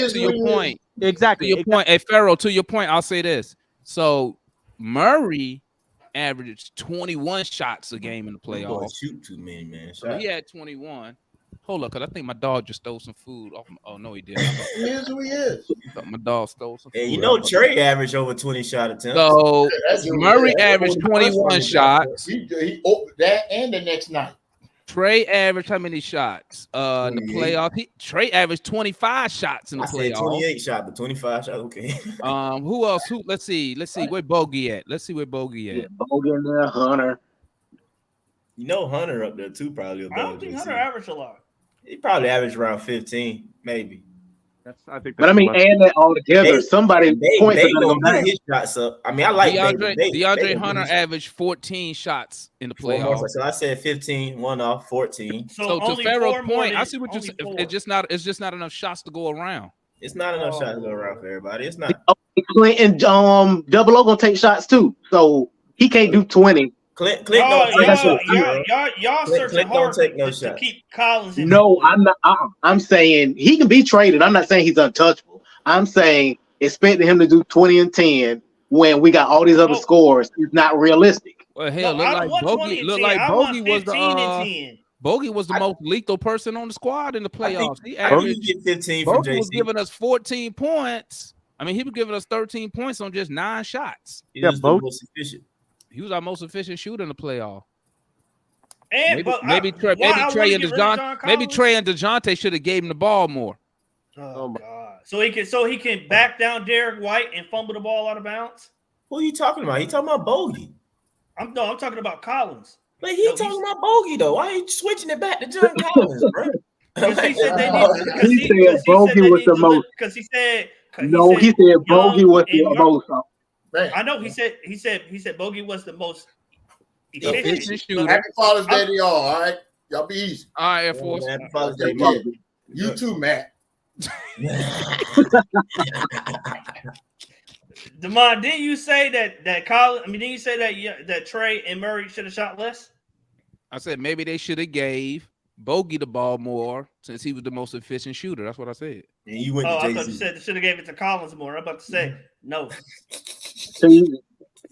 Exactly. To your point, hey Pharaoh, to your point, I'll say this. So Murray averaged 21 shots a game in the playoffs. Shoot too many, man. So he had 21. Hold up, because I think my dog just stole some food off. Oh no, he didn't. He is who he is. My dog stole some food. And you know Trey averaged over 20 shot attempts. So That's Murray that's averaged what he 21 was. shots. He that and the next night. Trey averaged how many shots? In the 28. playoff. Trey averaged 25 shots in the I said playoff. 28 shot, but 25 shot. Okay. Who else? Let's see. Where Bogey at? Bogey in there, Hunter. You know Hunter up there too, probably. I don't think Hunter averaged a lot. He probably averaged around 15, maybe. I think. But I mean, add that all together. Somebody points are gonna go gonna down. get his shots up. I mean, I like DeAndre Hunter averaged 14 shots in the playoffs. So I said 15, 1 off, 14. So to Pharaoh's point, I see what you're saying. It's just not enough shots to go around. It's not enough shots to go around for everybody. It's not. Clinton, Double O gonna take shots too, so he can't do 20. Clint don't take y'all searching hard to keep Collins in. No, I'm not. I'm saying he can be traded. I'm not saying he's untouchable. I'm saying expecting him to do 20 and 10 when we got all these other scores is not realistic. Well, hell, Bogey was the most lethal person on the squad in the playoffs. He averaged 15 from JC. Bogey was giving us 14 points. I mean, he was giving us 13 points on just 9 shots. He was the most efficient. He was our most efficient shooter in the playoff. And maybe Trey and DeJounte should have gave him the ball more. Oh my God! So he can back down Derek White and fumble the ball out of bounds. Who are you talking about? He talking about Bogey. I'm talking about Collins. But talking about Bogey though. Why are you switching it back to John Collins, bro? Because he said they need. He said Bogey was the most. Because he said. He said Bogey was the most. Man. I know he said Bogey was the most efficient shooter. Happy Father's Day to y'all. All right, y'all be easy. All right, Air Force. Happy Father's Day, man. You too, Matt. Demond, didn't you say that Colin? I mean, didn't you say that Trey and Murray should have shot less? I said maybe they should have gave Bogey the ball more since he was the most efficient shooter. That's what I said. And you went I to thought you said they should have gave it to Collins more. I'm about to say no.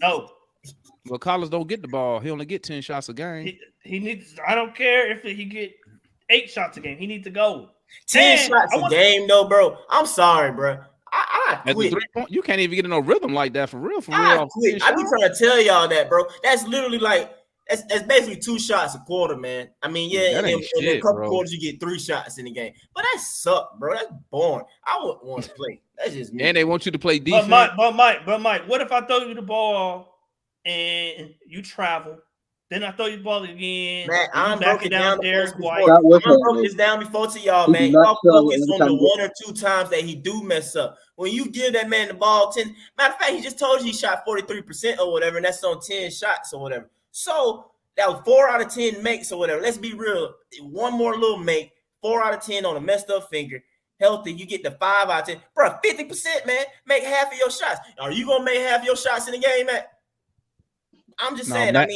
No. Well, Collins don't get the ball. He only get 10 shots a game. He needs. I don't care if he get 8 shots a game. He needs to go 10 shots a game, though, bro. I'm sorry, bro. I quit. You can't even get in no rhythm like that for real. I quit. I be trying to tell y'all that, bro. That's literally like that's basically 2 shots a quarter, man. I mean, in a couple quarters you get 3 shots in the game, but that suck, bro. That's boring. I wouldn't want to play. That's just me. And they want you to play defense. But Mike, what if I throw you the ball and you travel? Then I throw you the ball again. Man, I'm broke it down. Derek White. I broke this down before to y'all, man. Y'all focus on the 1 or 2 times that he do mess up. When you give that man the ball 10, matter of fact, he just told you he shot 43% or whatever, and that's on 10 shots or whatever. So that was 4 out of 10 makes or whatever. Let's be real. 1 more little make, 4 out of 10 on a messed up finger. Healthy, you get the 5 out of 10. Bro, 50%, man. Make half of your shots. Are you gonna make half your shots in the game, man? I'm just saying, that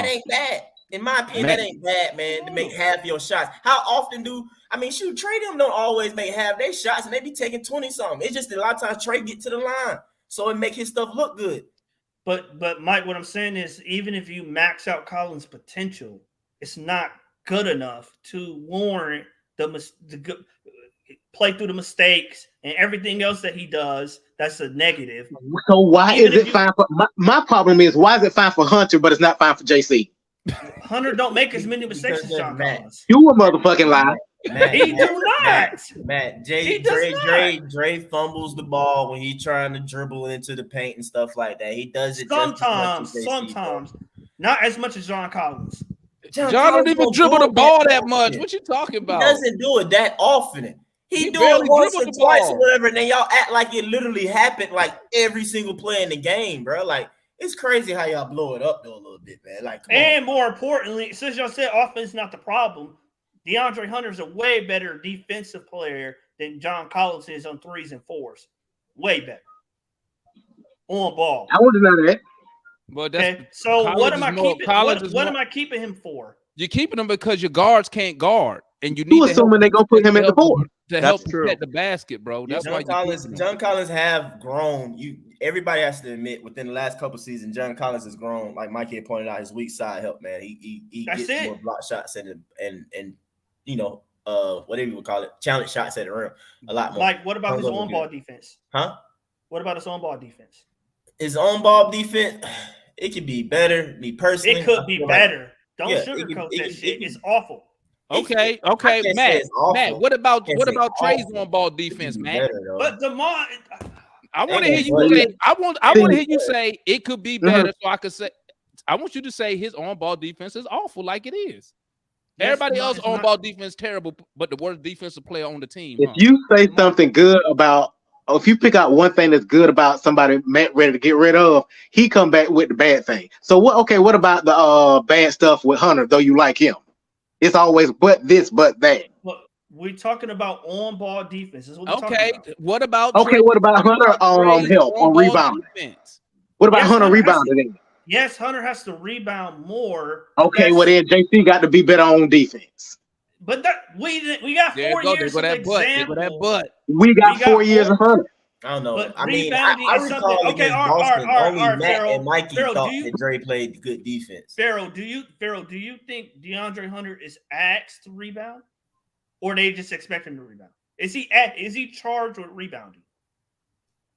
ain't bad. In my opinion, that ain't bad, man, to make half your shots. How often Trey them don't always make half their shots, and they be taking 20-something. It's just a lot of times Trey get to the line, so it make his stuff look good. But Mike, what I'm saying is, even if you max out Collins' potential, it's not good enough to warrant the play through the mistakes and everything else that he does. That's a negative. So why is it fine for my problem is why is it fine for Hunter, but it's not fine for JC? Hunter don't make as many mistakes as John Collins. You a motherfucking lie. He do not. Matt, Dre fumbles the ball when he's trying to dribble into the paint and stuff like that. He does it sometimes, not as much as John Collins. John don't even dribble the ball that much. What you talking about? He doesn't do it that often. He do barely it once dribbled or the twice or ball. whatever, and then y'all act like it literally happened like every single play in the game, bro. Like it's crazy how y'all blow it up though a little bit, man. Like, come And on. more importantly, since y'all said offense is not the problem, DeAndre Hunter's a way better defensive player than John Collins is on 3s and 4s. Way better. On ball. I wouldn't know that. But that's Okay. So what am I keeping? What am more, I keeping him for? you're keeping him because your guards can't guard, and you You need to help assuming they gonna put him at the 4? to help protect the basket, bro. That's why John Collins have grown. Everybody has to admit within the last couple seasons, John Collins has grown. Like Mikey had pointed out, his weak side help, man. He gets more block shots and you know whatever you would call it, challenge shots at the rim a lot more. Like, what about his on ball defense? Huh? What about his on ball defense? His on ball defense, it could be better. Me personally, it could be better. Don't yeah, sugarcoat that shit. It's awful. Okay, Matt. What about Trey's on ball defense, man? But DeMar, I want to hear you say. I want to hear you say it could be better, so I could say. I want you to say his on ball defense is awful, like it is. Yes, Everybody else on ball defense terrible, but the worst defensive player on the team. If you say something good about, or if you pick out one thing that's good about somebody Matt ready to get rid of, he come back with the bad thing. So what? Okay, what about the bad stuff with Hunter? Though you like him, it's always but this, but that. Look, we're talking about on ball defense. Is what we're okay. talking about. What about what about Hunter help on rebound? What about Hunter rebounding? Yes, Hunter has to rebound more. Okay, well then JC got to be better on defense. But that we got 4 years of example. We got 4 years of Hunter. I don't know. But I mean, rebounding I is recall something. Okay, against Boston, only Matt Pharaoh, and Mikey Pharaoh, thought that Dre played good defense. Pharaoh, do you think DeAndre Hunter is asked to rebound, or they just expect him to rebound? Is he charged with rebounding?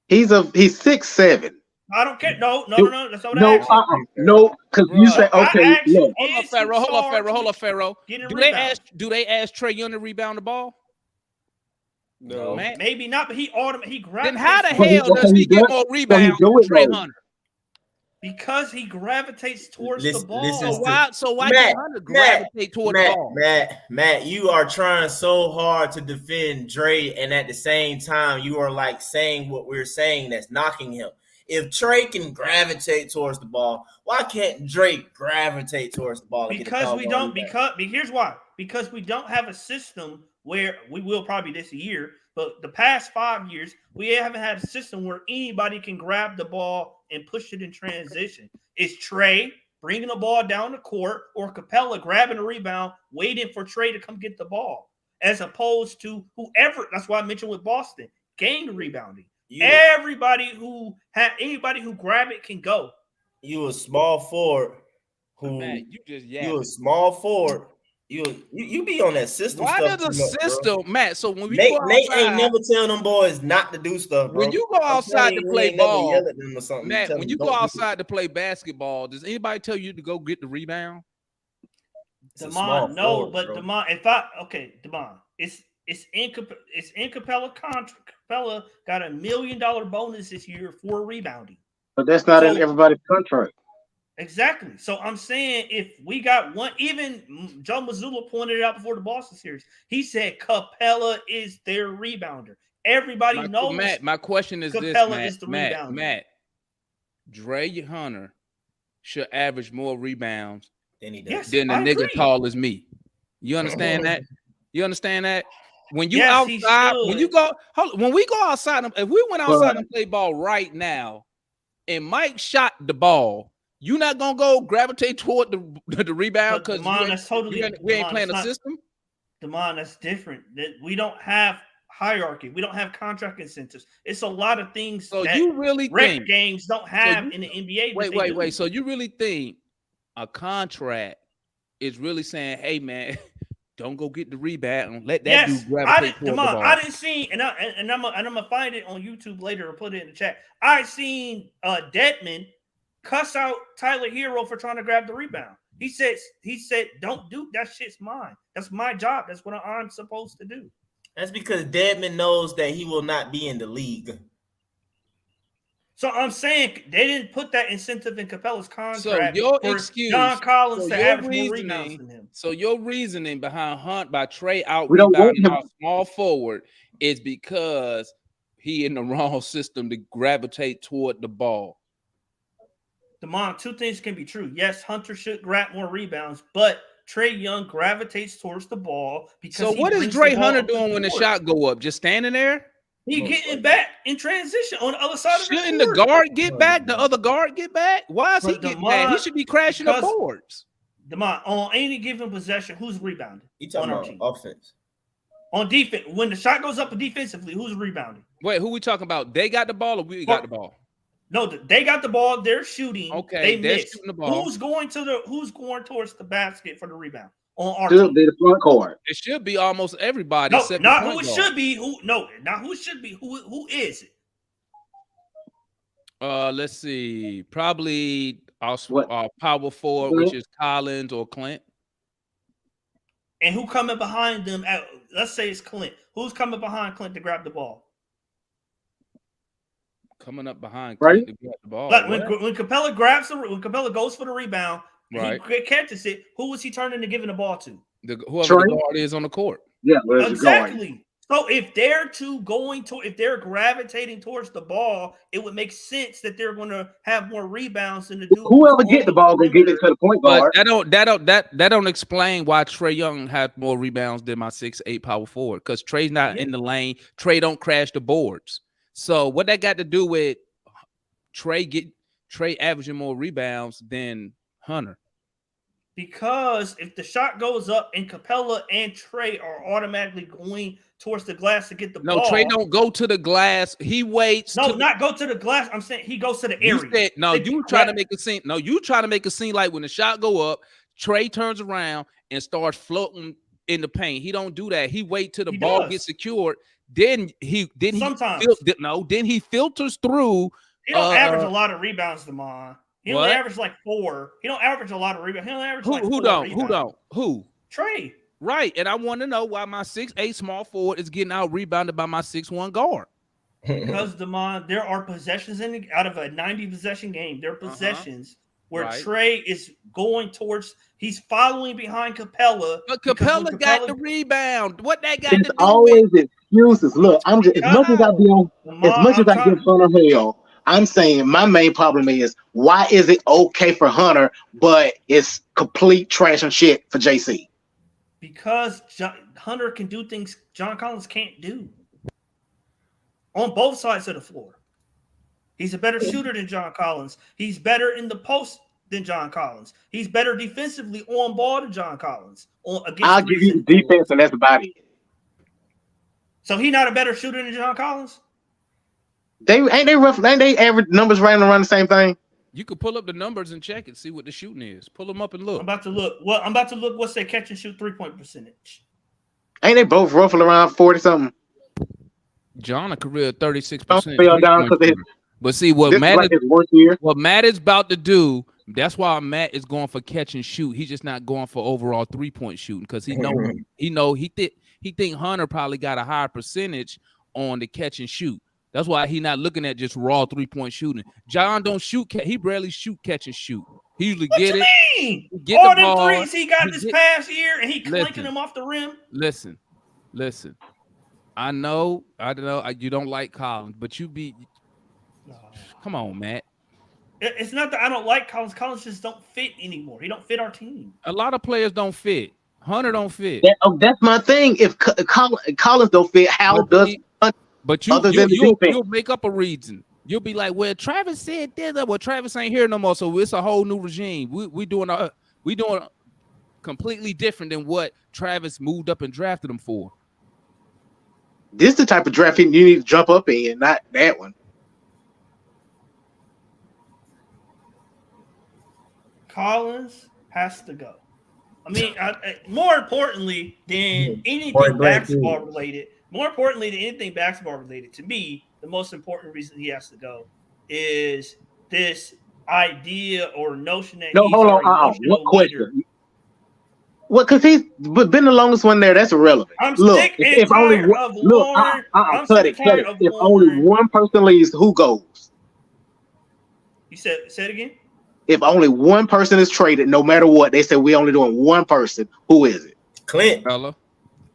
He's 6'7". I don't care. No. That's not what I asked. No, because you say okay. Hold on, Pharaoh. Do they ask Trey Young to rebound the ball? No, maybe not. But he gravitates. Then how the hell does he get more rebounds than Trey Hunter? Because he gravitates towards the ball. So why can't Hunter gravitate towards the ball? Matt, you are trying so hard to defend Dre, and at the same time, you are like saying what we're saying that's knocking him. If Trey can gravitate towards the ball, why can't Drake gravitate towards the ball? Because we don't. Here's why. Because we don't have a system where we will probably this year, but the past 5 years we haven't had a system where anybody can grab the ball and push it in transition. It's Trey bringing the ball down the court or Capella grabbing a rebound, waiting for Trey to come get the ball, as opposed to whoever. That's why I mentioned with Boston, gang rebounding. Anybody who grab it can go. You a small forward who you a small forward. You be on that system. Why stuff does the system, Matt? So when we Nate, go outside, Nate ain't never tell them boys not to do stuff, bro. When you go outside to play ball, Matt, when you go outside to play basketball, does anybody tell you to go get the rebound? Demond, no, but Demond, Demond, it's in Capella contract. Capella got $1 million bonus this year for rebounding. But that's not in everybody's contract. Exactly. So I'm saying if we got one, even Joe Mazzulla pointed it out before the Boston series. He said Capella is their rebounder. Everybody knows. Matt, my question is Capella this, is the rebounder. Matt, Dre Hunter should average more rebounds than the nigga tall as me. You understand that? You understand that? When you outside, when we go outside, if we went outside and play ball right now, and Mike shot the ball, you not gonna go gravitate toward the rebound because we ain't playing a system. Demond, that's different. That we don't have hierarchy. We don't have contract incentives. It's a lot of things. So that you really think games don't have in the NBA? Wait. So you really think a contract is really saying, "Hey, man, don't go get the rebound and let that dude gravitate toward the ball"? I didn't see, and I'm gonna find it on YouTube later or put it in the chat. I seen Dedman cuss out Tyler Hero for trying to grab the rebound. He said, "Don't do that. Shit's mine. That's my job. That's what I'm supposed to do." That's because Dedman knows that he will not be in the league. So I'm saying they didn't put that incentive in Capella's contract. So your for excuse, John Collins to average more rebounds than him. So your reasoning behind Hunt by Trey out We don't want rebounding him. our small forward is because he in the wrong system to gravitate toward the ball. Demond, two things can be true. Yes, Hunter should grab more rebounds, but Trae Young gravitates towards the ball because. So what is Dre Hunter doing when the shot go up? Just standing there? He getting back in transition on the other side of the court. Shouldn't the guard get back? The other guard get back? Why is he getting back? He should be crashing the boards. Demond, on any given possession, who's rebounding? You talking about offense? On defense, when the shot goes up defensively, who's rebounding? Wait, who we talking about? They got the ball or we got the ball? No, they got the ball. They're shooting. Okay, they're shooting the ball. Who's going towards the basket for the rebound? On our should be the front court. It should be almost everybody. No, not who it should be. Not who it should be. Who is it? Let's see. Probably power forward, which is Collins or Clint. And who coming behind them? Let's say it's Clint. Who's coming behind Clint to grab the ball? Coming up behind Clint to grab the ball. Like when Capella when Capella goes for the rebound, right? He catches it. Who was he turning to giving the ball to? Whoever the guard is on the court. Yeah, exactly. So if they're gravitating towards the ball, it would make sense that they're going to have more rebounds than the dude. Whoever get the ball gonna get it to the point guard. That don't explain why Trae Young had more rebounds than my 6'8" power forward, because Trae's not in the lane. Trae don't crash the boards. So what that got to do with Trae averaging more rebounds than Hunter? Because if the shot goes up and Capella and Trae are automatically going towards the glass to get the ball. No, Trae don't go to the glass. He waits. Not go to the glass. I'm saying he goes to the area. You trying to make a scene. No, you trying to make a scene like when the shot go up, Trae turns around and starts floating in the paint. He don't do that. He wait till the ball gets secured. Then he filters through. He don't average a lot of rebounds, Demond. He only averaged like 4. He don't average a lot of rebounds. He only average like 4 rebounds. Who? Trae. Right. And I want to know why my 6'8" small forward is getting out rebounded by my 6'1" guard. Because, Demond, there are possessions out of a 90 possession game. There are possessions where Trae is going towards. He's following behind Capella. But Capella got the rebound. What that got to do? It's always excuses. Look, I'm just as much as I get fun of hell. I'm saying my main problem is why is it okay for Hunter, but it's complete trash and shit for JC? Because Hunter can do things John Collins can't do on both sides of the floor. He's a better shooter than John Collins. He's better in the post than John Collins. He's better defensively on ball than John Collins. I'll give you the defense, and that's about it. So he's not a better shooter than John Collins? Ain't they average numbers running around the same thing? You could pull up the numbers and check it, see what the shooting is. Pull them up and look. I'm about to look. What's their catch and shoot 3-point percentage? Ain't they both roughly around 40 something? John a career 36%. But see what Matt is about to do. That's why Matt is going for catch and shoot. He's just not going for overall 3-point shooting because he think Hunter probably got a higher percentage on the catch and shoot. That's why he's not looking at just raw 3-point shooting. John don't shoot. He barely shoot catch and shoot. He usually what get you it. Mean? Get all the them ball, threes he got this past year, and he clinking them off the rim. Listen. I know. You don't like Collins, but you be. Come on, Matt. It's not that I don't like Collins. Collins just don't fit anymore. He don't fit our team. A lot of players don't fit. Hunter don't fit. That's my thing. If Collins don't fit, how does? But you'll make up a reason. You'll be like, well, Travis said this. Well, Travis ain't here no more, so it's a whole new regime. We doing completely different than what Travis moved up and drafted him for. This is the type of draft you need to jump up in, not that one. Collins has to go. I mean, more importantly than anything basketball related. More importantly than anything basketball related, to me, the most important reason he has to go is this idea or notion that hold on. What question? What? Because he's been the longest one there. That's irrelevant. If only one person leaves, who goes? You say it again. If only one person is traded, no matter what, they say we only doing one person. Who is it? Clint.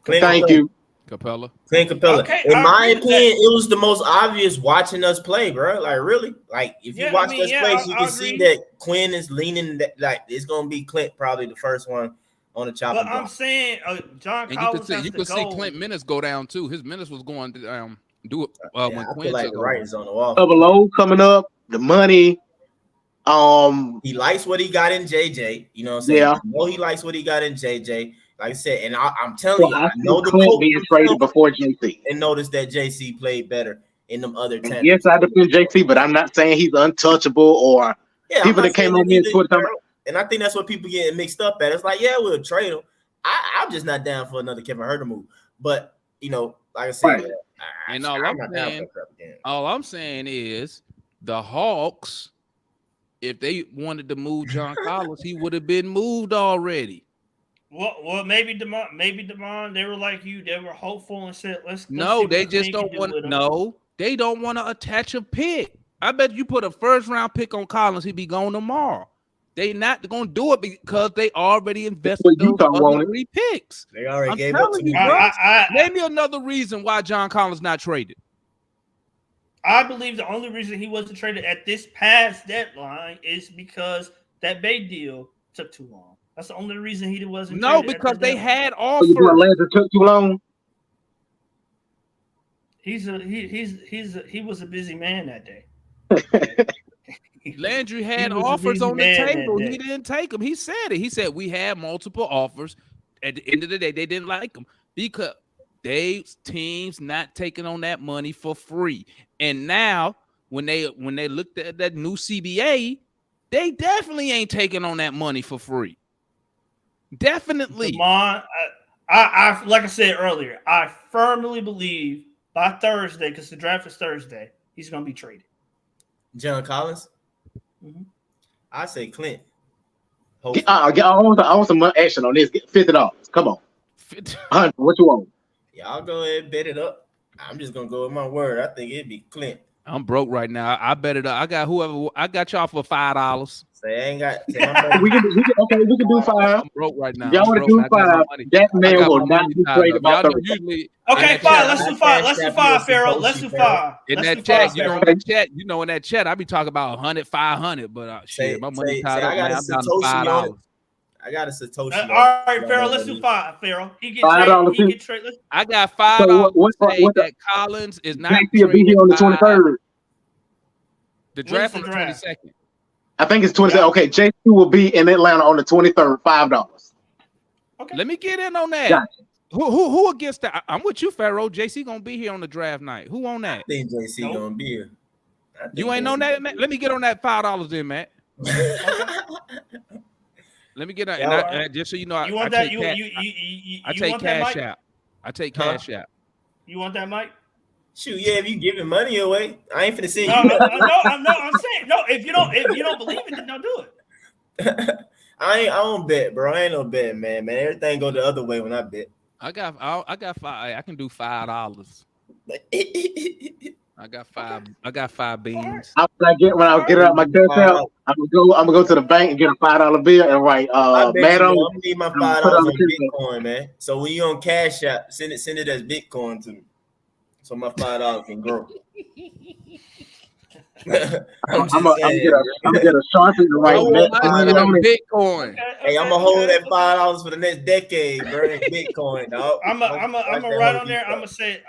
Thank you. Capella. Clint Capella. Okay, In I my agree with opinion, it was the most obvious watching us play, bro. Like really, like if you watch us play, you can see that Quinn is leaning. Like it's gonna be Clint probably the first one on the chopping But block. I'm saying John And Collins you could see Clint minutes go down too. His minutes was going to do it when I Quinn feel like took the over. writing's on the wall. Double O coming up, the money. He likes what he got in JJ. You know what I'm saying? Yeah. I know he likes what he got in JJ. Like I said, and I'm telling So you, I I see know the Clint coach being traded before JC. and noticed that JC played better in them other And tandems. yes, I defend JC, but I'm not saying he's untouchable or people that came on me and Twitter. And I think that's what people get mixed up at. It's like, yeah, we'll trade him. I'm just not down for another Kevin Huerter move. But you know, like I said, Right. And all I'm saying is the Hawks, if they wanted to move John Collins, he would have been moved already. Well, maybe Demond, they were like you, they were hopeful and said, let's No, see they what just Quinn don't can do want. with him. No, they don't want to attach a pick. I bet you put a first round pick on Collins, he'd be gone tomorrow. They not gonna do it because they already invested those other 3 picks. They already I'm gave telling you, up bro. I Name me another reason why John Collins not traded. I believe the only reason he wasn't traded at this past deadline is because that Bay deal took too long. That's the only reason he wasn't. No, traded because they had offers. So Landry took too long. He was a busy man that day. Landry had offers on the table. He didn't take them. He said it. He said we had multiple offers. At the end of the day, they didn't like them because they teams not taking on that money for free. And now when they looked at that new CBA, they definitely ain't taking on that money for free. Definitely. Demond, I like I said earlier, I firmly believe by Thursday, because the draft is Thursday, he's going to be traded. John Collins? Mm-hmm. I say Clint. I want some action on this. Get $50. Come on. 100. What you want? Y'all go ahead and bet it up. I'm just gonna go with my word. I think it'd be Clint. I'm broke right now. I bet it up. I got y'all for $5. Say I ain't got. we can do 5. I'm broke right now. Y'all want to do 5? That man will not be traded about usually. Okay, fine. Let's do 5. Let's do 5, Pharaoh. Let's do 5. In that chat, in that chat, I be talking about 100, 500, but shit, my money tied up. Man, I'm down to $5. I got a Satoshi. All right, Pharaoh. Let's do 5. Pharaoh, he get traded. I got $5. That Collins is not. JC will be here on the 23rd. The draft is 22nd. I think it's 22nd. Okay, JC will be in Atlanta on the 23rd. $5. Okay. Let me get in on that. Gotcha. Who against that? I'm with you, Pharaoh. JC gonna be here on the draft night. Who on that? I think JC gonna be here. You ain't on that, Matt? Let me get on that $5 then, Matt. Let me get on, and just so you know, I take cash out. I take cash out. You want that, Mike? Shoot, yeah. If you giving money away, I ain't finna say no. I'm saying no. If you don't believe it, then don't do it. I don't bet, bro. I ain't no bet, man. Everything go the other way when I bet. I got 5. I can do $5. I got 5. I got 5 beans. When I get out my cash out, I'm gonna go to the bank and get a $5 bill and write Matt on. I'm need my $5 on Bitcoin, man. So when you on Cash App, send it as Bitcoin to me, so my $5 can grow. I'm gonna get a Sharpie to write Bitcoin. Hey, I'm gonna hold that $5 for the next decade, bro. Bitcoin, dog. I'm gonna write on there. I'm gonna say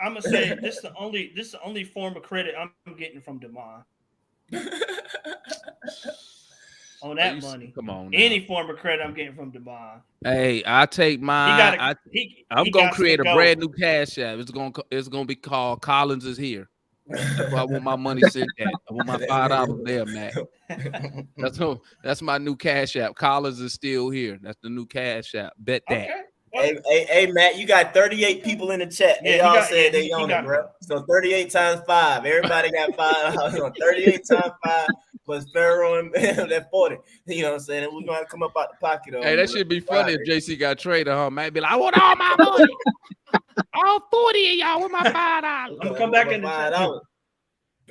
this is the only form of credit I'm getting from Demond. On that money. Come on. Now. Any form of credit I'm getting from Demond. Hey, I take mine. I'm gonna create a brand new cash app. It's gonna be called Collins is here. That's where I want my money sent at. I want my $5 there, Matt. That's my new cash app. Collins is still here. That's the new cash app. Bet that. Okay. Hey, Matt, you got 38 people in the chat. They all said they own it, bro. So 38 times 5. Everybody got $5. 38 times 5 plus Pharaoh and that 40. You know what I'm saying? We're gonna come up out the pocket. Hey, that should be funny if JC got traded, huh? Matt be like, I want all my money. All 40 of y'all with my $5. I'm gonna come back in the chat.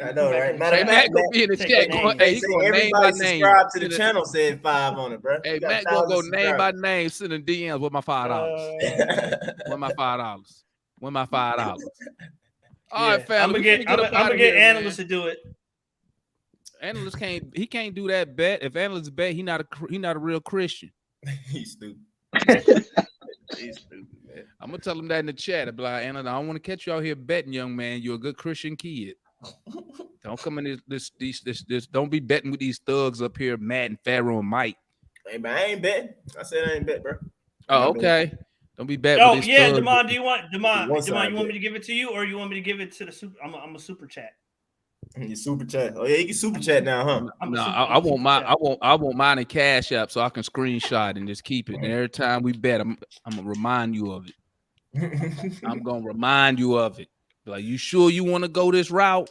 I know, right? Matt gonna be in the chat. He's gonna name by name. Subscribe to the channel. Said 5 on it, bro. Hey, Matt gonna go name by name, sending DMs with my $5. With my $5. Win my $5. All Yeah, right, family. I'm gonna get analysts to do it. Analyst can't do that bet. If analysts bet, he not a real Christian. He's stupid. He's stupid, man. I'm gonna tell him that in the chat. I'll be like, Anna, I don't want to catch you out here betting, young man. You're a good Christian kid. Don't come in this. Don't be betting with these thugs up here, Matt and Pharaoh and Mike. Hey, man, I ain't betting. I said I ain't bet, bro. Oh, okay. Don't be betting Oh with these yeah, thugs. Demond, do you want Demond? One Demond, side you want bet. me to give it to you, or you want me to give it to the super? I'm a super chat. You super chat. Oh yeah, you can super chat now, huh? I want mine in Cash App so I can screenshot and just keep it. And every time we bet, I'm gonna remind you of it. I'm gonna remind you of it. Like, you sure you want to go this route?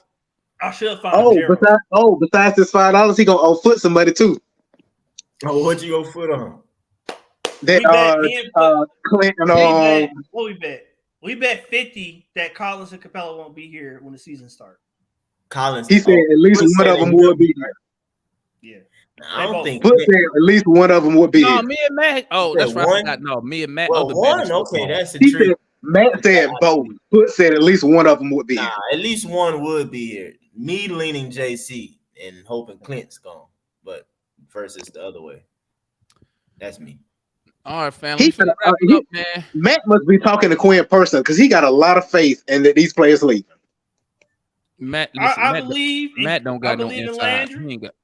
I should find Gerald. Besides this $5, he gonna foot somebody too. Oh, what you go foot on? That Clinton What we bet? We bet 50 that Collins and Capella won't be here when the season starts. Collins. He said at least one of them would be here. Yeah. I don't think Foot said at least one of them would be No, here. me and Matt. Oh, that's right. I forgot. No, me and Matt. Well, other one. betters Okay, football. that's a He trick. said Matt said both. Foot said at least one of them would be here. Nah, at least one would be here. Me leaning JC and hoping Clint's gone, but versus the other way. That's me. All right, family. Man. Matt must be talking to Quinn person because he got a lot of faith in that these players leaving. Matt, listen, I believe Matt don't got no in inside. Landry. He ain't got.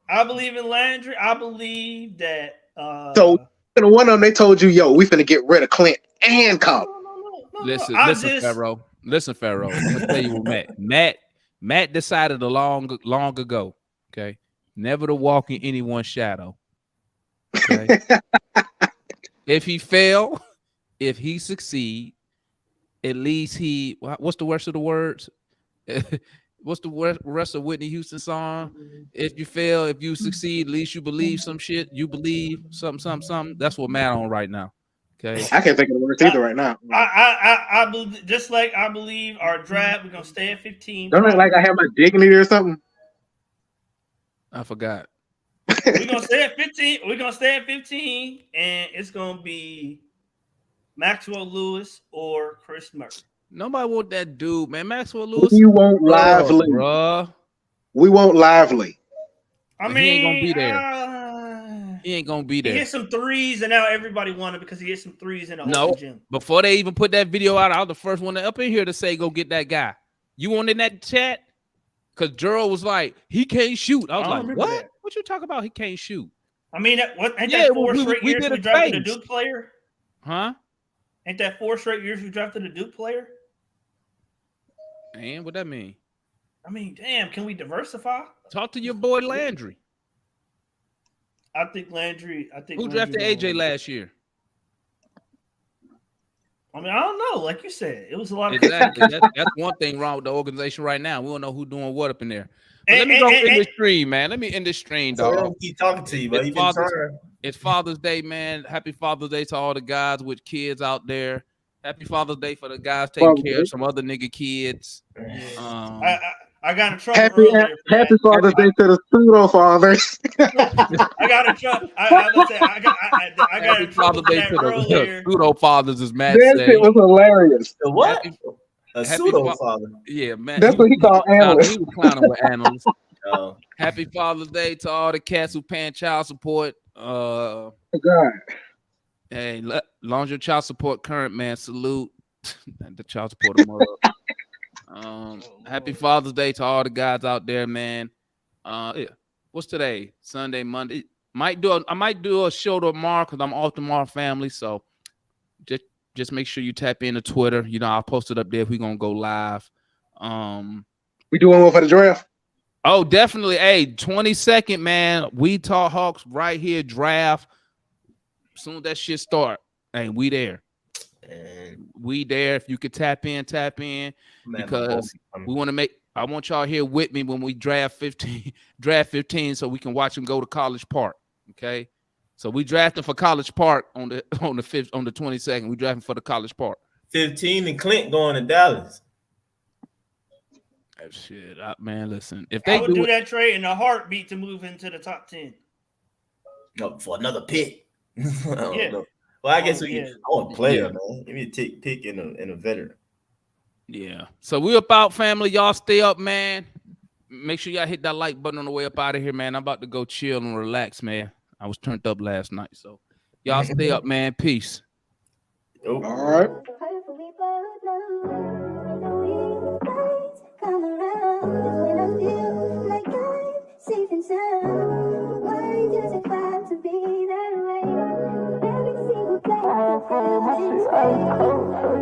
I believe in Landry. I believe that. So one of them, they told you, "Yo, we finna get rid of Clint and Collins." Listen, just- Pharaoh. Listen, Pharaoh. I'm gonna tell you what Matt decided long ago. Okay, never to walk in anyone's shadow. Okay. If he fail, if he succeed, at least he. What's the rest of the words? What's the rest of Whitney Houston's song? If you fail, if you succeed, at least you believe some shit. You believe something. That's what Matt on right now. Okay. I can't think of the words either right now. I believe, just like I believe our draft, we're gonna stay at 15. Don't it like I have my dignity or something? I forgot. We're gonna stay at 15. We're gonna stay at 15, and it's gonna be Maxwell Lewis or Chris Murray. Nobody want that dude, man. Maxwell Lewis. We want Lively, bruh. We want Lively. I mean, he ain't gonna be there. He ain't gonna be there. He hit some threes, and now everybody wanted because he hit some threes in the open gym. Before they even put that video out, I was the first one up in here to say, "Go get that guy." You want in that chat? Because Gerald was like, "He can't shoot." I was like, "What? That. What you talk about? He can't shoot?" I mean, ain't that 4 straight years we drafted a Duke player? Huh? Ain't that 4 straight years we drafted a Duke player? And what that mean? I mean, damn, can we diversify? Talk to your boy Landry. I think Landry. Who drafted AJ last year? I mean, I don't know. Like you said, it was a lot of exactly. That's one thing wrong with the organization right now. We don't know who's doing what up in there. Let me go end this stream, man. Let me end this stream, dog. I don't keep talking to you, but it's Father's Day, man. Happy Father's Day to all the guys with kids out there. Happy Father's Day for the guys taking care of some other nigga kids. I got in trouble. Happy Father's Day to the pseudo fathers. I got in trouble. I got in trouble Father's Day to the pseudo fathers, as Matt said. That shit was hilarious. The what? A pseudo father. Yeah, man. That's what he called analysts. He was clowning with analysts. Happy Father's Day to all the cats who paying child support. God. Hey, long as your child support current, man, salute. The child support them up. Happy Father's Day to all the guys out there, man. Yeah. What's today? Sunday, Monday. I might do a show tomorrow because I'm off tomorrow, family. So just make sure you tap into Twitter. You know, I'll post it up there if we're gonna go live. We doing one for the draft? Oh, definitely. Hey, 22nd, man. We Talk Hawks right here, draft. Soon as that shit start, hey, we there. We there. If you could tap in, man, because we want to make. I want y'all here with me when we draft 15, so we can watch them go to College Park. Okay, so we drafting for College Park on the 22nd. We drafting for the College Park. 15 and Clint going to Dallas. Oh, shit, man. Listen, if I they would do that trade in a heartbeat to move into the top 10. No, for another pick. Yeah. Well, I guess I want a player, man. Give me a pick in a veteran. Yeah. So we up out, family. Y'all stay up, man. Make sure y'all hit that like button on the way up out of here, man. I'm about to go chill and relax, man. I was turned up last night, so y'all stay up, man. Peace. All right. Hopefully both know the weeknights come around is when I feel like I'm safe and sound. Why does it have to be that way? Every single day I feel this way.